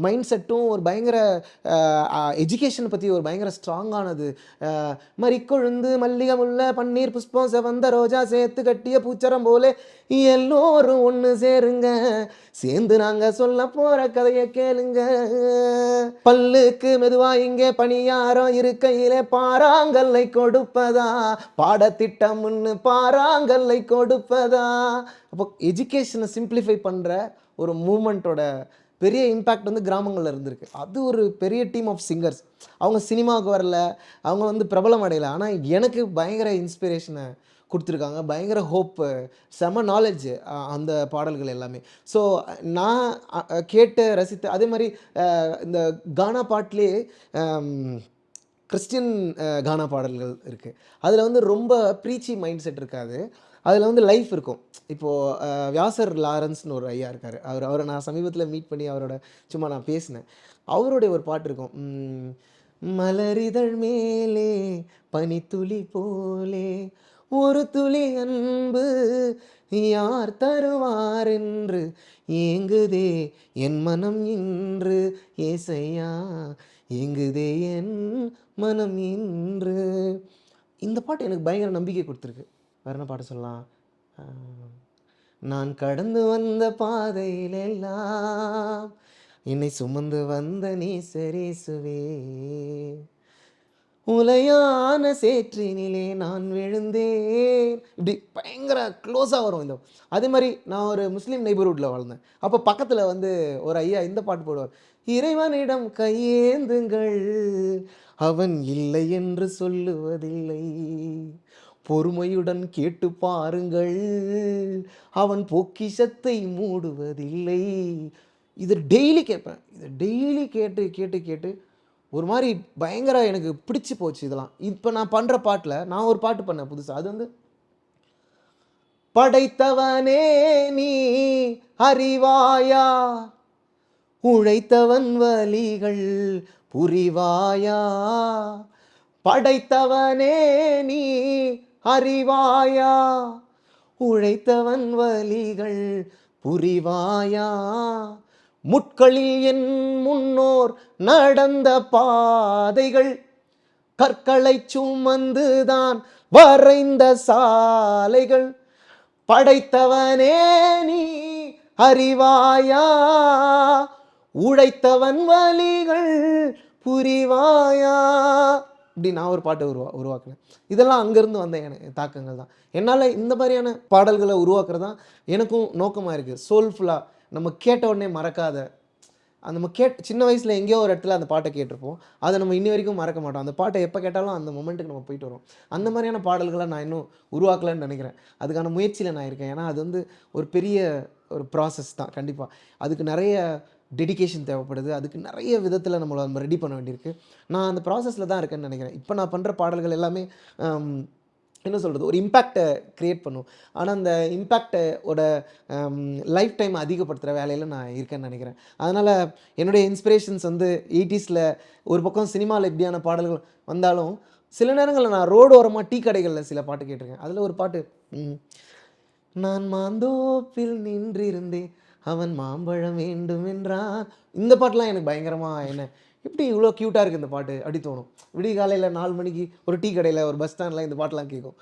மைண்ட் செட்டும் ஒரு பயங்கர எஜுகேஷனை பற்றி ஒரு பயங்கர ஸ்ட்ராங்கானது. மறிக்கொழுந்து மல்லிகை முல்லை பன்னீர் புஷ்பம் செவந்த ரோஜா சேர்த்து கட்டிய பூச்சரம் போலே எல்லோரும் ஒன்று சேருங்க, சேர்ந்து நாங்கள் சொல்ல போகிற கதையை கேளுங்க, பல்லுக்கு மெதுவா இங்கே பணியாரம் இருக்கையிலே பாறாங்கல்லை கொடுப்பதா, பாடத்திட்டம்னு பாறாங்கல்லை கொடுப்பதா. அப்போ எஜுகேஷனை சிம்பிளிஃபை பண்ணுற ஒரு மூமெண்ட்டோட பெரிய இம்பேக்ட் வந்து கிராமங்களில் இருந்திருக்கு. அது ஒரு பெரிய டீம் ஆஃப் சிங்கர்ஸ். அவங்க சினிமாவுக்கு வரல, அவங்க வந்து பிரபலம் அடையலை, ஆனால் எனக்கு பயங்கர இன்ஸ்பிரேஷனை கொடுத்துருக்காங்க, பயங்கர ஹோப்பு, செம நாலேஜ் அந்த பாடல்கள் எல்லாமே. ஸோ நான் கேட்டு ரசித்த அதே மாதிரி இந்த கானா பாட்டிலே கிறிஸ்டியன் கானா பாடல்கள் இருக்குது. அதில் வந்து ரொம்ப ப்ரீச்சி மைண்ட் செட் இருக்காது, அதில் வந்து லைஃப் இருக்கும். இப்போது வியாசர் லாரன்ஸ்னு ஒரு ஐயா இருக்கார். அவரை நான் சமீபத்தில் மீட் பண்ணி அவரோட சும்மா நான் பேசினேன். அவருடைய ஒரு பாட்டு இருக்கும், மலரிதழ் மேலே பனித்துளி போலே ஒரு துளி அன்பு யார் தருவார் என்று ஏங்குதே என் மனம் இன்று, ஏசையா ஏங்குதே என் மனம் இன்று. இந்த பாட்டு எனக்கு பயங்கர நம்பிக்கை கொடுத்துருக்கு. வேறு என்ன பாட்டு சொல்லலாம், நான் கடந்து வந்த பாதையிலெல்லாம் என்னை சுமந்து வந்த நேசரேசுவே, உலையான சேற்றினிலே நான் விழுந்தேன். இப்படி பயங்கர க்ளோஸாக வரும் இந்த. அதே மாதிரி நான் ஒரு முஸ்லீம் நெய்பர்ஹுட்டில் வாழ்ந்தேன். அப்போ பக்கத்தில் வந்து ஒரு ஐயா இந்த பாட்டு போடுவார், இறைவனிடம் கையேந்துங்கள் அவன் இல்லை என்று சொல்லுவதில்லை, பொறுமையுடன் கேட்டு பாருங்கள் அவன் பொக்கிஷத்தை மூடுவதில்லை. இது டெய்லி கேட்பேன். இதை டெய்லி கேட்டு கேட்டு கேட்டு ஒரு மாதிரி பயங்கர எனக்கு பிடிச்சி போச்சு இதெல்லாம். இப்போ நான் பண்ணுற பாட்டில் நான் ஒரு பாட்டு பண்ணேன் புதுசாக. அது வந்து படைத்தவனே நீ அறிவாயா, உழைத்தவன் வலிகள் புரிவாயா, படைத்தவனே நீ அறிவாயா, உழைத்தவன் வலிகள் புரிவாயா, முட்களில் என் முன்னோர் நடந்த பாதைகள் கற்களை சுமந்துதான் வரைந்த சாலைகள், படைத்தவனே நீ அறிவாயா, உழைத்தவன் வலிகள் புரிவாயா, இப்படி நான் ஒரு பாட்டை உருவாக்குனேன். இதெல்லாம் அங்கேருந்து வந்த எனக்கு தாக்கங்கள் தான். என்னால் இந்த மாதிரியான பாடல்களை உருவாக்குறது தான் எனக்கும் நோக்கமாக இருக்குது. சோல்ஃபுல்லாக நம்ம கேட்ட உடனே மறக்காத, அந்த நம்ம சின்ன வயசில் எங்கேயோ ஒரு இடத்துல அந்த பாட்டை கேட்டிருப்போம், அதை நம்ம இன்னி வரைக்கும் மறக்க மாட்டோம். அந்த பாட்டை எப்போ கேட்டாலும் அந்த மொமெண்ட்டுக்கு நம்ம போயிட்டு வரோம். அந்த மாதிரியான பாடல்களை நான் இன்னும் உருவாக்கலான்னு நினைக்கிறேன். அதுக்கான முயற்சியில் நான் இருக்கேன். ஏன்னா அது வந்து ஒரு பெரிய ஒரு ப்ராசஸ் தான். கண்டிப்பாக அதுக்கு நிறைய டெடிகேஷன் தேவைப்படுது. அதுக்கு நிறைய விதத்தில் நம்ம ரெடி பண்ண வேண்டியிருக்கு. நான் அந்த ப்ராசஸில் தான் இருக்கேன்னு நினைக்கிறேன். இப்போ நான் பண்ணுற பாடல்கள் எல்லாமே என்ன சொல்கிறது, ஒரு இம்பேக்டை க்ரியேட் பண்ணும். ஆனால் அந்த இம்பேக்டோட லைஃப் டைம் அதிகப்படுத்துகிற வேலையில் நான் இருக்கேன்னு நினைக்கிறேன். அதனால் என்னுடைய இன்ஸ்பிரேஷன்ஸ் வந்து 80s ஒரு பக்கம் சினிமாவில் எப்படியான பாடல்கள் வந்தாலும் சில நேரங்களில் நான் ரோடு ஓரமாக டீ கடைகளில் சில பாட்டு கேட்டிருக்கேன். அதில் ஒரு பாட்டு, நான் மாந்தோப்பில் நின்றிருந்தேன் அவன் மாம்பழம் வேண்டும் என்றான், இந்த பாட்டெலாம் எனக்கு பயங்கரமாக என்ன எப்படி இவ்வளோ க்யூட்டாக இருக்குது இந்த பாட்டு அப்படி தோணும். விடிய காலையில் 4 மணிக்கு ஒரு டீ கடையில் ஒரு பஸ் ஸ்டாண்டில் இந்த பாட்டெலாம் கேட்கும்.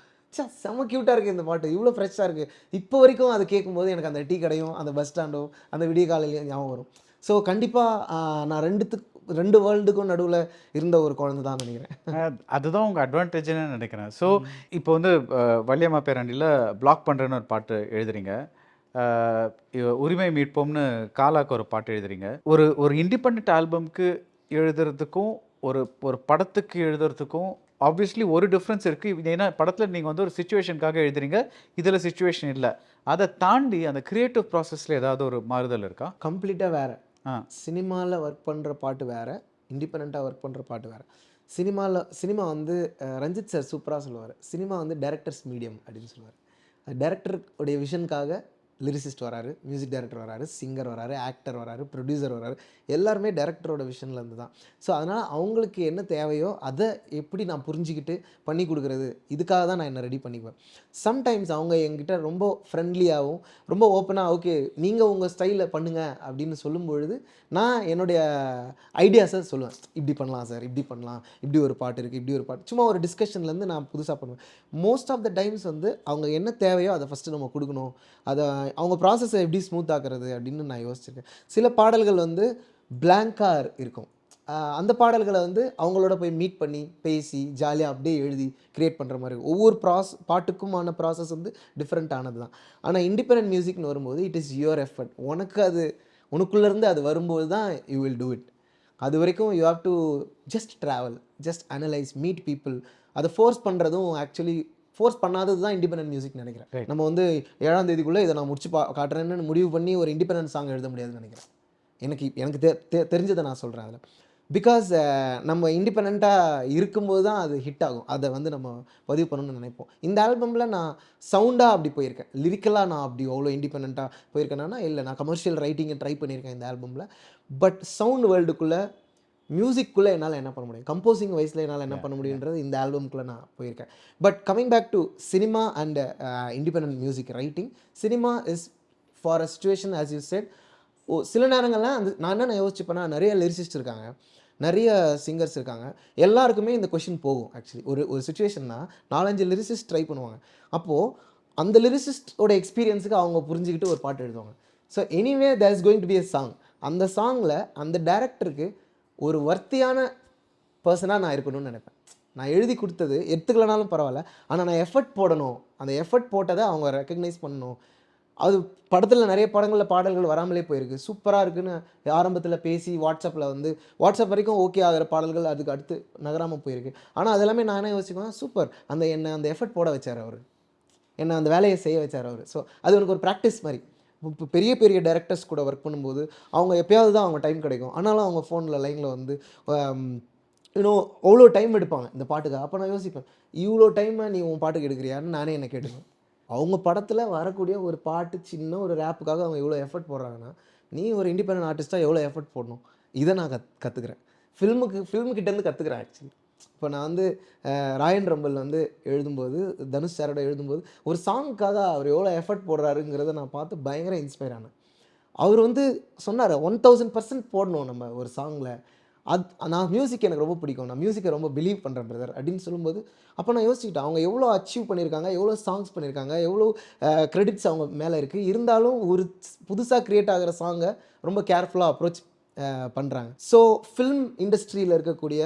செம்ம க்யூட்டாக இருக்குது இந்த பாட்டு, இவ்வளோ ஃப்ரெஷ்ஷாக இருக்குது. இப்போ வரைக்கும் அது கேட்கும்போது எனக்கு அந்த டீ கடையும் அந்த பஸ் ஸ்டாண்டும் அந்த விடிய காலையிலையும் ஞாபகம் வரும். ஸோ கண்டிப்பாக நான் ரெண்டு வேர்ல்டுக்கும் நடுவில் இருந்த ஒரு குழந்தை தான் நினைக்கிறேன். அதுதான் உங்கள் அட்வான்டேஜ்னு நினைக்கிறேன். ஸோ இப்போ வந்து வள்ளியம்மா பேராண்டியில் பிளாக் பண்ணுறேன்னு ஒரு பாட்டு எழுதுறீங்க, உரிமை மீட்போம்னு காலாக்கு ஒரு பாட்டு எழுதுறீங்க. ஒரு இண்டிபெண்ட் ஆல்பம்க்கு எழுதுறதுக்கும் ஒரு படத்துக்கு எழுதுறதுக்கும் ஆப்வியஸ்லி ஒரு டிஃப்ரென்ஸ் இருக்குது. ஏன்னா படத்தில் நீங்கள் வந்து ஒரு சிச்சுவேஷனுக்காக எழுதுறீங்க, இதில் சிச்சுவேஷன் இல்லை. அதை தாண்டி அந்த க்ரியேட்டிவ் ப்ராசஸில் ஏதாவது ஒரு மாறுதல் இருக்கா? கம்ப்ளீட்டாக வேறு. சினிமாவில் ஒர்க் பண்ணுற பாட்டு வேறு, இண்டிபெண்ட்டாக ஒர்க் பண்ணுற பாட்டு வேறு. சினிமா வந்து ரஞ்சித் சார் சூப்பராக சொல்லுவார், சினிமா வந்து டைரக்டர்ஸ் மீடியம் அப்படின்னு சொல்லுவார். டைரக்டர் உடைய விஷனுக்காக லிரிசிஸ்ட் வராரு, மியூசிக் டைரக்டர் வராரு, சிங்கர் வராரு, ஆக்டர் வராரு, ப்ரொடியூசர் வராரு, எல்லாருமே டைரக்டரோட விஷன்லேருந்து தான். ஸோ அதனால் அவங்களுக்கு என்ன தேவையோ அதை எப்படி நான் புரிஞ்சுக்கிட்டு பண்ணி கொடுக்குறது, இதுக்காக தான் நான் என்னை ரெடி பண்ணிக்குவேன். சம்டைம்ஸ் அவங்க என்கிட்ட ரொம்ப ஃப்ரெண்ட்லியாகவும் ரொம்ப ஓப்பனாக ஓகே நீங்கள் உங்கள் ஸ்டைலில் பண்ணுங்கள் அப்படின்னு சொல்லும்பொழுது நான் என்னுடைய ஐடியாஸை சொல்லுவேன். இப்படி பண்ணலாம் சார், இப்படி பண்ணலாம், இப்படி ஒரு பாட்டு இருக்குது, இப்படி ஒரு பாட்டு, சும்மா ஒரு டிஸ்கஷன்லேருந்து நான் புதுசாக பண்ணுவேன். மோஸ்ட் ஆஃப் த டைம்ஸ் வந்து அவங்க என்ன தேவையோ அதை ஃபஸ்ட்டு நம்ம கொடுக்கணும், அதை அவங்க ப்ராசஸை எப்படி ஸ்மூத் ஆக்குறது அப்படின்னு நான் யோசிச்சிருக்கேன். சில பாடல்கள் வந்து பிளாங்காக இருக்கும், அந்த பாடல்களை வந்து அவங்களோட போய் மீட் பண்ணி பேசி ஜாலியாக அப்படியே எழுதி க்ரியேட் பண்ணுற மாதிரி இருக்கும். ஒவ்வொரு பாட்டுக்குமான ப்ராசஸ் வந்து டிஃப்ரெண்ட்டானது தான். ஆனால் இண்டிபெண்டன்ட் மியூசிக்னு வரும்போது இட் இஸ் யுவர் எஃபர்ட். உனக்கு அது உனக்குள்ளேருந்து அது வரும்போது தான் யூ வில் டூ இட். அது வரைக்கும் you have to just travel, just analyse, meet people. அதை ஃபோர்ஸ் பண்ணுறதும் ஆக்சுவலி ஃபோர்ஸ் பண்ணாதது தான் இண்டிபெண்டன்ட் மியூசிக் நினைக்கிறேன். நம்ம வந்து 7ஆம் தேதிக்குள்ளே இதை நான் முடிச்சு காட்டுறேன்னு முடிவு பண்ணி ஒரு இண்டிபெண்டன்ட் சாங் எழுத முடியாதுன்னு நினைக்கிறேன். எனக்கு தெரிஞ்சதை நான் சொல்கிறேன் அதில். பிகாஸ் நம்ம இண்டிபெண்ட்டாக இருக்கும்போது தான் அது ஹிட் ஆகும். அதை வந்து நம்ம பதிவு பண்ணணும்னு நினைப்போம். இந்த ஆல்பமில் நான் சவுண்டாக அப்படி போயிருக்கேன், லிரிக்கலாக நான் அப்படி அவ்வளோ இண்டிபெண்ட்டாக போயிருக்கேன்னா இல்லை, நான் கமர்ஷியல் ரைட்டிங்கை ட்ரை பண்ணியிருக்கேன் இந்த ஆல்பமில். பட் சவுண்ட் வேர்ல்டுக்குள்ளே மியூசிக்குள்ளே என்னால் என்ன பண்ண முடியும், கம்போசிங் வைஸில் என்னால் என்ன பண்ண முடியுன்றது இந்த ஆல்பம்குள்ளே நான் போயிருக்கேன். But coming back to cinema and independent music writing, cinema is for a situation as you said. சில நேரங்கள்லாம் நான் என்ன யோசிச்சுப்பேன்னா, நிறைய லிரிசிஸ்ட் இருக்காங்க, நிறைய சிங்கர்ஸ் இருக்காங்க, எல்லாருக்குமே இந்த கொஷின் போகும். ஆக்சுவலி ஒரு சுச்சுவேஷன்னா 4-5 லிரிசிஸ்ட் ட்ரை பண்ணுவாங்க. அப்போது அந்த லிரிசிஸ்டோட எக்ஸ்பீரியன்ஸுக்கு அவங்க புரிஞ்சுக்கிட்டு ஒரு பாட்டு எழுதுவாங்க. So anyway there is going to be a song. அந்த சாங்கில் அந்த டைரக்டருக்கு ஒரு வர்த்தியான பர்சனாக நான் இருக்கணும்னு நினைப்பேன். நான் எழுதி கொடுத்தது எடுத்துக்கலனாலும் பரவாயில்ல, ஆனால் நான் எஃபர்ட் போடணும், அந்த எஃபர்ட் போட்டதை அவங்க ரெக்கக்னைஸ் பண்ணணும். அது படத்தில் நிறைய படங்களில் பாடல்கள் வராமலே போயிருக்கு, சூப்பராக இருக்குன்னு ஆரம்பத்தில் பேசி வாட்ஸ்அப் வரைக்கும் ஓகே ஆகிற பாடல்கள் அதுக்கு அடுத்து நகராமல் போயிருக்கு. ஆனால் அதெல்லாமே நான் என்ன யோசிச்சுக்குவேன், சூப்பர், என்னை அந்த எஃபர்ட் போட வச்சார் அவர், என்னை அந்த வேலையை செய்ய வச்சார் அவர். ஸோ அது எனக்கு ஒரு ப்ராக்டிஸ் மாதிரி. இப்போ பெரிய பெரிய டைரக்டர்ஸ் கூட ஒர்க் பண்ணும்போது அவங்க எப்போயாவது தான் அவங்க டைம் கிடைக்கும், ஆனாலும் அவங்க ஃபோனில் லைனில் வந்து அவ்வளோ டைம் எடுப்பாங்க இந்த பாட்டுக்கு. அப்போ நான் யோசிப்பேன், இவ்வளோ டைமை நீ உன் பாட்டுக்கு எடுக்கிறியான்னு நானே என்ன கேட்டுக்குவேன். அவங்க படத்தில் வரக்கூடிய ஒரு பாட்டு, சின்ன ஒரு ரேப்புக்காக அவங்க எவ்வளோ எஃபர்ட் போடுறாங்கன்னா, நீ ஒரு இண்டிபெண்டன்ட் ஆர்டிஸ்ட்டாக எவ்வளோ எஃபர்ட் போடணும், இதை நான் கற்றுக்கிறேன். ஃபில்முக்கிட்டேருந்து கற்றுக்கிறேன் ஆக்சுவலி. இப்போ நான் வந்து ராயன் ரம்பல் வந்து எழுதும்போது, தனுஷ் சாரோட எழுதும்போது ஒரு சாங்க்காக அவர் எவ்வளோ எஃபர்ட் போடுறாருங்கிறத நான் பார்த்து பயங்கர இன்ஸ்பயர் ஆனேன். அவர் வந்து சொன்னார் 1000% போடணும் நம்ம ஒரு சாங்கில். நான் மியூசிக் எனக்கு ரொம்ப பிடிக்கும், நான் மியூசிக்கை ரொம்ப பிலீவ் பண்ணுறேன் பிரதர் அப்படின்னு சொல்லும்போது, அப்போ நான் யோசிச்சுக்கிட்டேன், அவங்க எவ்வளோ அச்சீவ் பண்ணியிருக்காங்க, எவ்வளோ சாங்ஸ் பண்ணியிருக்காங்க, எவ்வளோ க்ரெடிட்ஸ் அவங்க மேலே இருக்குது. இருந்தாலும் ஒரு புதுசாக க்ரியேட் ஆகிற சாங்கை ரொம்ப கேர்ஃபுல்லாக அப்ரோச் பண்ணுறாங்க. ஸோ ஃபில்ம் இண்டஸ்ட்ரியில் இருக்கக்கூடிய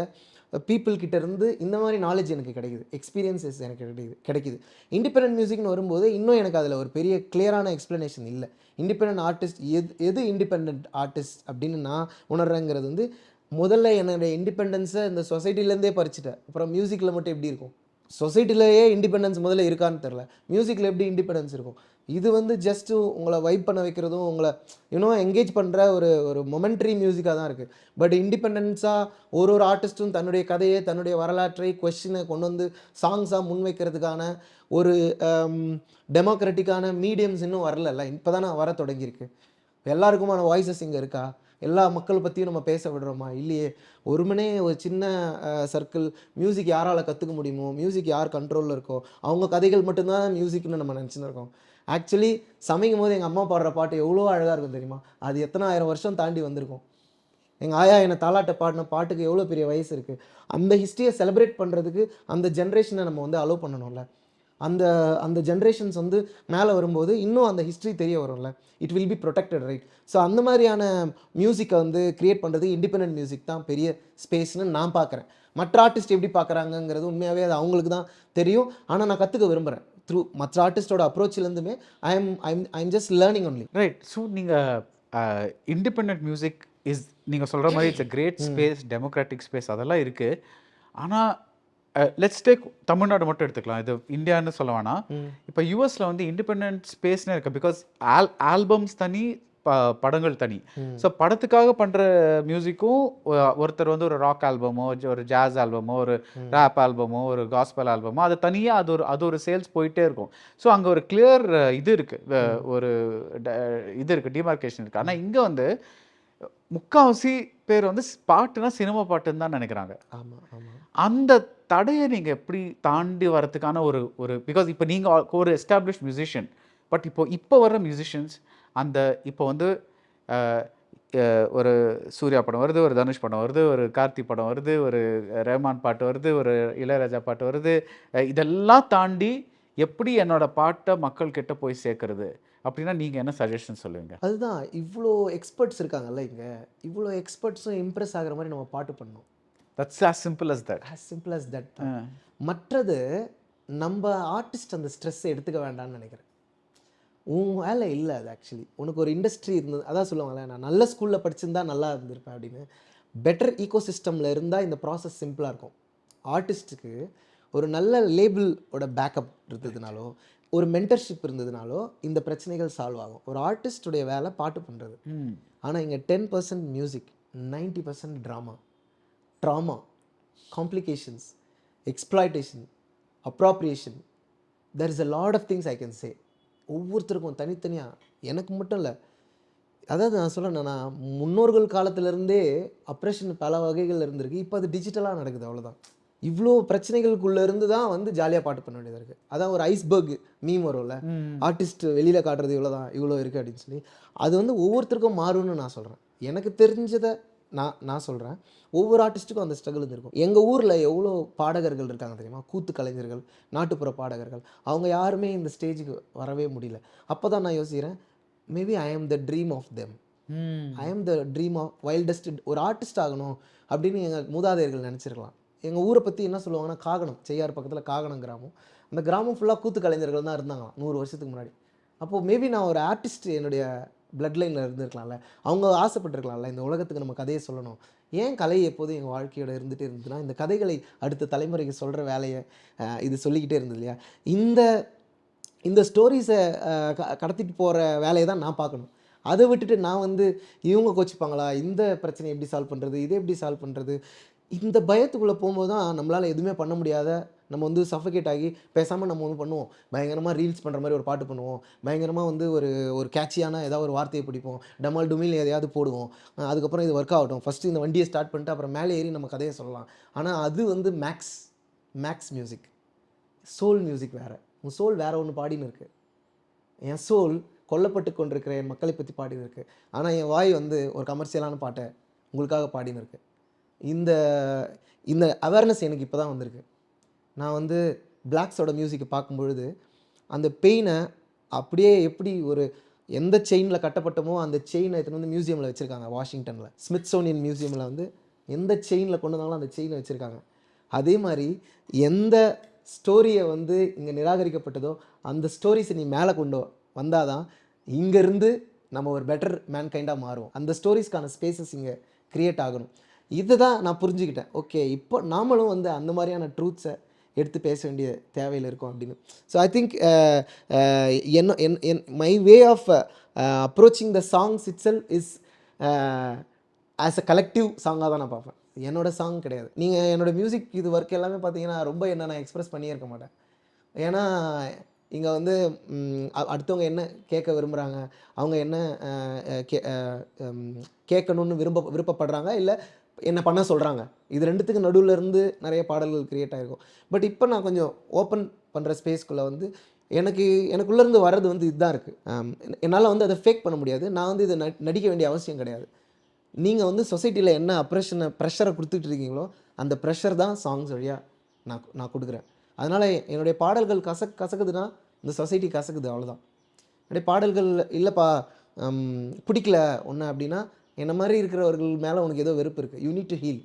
பீப்புள் கிட்ட இருந்து இந்த மாதிரி நாலேஜ் எனக்கு கிடைக்குது, எக்ஸ்பீரியன்ஸஸ் எனக்கு கிடைக்குது. இண்டிபெண்டன்ட் மியூசிக்னு வரும்போது இன்னும் எனக்கு அதில் ஒரு பெரிய கிளியரான எக்ஸ்ப்ளனேஷன் இல்லை. இண்டிபெண்டன்ட் ஆர்டிஸ்ட் எது இண்டிபெண்டன்ட் ஆர்டிஸ்ட் அப்படின்னு நான் உணர்றேங்கிறது வந்து, முதல்ல என்னுடைய இண்டிபெண்டன்ஸை இந்த சொசைட்டிலேருந்தே பறிச்சுட்டேன். அப்புறம் மியூசிக்கில் மட்டும் எப்படி இருக்கும்? சொசைட்டிலேயே இண்டிபெண்டன்ஸ் முதல்ல இருக்கான்னு தெரில, மியூசிக்கில் எப்படி இண்டிபெண்டன்ஸ் இருக்கும்? இது வந்து ஜஸ்ட்டு உங்களை வைப் பண்ண வைக்கிறதும் உங்களை என்கேஜ் பண்ணுற ஒரு மொமெண்ட்ரி மியூசிக்காக தான் இருக்குது. பட் இண்டிபெண்டன்ஸாக ஒரு ஆர்டிஸ்ட்டும் தன்னுடைய கதையை, தன்னுடைய வரலாற்றை, கொஸ்டினை கொண்டு வந்து சாங்ஸாக முன்வைக்கிறதுக்கான ஒரு டெமோக்ராட்டிக்கான மீடியம்ஸ் இன்னும் வரல. இப்போ தானே வர தொடங்கியிருக்கு. எல்லாருக்குமான வாய்ஸஸ் இங்கே இருக்கா? எல்லா மக்கள் பற்றியும் நம்ம பேச விடுறோமா? இல்லையே. ஒரு சின்ன சர்க்கிள் மியூசிக் யாரால் கற்றுக்க முடியுமோ, மியூசிக் யார் கண்ட்ரோலில் இருக்கோ அவங்க கதைகள் மட்டும்தான் மியூசிக்னு நம்ம நினச்சின்னு இருக்கோம். ஆக்சுவலி சமைக்கும் போது எங்கள் அம்மா பாடுற பாட்டு எவ்வளோ அழகாக இருக்கும் தெரியுமா? அது எத்தனை 1000 வருஷம் தாண்டி வந்திருக்கும். எங்கள் ஆயா என்னை தாலாட்ட பாடின பாட்டுக்கு எவ்வளோ பெரிய வயசு இருக்குது. அந்த ஹிஸ்ட்ரியை செலிப்ரேட் பண்ணுறதுக்கு அந்த ஜென்ரேஷனை நம்ம வந்து அலோவ் பண்ணணும்ல. அந்த ஜென்ரேஷன்ஸ் வந்து மேலே வரும்போது இன்னும் அந்த ஹிஸ்ட்ரி தெரிய வரும்ல. It will be protected, right? So அந்த மாதிரியான மியூசிக்கை வந்து க்ரியேட் பண்ணுறது இண்டிபெண்டன்ட் மியூசிக் தான் பெரிய ஸ்பேஸ்னு நான் பார்க்குறேன். மற்ற ஆர்டிஸ்ட் எப்படி பார்க்குறாங்கங்கிறது உண்மையாகவே அது அவங்களுக்கு தான் தெரியும். ஆனால் நான் கற்றுக்க விரும்புகிறேன் த்ரூ மற்ற ஆர்டிஸ்டோட அப்ரோச்சிலேருந்துமே. I'm just learning only. Right. So நீங்கள் இண்டிபெண்ட் மியூசிக் இஸ் நீங்கள் சொல்கிற மாதிரி it's a great space, democratic space, அதெல்லாம் இருக்குது. ஆனால் லெட்ஸ் டேக் தமிழ்நாடு மட்டும் எடுத்துக்கலாம், இது இந்தியான்னு சொல்ல வேணாம். இப்போ யூஎஸில் வந்து இண்டிபெண்ட் ஸ்பேஸ்னு இருக்குது. பிகாஸ் ஆல்பம்ஸ் தனி, படங்கள் தனி. ஸோ படத்துக்காக பண்ணுற மியூசிக்கும் ஒருத்தர் வந்து ஒரு ராக் ஆல்பமோ, ஒரு ஜாஸ் ஆல்பமோ, ஒரு ரேப் ஆல்பமோ, ஒரு காஸ்பல் ஆல்பமோ, அது தனியாக அது ஒரு சேல்ஸ் போயிட்டே இருக்கும். ஸோ அங்கே ஒரு கிளியர் இது இருக்குது, ஒரு இது இருக்குது, டிமார்கேஷன் இருக்குது. ஆனால் இங்கே வந்து முக்கால்வாசி பேர் வந்து பாட்டுனா சினிமா பாட்டுன்னு தான் நினைக்கிறாங்க. ஆமாம் ஆமாம். அந்த தடையை நீங்கள் எப்படி தாண்டி வரதுக்கான ஒரு பிகாஸ் இப்போ நீங்கள் ஒரு எஸ்டாப்ளிஷ் மியூசிஷியன், பட் இப்போ வர்ற மியூசிஷியன்ஸ் அந்த இப்போ வந்து ஒரு சூர்யா படம் வருது, ஒரு தனுஷ் படம் வருது, ஒரு கார்த்தி படம் வருது, ஒரு ரஹ்மான் பாட்டு வருது, ஒரு இளையராஜா பாட்டு வருது, இதெல்லாம் தாண்டி எப்படி என்னோட பாட்டை மக்கள் கிட்ட போய் சேர்க்கறது அப்படின்னா நீங்கள் என்ன சஜஷன் சொல்லுவீங்க? அதுதான், இவ்வளோ எக்ஸ்பர்ட்ஸ் இருக்காங்கல்ல இங்கே, இவ்வளோ எக்ஸ்பர்ட்ஸும் இம்ப்ரெஸ் ஆகிற மாதிரி நம்ம பாட்டு பண்ணணும். That's as simple as that. as simple as that. மற்றது நம்ம ஆர்டிஸ்ட் அந்த ஸ்ட்ரெஸ்ஸை எடுத்துக்க வேண்டாம்னு நினைக்கிறேன். உன் வேலை இல்லை அது. ஆக்சுவலி உனக்கு ஒரு இண்டஸ்ட்ரி இருந்தது, அதான் சொல்லுவாங்களே, நான் நல்ல ஸ்கூலில் படிச்சிருந்தா நல்லா இருந்திருப்பேன் அப்படின்னு. பெட்டர் ஈகோ சிஸ்டமில் இருந்தால் இந்த ப்ராசஸ் சிம்பிளாக இருக்கும். ஆர்டிஸ்ட்டுக்கு ஒரு நல்ல லேபிளோட பேக்கப் இருந்ததுனாலோ, ஒரு மென்டர்ஷிப் இருந்ததுனாலோ இந்த பிரச்சனைகள் சால்வ் ஆகும். ஒரு ஆர்டிஸ்டுடைய வேலை பாட்டு பண்ணுறது. ஆனால் இங்கே 10% music, 90% drama, complications, exploitation, appropriation. There is a lot of things I can say. ஒவ்வொருத்தருக்கும் தனித்தனியாக, எனக்கு மட்டும் இல்லை. அதாவது நான் சொல்கிறேன், நான் முன்னோர்கள் காலத்திலேருந்தே அப்ரேஷன் பல வகைகள் இருந்திருக்கு. இப்போ அது டிஜிட்டலாக நடக்குது, அவ்வளோதான். இவ்வளோ பிரச்சனைகளுக்குள்ளே இருந்து தான் வந்து ஜாலியாக பாட்டு பண்ண வேண்டியதாக இருக்குது. அதான் ஒரு ஐஸ்பர்க் மீம் வரும்ல, ஆர்டிஸ்ட் வெளியில் காட்டுறது இவ்வளோ தான், இவ்வளோ இருக்குது அப்படின்னு சொல்லி. அது வந்து ஒவ்வொருத்தருக்கும் மாறும்னு நான் சொல்கிறேன். எனக்கு தெரிஞ்சதை நான் சொல்கிறேன். ஒவ்வொரு ஆர்டிஸ்ட்டுக்கும் அந்த ஸ்ட்ரகிள் இருக்கும். எங்கள் ஊரில் எவ்வளோ பாடகர்கள் இருக்காங்க தெரியுமா? கூத்து கலைஞர்கள், நாட்டுப்புற பாடகர்கள், அவங்க யாருமே இந்த ஸ்டேஜுக்கு வரவே முடியல. அப்போ தான் நான் யோசிக்கிறேன், மேபி ஐ ஆம் த ட்ரீம் ஆஃப் தெம். ஐ ஆம் த ட்ரீம் ஆஃப் வைல்டஸ்ட். ஒரு ஆர்டிஸ்ட் ஆகணும் அப்படின்னு எங்கள் மூதாதையர்கள் நினச்சிருக்கலாம். எங்கள் ஊரை பற்றி என்ன சொல்லுவாங்கன்னா, காகனம், செய்யார் பக்கத்தில் காகனம் கிராமம். அந்த கிராமம் ஃபுல்லாக கூத்து கலைஞர்கள் தான் இருந்தாங்களாம் 100 வருஷத்துக்கு முன்னாடி. அப்போது மேபி நான் ஒரு ஆர்டிஸ்ட் என்னுடைய பிளட் லைனில் இருந்திருக்கலாம்ல. அவங்க ஆசைப்பட்டிருக்கலாம்ல, இந்த உலகத்துக்கு நம்ம கதையை சொல்லணும். ஏன் கலை எப்போதும் எங்கள் வாழ்க்கையோட இருந்துகிட்டே இருந்ததுன்னா, இந்த கதைகளை அடுத்த தலைமுறைக்கு சொல்கிற வேலையை இது சொல்லிக்கிட்டே இருந்தது இல்லையா? இந்த ஸ்டோரிஸை கடத்திட்டு போகிற வேலையை தான் நான் பார்க்கணும். அதை விட்டுட்டு நான் வந்து இவங்க கோச்சிப்பாங்களா, இந்த பிரச்சனையை எப்படி சால்வ் பண்ணுறது, இதை எப்படி சால்வ் பண்ணுறது, இந்த பயத்துக்குள்ளே போகும்போது தான் நம்மளால் எதுவுமே பண்ண முடியாத, நம்ம வந்து சஃபகேட் ஆகி பேசாமல் நம்ம ஒன்று பண்ணுவோம். பயங்கரமாக ரீல்ஸ் பண்ணுற மாதிரி ஒரு பாட்டு பண்ணுவோம். பயங்கரமாக வந்து ஒரு கேட்சியான ஏதாவது ஒரு வார்த்தையை பிடிப்போம். டமால் டுமில் எதையாவது போடுவோம். அதுக்கப்புறம் இது ஒர்க் ஆகட்டும், ஃபஸ்ட்டு இந்த வண்டியை ஸ்டார்ட் பண்ணிட்டு அப்புறம் மேலே ஏறி நம்ம கதையை சொல்லலாம். ஆனால் அது வந்து மேக்ஸ் மியூசிக். சோல் மியூசிக் வேறு. உன் சோல் வேறு ஒன்று பாடின்னு இருக்குது. என் சோல் கொல்லப்பட்டு கொண்டிருக்கிற என் மக்களை பற்றி பாடின்னு இருக்குது. ஆனால் என் வாய் வந்து ஒரு கமர்ஷியலான பாட்டை உங்களுக்காக பாடின்னு இருக்குது. இந்த அவேர்னஸ் எனக்கு இப்போ தான் வந்திருக்கு. நான் வந்து பிளாக்ஸோட மியூசிக்கை பார்க்கும்பொழுது அந்த பெயினை அப்படியே எப்படி எந்த செயினில் கட்டப்பட்டமோ அந்த செயினை எடுத்துன்னு வந்து மியூசியமில் வச்சுருக்காங்க. வாஷிங்டனில் ஸ்மித்சோனியன் மியூசியமில் வந்து எந்த செயினில் கொண்டு வந்தாலும் அந்த செயினை வச்சுருக்காங்க. அதே மாதிரி எந்த ஸ்டோரியை வந்து இங்கே நிராகரிக்கப்பட்டதோ அந்த ஸ்டோரிஸை நீ மேலே கொண்டு வந்தால் தான் இங்கேருந்து நம்ம ஒரு பெட்டர் மேன்கைண்டாக மாறுவோம். அந்த ஸ்டோரிஸ்க்கான ஸ்பேசஸ் இங்கே க்ரியேட் ஆகணும். இதை தான் நான் புரிஞ்சுக்கிட்டேன். ஓகே, இப்போ நாமளும் வந்து அந்த மாதிரியான ட்ரூத்ஸை எடுத்து பேச வேண்டிய தேவையில் இருக்கும் அப்படின்னு. So I think my way of approaching the songs itself is as a collective சாங்காக தான் நான் பார்ப்பேன். என்னோடய சாங் கிடையாது. நீங்கள் என்னோடய மியூசிக் இது ஒர்க் எல்லாமே பார்த்தீங்கன்னா ரொம்ப என்ன நான் எக்ஸ்ப்ரெஸ் பண்ணியே இருக்க மாட்டேன். ஏன்னா இங்கே வந்து அடுத்தவங்க என்ன கேட்க விரும்புகிறாங்க, அவங்க என்ன கேட்கணுன்னு விருப்பப்படுறாங்க, இல்லை என்ன பண்ண சொல்கிறாங்க, இது ரெண்டுத்துக்கு நடுவில் இருந்து நிறைய பாடல்கள் க்ரியேட் ஆகிருக்கும். பட் இப்போ நான் கொஞ்சம் ஓப்பன் பண்ணுற ஸ்பேஸ்க்குள்ளே வந்து எனக்குள்ளேருந்து வர்றது வந்து இதுதான் இருக்குது. என்னால் வந்து அதை ஃபேக் பண்ண முடியாது. நான் வந்து இதை நடிக்க வேண்டிய அவசியம் கிடையாது. நீங்கள் வந்து சொசைட்டியில் என்ன ப்ரெஷரை கொடுத்துட்டு இருக்கீங்களோ அந்த ப்ரெஷர் தான் சாங்ஸ் வழியாக நான் கொடுக்குறேன். அதனால் என்னுடைய பாடல்கள் கசக்குதுன்னா இந்த சொசைட்டி கசக்குது, அவ்வளோதான். என்னுடைய பாடல்கள் இல்லைப்பா பிடிக்கல ஒன்று அப்படின்னா என்ன மாதிரி இருக்கிறவர்கள் மேலே உனக்கு ஏதோ வெறுப்பு இருக்குது, யூ நீட் டு ஹீல்.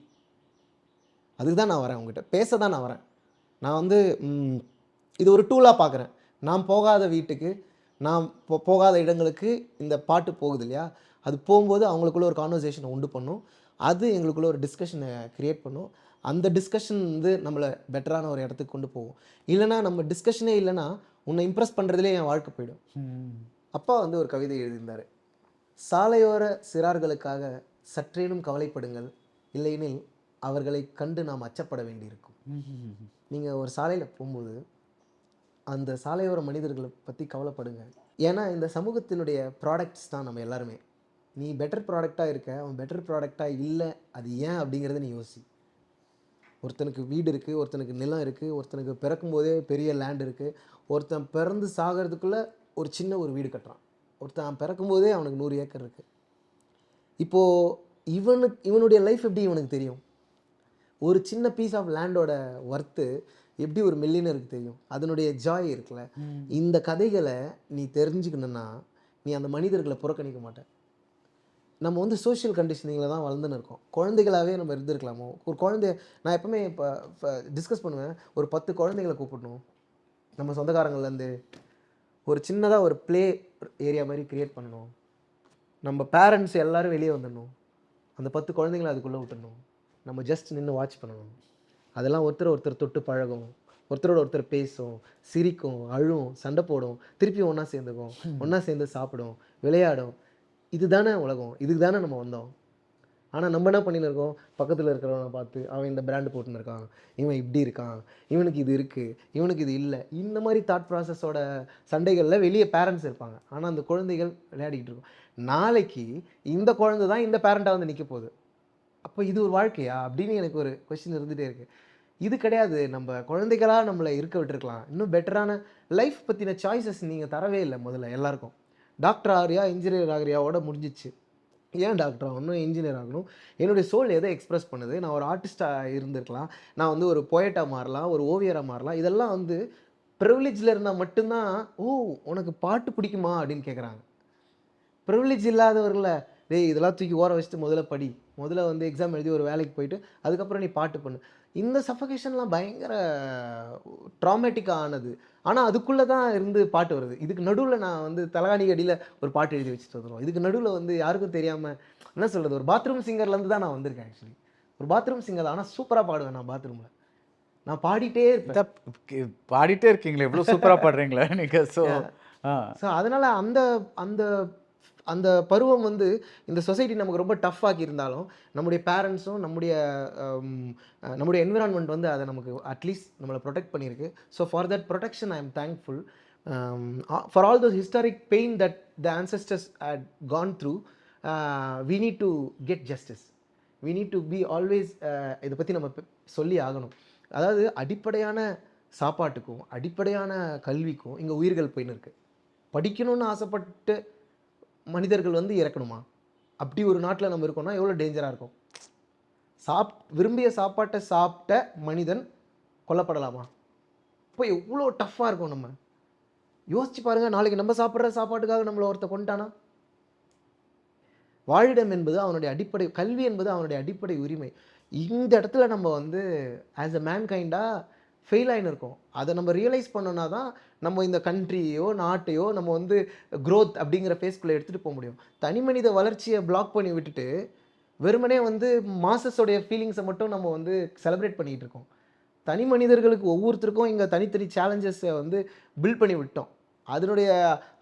அதுக்கு தான் நான் வரேன், உங்ககிட்ட பேச தான் நான் வரேன். நான் வந்து இது ஒரு டூலாக பார்க்குறேன். நான் போகாத வீட்டுக்கு, நான் போகாத இடங்களுக்கு இந்த பாட்டு போகுது இல்லையா, அது போகும்போது அவங்களுக்குள்ள ஒரு கான்வர்சேஷனை உண்டு பண்ணும். அது எங்களுக்குள்ள ஒரு டிஸ்கஷனை க்ரியேட் பண்ணும். அந்த டிஸ்கஷன் வந்து நம்மளை பெட்டரான ஒரு இடத்துக்கு கொண்டு போகும். இல்லைனா நம்ம டிஸ்கஷனே இல்லைன்னா உன்னை இம்ப்ரெஸ் பண்ணுறதுலே என் வாழ்க்கை போயிடும். அப்பா வந்து ஒரு கவிதை எழுதியிருந்தார். சாலையோர சிறார்களுக்காக சற்றேனும் கவலைப்படுங்கள், இல்லையெனில் அவர்களை கண்டு நாம் அச்சப்பட வேண்டியிருக்கும். நீங்கள் ஒரு சாலையில் போகும்போது அந்த சாலையோர மனிதர்களை பற்றி கவலைப்படுங்க. ஏன்னா இந்த சமூகத்தினுடைய ப்ராடக்ட்ஸ் தான் நம்ம எல்லாருமே. நீ பெட்டர் ப்ராடக்டாக இருக்க, அவன் பெட்டர் ப்ராடக்டாக இல்லை, அது ஏன் அப்படிங்கிறத நீ யோசி. ஒருத்தனுக்கு வீடு இருக்குது, ஒருத்தனுக்கு நிலம் இருக்குது, ஒருத்தனுக்கு பிறக்கும்போதே பெரிய லேண்ட் இருக்குது, ஒருத்தன் பிறந்து சாகிறதுக்குள்ளே ஒரு சின்ன ஒரு வீடு கட்டுறான், ஒருத்தன் பிறக்கும்போதே அவனுக்கு 100 ஏக்கர் இருக்குது. இப்போது இவனுடைய லைஃப் எப்படி இவனுக்கு தெரியும்? ஒரு சின்ன பீஸ் ஆஃப் லேண்டோட ஒர்த்து எப்படி ஒரு மில்லியனருக்கு தெரியும்? அதனுடைய ஜாய் இருக்குல்ல. இந்த கதைகளை நீ தெரிஞ்சுக்கணுன்னா நீ அந்த மனிதர்களை புறக்கணிக்க மாட்டேன். நம்ம வந்து சோஷியல் கண்டிஷனிங்கில் தான் வளர்ந்துன்னு இருக்கோம். குழந்தைகளாகவே நம்ம இருந்திருக்கலாமோ? ஒரு குழந்தைய நான் எப்போவுமே இப்போ டிஸ்கஸ் பண்ணுவேன், ஒரு 10 குழந்தைகளை கூப்பிடணும் நம்ம சொந்தக்காரங்கள்லேருந்து, ஒரு சின்னதாக ஒரு ப்ளே ஏரியா மாதிரி க்ரியேட் பண்ணணும். நம்ம பேரண்ட்ஸ் எல்லோரும் வெளியே வந்துடணும், அந்த 10 குழந்தைங்களை அதுக்குள்ளே விட்டுடணும். நம்ம ஜஸ்ட் நின்று வாட்ச் பண்ணணும். அதெல்லாம் ஒருத்தர் தொட்டு பழகும், ஒருத்தரோட ஒருத்தர் பேசும், சிரிக்கும், அழும், சண்டை போடும், திருப்பி ஒன்றா சேர்ந்துக்கும், ஒன்றா சேர்ந்து சாப்பிடும், விளையாடும். இது தானே உலகம், இதுக்கு தானே நம்ம வந்தோம். ஆனால் நம்ம என்ன பண்ணின்னு இருக்கோம்? பக்கத்தில் இருக்கிறவனை பார்த்து அவன் இந்த பிராண்டு போட்டுன்னு இருக்கான், இவன் இப்படி இருக்கான், இவனுக்கு இது இருக்குது, இவனுக்கு இது இல்லை, இந்த மாதிரி தாட் ப்ராசஸோட சண்டைகளில் வெளியே பேரண்ட்ஸ் இருப்பாங்க. ஆனால் அந்த குழந்தைகள் விளையாடிக்கிட்டு இருக்கும். நாளைக்கு இந்த குழந்தை தான் இந்த பேரண்ட்டாக வந்து நிற்க போகுது. அப்போ இது ஒரு வாழ்க்கையா அப்படின்னு எனக்கு ஒரு கொஸ்டின் இருந்துகிட்டே இருக்குது. இது கிடையாது. நம்ம குழந்தைகளாக நம்மளை இருக்க விட்டுருக்கலாம். இன்னும் பெட்டரான லைஃப் பற்றின சாய்ஸஸ் நீங்கள் தரவே இல்லை. முதல்ல எல்லாருக்கும் டாக்டர் ஆகிறியா, இன்ஜினியர் ஆகிறியாவோட முடிஞ்சிச்சு. ஏன் டாக்டர் ஆகணும், இன்ஜினியர் ஆகணும்? என்னுடைய சோல் எதை எக்ஸ்ப்ரெஸ் பண்ணுது? நான் ஒரு ஆர்டிஸ்ட்டாக இருந்திருக்கலாம், நான் வந்து ஒரு போயட்டாக மாறலாம், ஒரு ஓவியராக மாறலாம். இதெல்லாம் வந்து ப்ரிவிலேஜில் இருந்தால் மட்டும்தான், ஓ உனக்கு பாட்டு பிடிக்குமா அப்படின்னு கேட்குறாங்க. ப்ரிவிலேஜ் இல்லாதவர்களை, டேய் இதெல்லாம் தூக்கி ஓர வச்சுட்டு முதல்ல படி, முதல்ல வந்து எக்ஸாம் எழுதி ஒரு வேலைக்கு போயிட்டு அதுக்கப்புறம் நீ பாட்டு பண்ணு. இந்த சஃபகேஷன்லாம் பயங்கர ட்ராமேட்டிக்காக ஆனது. ஆனால் அதுக்குள்ளே தான் இருந்து பாட்டு வருது. இதுக்கு நடுவில் நான் வந்து தலகாணி அடியில் ஒரு பாட்டு எழுதி வச்சுட்டு வந்துடுவோம். இதுக்கு நடுவில் வந்து யாருக்கும் தெரியாமல் என்ன சொல்கிறது, ஒரு பாத்ரூம் சிங்கர்லேருந்து தான் நான் வந்திருக்கேன். ஆக்சுவலி ஒரு பாத்ரூம் சிங்கர் தான், ஆனால் சூப்பராக பாடுவேன். நான் பாத்ரூமில் நான் பாடிட்டே இருப்பேன். பாடிட்டே இருக்கீங்களே, எவ்வளோ சூப்பராக பாடுறீங்களா நீங்கள்? ஸோ அதனால் அந்த அந்த அந்த பருவம் வந்து இந்த சொசைட்டி நமக்கு ரொம்ப டஃப் ஆக்கி இருந்தாலும் நம்முடைய பேரண்ட்ஸும் நம்முடைய என்விரான்மெண்ட் வந்து அதை நமக்கு அட்லீஸ்ட் நம்மளை ப்ரொடெக்ட் பண்ணியிருக்கு. So for that protection I am thankful. For all those historic pain that the ancestors had gone through, we need to get justice. We need to be always, இதை பற்றி நம்ம சொல்லி ஆகணும். அதாவது அடிப்படையான சாப்பாட்டுக்கும் அடிப்படையான கல்விக்கும் இங்கே உயிர்கள் போயின்னு இருக்குது. படிக்கணும்னு ஆசைப்பட்டு மனிதர்கள் வந்து இறக்கணுமா? அப்படி ஒரு நாட்டில் நம்ம இருக்கோம்னா எவ்வளோ டேஞ்சராக இருக்கும்? விரும்பிய சாப்பாட்டை சாப்பிட்ட மனிதன் கொல்லப்படலாமா? இப்போ எவ்வளோ டஃப்பாக இருக்கும். நம்ம யோசிச்சு பாருங்க, நாளைக்கு நம்ம சாப்பிட்ற சாப்பாட்டுக்காக நம்மளை ஒருத்த கொண்டானா? வாழிடம் என்பது அவனுடைய அடிப்படை, கல்வி என்பது அவனுடைய அடிப்படை உரிமை. இந்த இடத்துல நம்ம வந்து ஆஸ் அ மேன்கைண்டாக ஃபெயில் ஆகின்னு இருக்கோம். அதை நம்ம ரியலைஸ் பண்ணோன்னா தான் நம்ம இந்த கண்ட்ரியோ நாட்டையோ நம்ம வந்து க்ரோத் அப்படிங்கிற ஃபேஸ்க்குள்ளே எடுத்துகிட்டு போக முடியும். தனி மனித வளர்ச்சியை பிளாக் பண்ணி விட்டுட்டு வெறுமனே வந்து மாசஸோடைய ஃபீலிங்ஸை மட்டும் நம்ம வந்து செலிப்ரேட் பண்ணிகிட்டு இருக்கோம். தனி மனிதர்களுக்கு ஒவ்வொருத்தருக்கும் இங்கே தனித்தனி சேலஞ்சஸை வந்து பில்ட் பண்ணி விட்டோம்.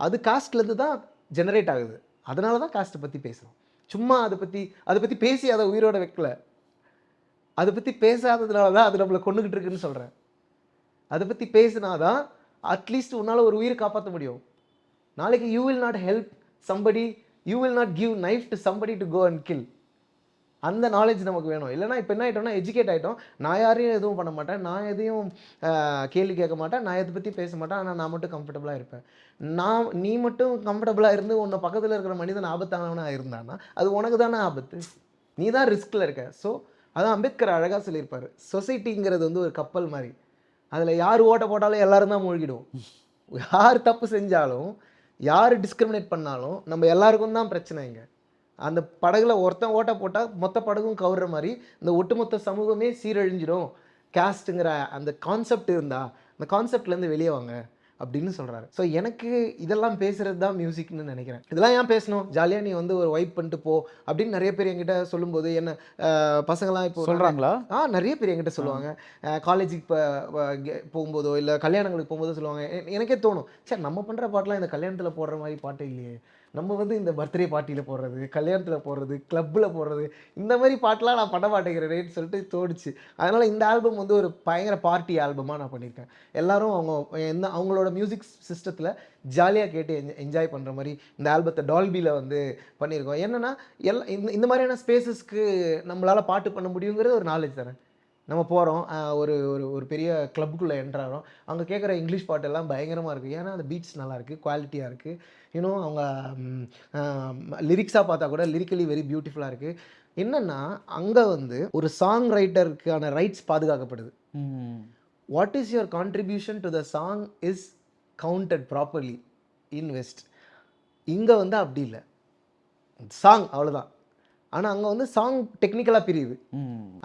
அது காஸ்ட்லேருந்து தான் ஜெனரேட் ஆகுது. அதனால தான் காஸ்ட்டை பற்றி பேசுகிறோம். சும்மா அதை பற்றி பேசி அதை உயிரோட வைக்கல. அதை பற்றி பேசாததுனால தான் அது நம்மளை கொண்டுகிட்டு இருக்குன்னு சொல்கிறேன். அதை பற்றி பேசினாதான் அட்லீஸ்ட் உன்னால் ஒரு உயிரை காப்பாற்ற முடியும். நாளைக்கு you will not help somebody, you will not give knife to somebody to go and kill. அந்த நாலேஜ் நமக்கு வேணும். இல்லைனா இப்போ என்ன ஆகிட்டோம்னா எஜுகேட் ஆகிட்டோம். நான் யாரையும் எதுவும் பண்ண மாட்டேன், நான் எதையும் கேள்வி கேட்க மாட்டேன், நான் எதை பற்றி பேச மாட்டேன், ஆனால் நான் மட்டும் கம்ஃபர்டபுளாக இருப்பேன். நீ மட்டும் கம்ஃபர்டபுளாக இருந்து உன்னை பக்கத்தில் இருக்கிற மனிதன் ஆபத்தானவனாக இருந்தான்னா அது உனக்கு தானே ஆபத்து. நீ தான் ரிஸ்கில் இருக்க. ஸோ அதான் அம்பேத்கர் அழகாக சொல்லியிருப்பார், சொசைட்டிங்கிறது வந்து ஒரு கப்பல் மாதிரி. அதில் யார் ஓட்ட போட்டாலும் எல்லாரும் தான் மூழ்கிடுவோம். யார் தப்பு செஞ்சாலும் யார் டிஸ்கிரிமினேட் பண்ணாலும் நம்ம எல்லாருக்கும் தான் பிரச்சனை. இங்கே அந்த படகுல ஒருத்தன் ஓட்ட போட்டால் மொத்த படகும் கவுற மாதிரி இந்த ஒட்டுமொத்த சமூகமே சீரழிஞ்சிடும். கேஸ்ட்டுங்கிற அந்த கான்செப்ட் இருந்தால் அந்த கான்செப்ட்லேருந்து வெளியே வாங்க அப்படின்னு சொல்கிறாரு. ஸோ எனக்கு இதெல்லாம் பேசுகிறது தான் மியூசிக்னு நினைக்கிறேன். இதெல்லாம் ஏன் பேசணும், ஜாலியாக நீ வந்து ஒரு வைப் பண்ணிட்டு போ அப்படின்னு நிறைய பேர் என்கிட்ட சொல்லும்போது என்ன பசங்களாம் இப்போ சொல்கிறாங்களா? நிறைய பேர் என்கிட்ட சொல்லுவாங்க. காலேஜுக்கு போகும்போதோ இல்லை கல்யாணங்களுக்கு போகும்போதோ சொல்லுவாங்க. எனக்கே தோணும், சரி நம்ம பண்ணுற பாட்டெலாம் இந்த கல்யாணத்தில் போடுற மாதிரி பாட்டு இல்லையே, நம்ம வந்து இந்த பர்த்டே பார்ட்டியில் போடுறது, கல்யாணத்தில் போடுறது, கிளப்பில் போடுறது, இந்த மாதிரி பாட்டெலாம் நான் பண்ண மாட்டேங்கிறேன்னு சொல்லிட்டு தோணுச்சு. அதனால் இந்த ஆல்பம் வந்து ஒரு பயங்கர பார்ட்டி ஆல்பமாக நான் பண்ணியிருக்கேன். எல்லோரும் அவங்களோட மியூசிக் சிஸ்டத்தில் ஜாலியாக கேட்டு என்ஜாய் பண்ணுற மாதிரி இந்த ஆல்பத்தை டால்பியில் வந்து பண்ணியிருக்கோம். என்னென்னா இந்த மாதிரியான ஸ்பேசஸ்க்கு நம்மளால் பாட்டு பண்ண முடியுங்கிறது ஒரு நாலேஜ் தரேன். நம்ம போகிறோம், ஒரு ஒரு ஒரு பெரிய கிளப்புக்குள்ளே என்ட்ராகிறோம், அங்கே கேட்குற இங்கிலீஷ் பாட்டெல்லாம் பயங்கரமாக இருக்குது. ஏன்னா அந்த பீட்ஸ் நல்லாயிருக்கு, குவாலிட்டியாக இருக்குது. இன்னும் அவங்க லிரிக்ஸாக பார்த்தா கூட லிரிக்கலி வெரி பியூட்டிஃபுல்லாக இருக்குது. என்னென்னா அங்கே வந்து ஒரு சாங் ரைட்டருக்கான ரைட்ஸ் பாதுகாக்கப்படுது. What is your contribution to the song is counted properly in west. இங்கே வந்து அப்படி இல்லை, சாங் அவ்வளோதான். ஆனால் அங்கே வந்து சாங் டெக்னிக்கலாக பிரியுது.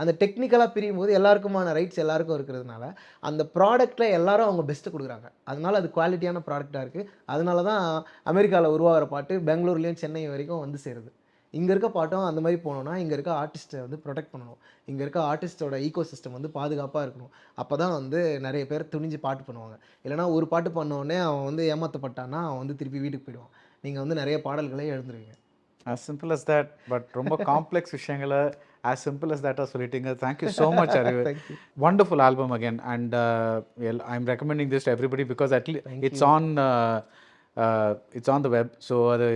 அந்த டெக்னிக்கலாக பிரியும் போது எல்லாருக்குமான ரைட்ஸ் எல்லாருக்கும் இருக்கிறதுனால அந்த ப்ராடக்டில் எல்லாரும் அவங்க பெஸ்ட்டு கொடுக்குறாங்க. அதனால அது குவாலிட்டியான ப்ராடக்டாக இருக்குது. அதனால தான் அமெரிக்காவில் உருவாகிற பாட்டு பெங்களூர்லேயும் சென்னை வரைக்கும் வந்து சேருது. இங்கே இருக்க பாட்டும் அந்த மாதிரி போனோன்னா இங்கே இருக்க ஆர்டிஸ்ட்டை வந்து ப்ரொடெக்ட் பண்ணணும். இங்கே இருக்க ஆர்டிஸ்ட்டோட ஈகோ சிஸ்டம் வந்து பாதுகாப்பாக இருக்கணும். அப்போ தான் வந்து நிறைய பேர் துணிஞ்சு பாட்டு பண்ணுவாங்க. இல்லைனா ஒரு பாட்டு பண்ணோடனே அவன் வந்து ஏமாற்றப்பட்டான்னா அவன் வந்து திருப்பி வீட்டுக்கு போயிடுவான். நீங்கள் வந்து நிறைய பாடல்களே எழுந்துருவீங்க. as simple as that. But ரொம்ப காம்ப்ளெக்ஸ் விஷயங்களை as simple as that சொல்லிட்டீங்க. Thank you so much, Arivu. Wonderful album again, and I'm recommending this to everybody because at least it's on the web. So அது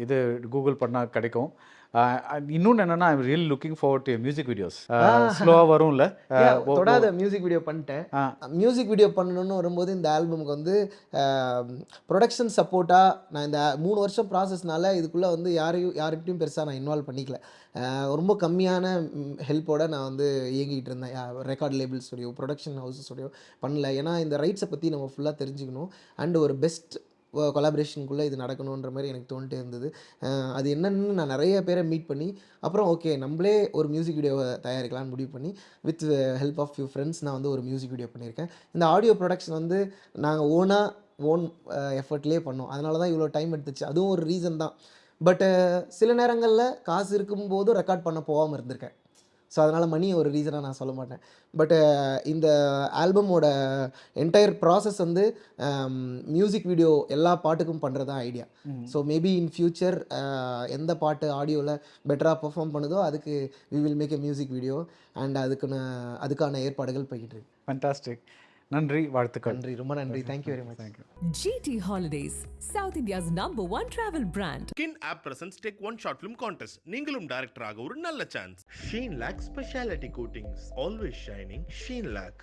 இது Google பண்ணால் கிடைக்கும். இன்னொன்று என்னென்னா I'm really looking forward to music videos. ஸ்லோவாக வரும்ல, தொடாத மியூசிக் வீடியோ பண்ணிட்டேன். மியூசிக் வீடியோ பண்ணணும்னு வரும்போது இந்த ஆல்பமுக்கு வந்து ப்ரொடக்ஷன் சப்போர்ட்டாக நான் இந்த 3 வருஷம் ப்ராசஸ்னால இதுக்குள்ளே வந்து யார்கிட்டையும் பெருசாக நான் இன்வால்வ் பண்ணிக்கல. ரொம்ப கம்மியான ஹெல்ப்போடு நான் வந்து இயங்கிட்டு இருந்தேன். Record label studio, production house studio பண்ணல. ஏன்னா இந்த ரைட்ஸை பற்றி நம்ம ஃபுல்லாக தெரிஞ்சுக்கணும் அண்ட் ஒரு பெஸ்ட் கொலாபரேஷனுக்குள்ளே இது நடக்கணுன்ற மாதிரி எனக்கு தோணிட்டே இருந்தது. அது என்னென்னு நான் நிறைய பேரை மீட் பண்ணி அப்புறம் ஓகே நம்மளே ஒரு மியூசிக் வீடியோவை தயாரிக்கலான்னு முடிவு பண்ணி with help of few friends நான் வந்து ஒரு மியூசிக் வீடியோ பண்ணியிருக்கேன். இந்த ஆடியோ ப்ரொடக்ஷன் வந்து நாங்கள் ஓன் எஃபர்ட்லேயே பண்ணோம். அதனால தான் இவ்வளோ டைம் எடுத்துச்சு. அதுவும் ஒரு ரீசன் தான். பட்டு சில நேரங்களில் காசு இருக்கும்போதும் ரெக்கார்ட் பண்ண போகாமல் இருந்திருக்கேன். ஸோ அதனால் மணி ஒரு ரீசனாக நான் சொல்ல மாட்டேன். பட்டு இந்த ஆல்பமோட என்டையர் ப்ராசஸ் வந்து மியூசிக் வீடியோ எல்லா பாட்டுக்கும் பண்ணுறது தான் idea. So maybe in future எந்த பாட்டு ஆடியோவில் பெட்டராக பெர்ஃபார்ம் பண்ணுதோ அதுக்கு we will make a music video அண்ட் அதுக்கான ஏற்பாடுகள் போய்கிட்டு இருக்கு. ஃபேண்டாஸ்டிக். நன்றி, வாழ்த்துக்கள். நன்றி, ரொம்ப நன்றி. Thank you very much. Thank you. GT Holidays, South India's #1 travel brand. Kin app presents Take One Short Film Contest. நீங்களும் டைரக்டர் ஆக ஒரு நல்ல chance. Sheen Lac Speciality Coatings, always shining. Sheen Lac.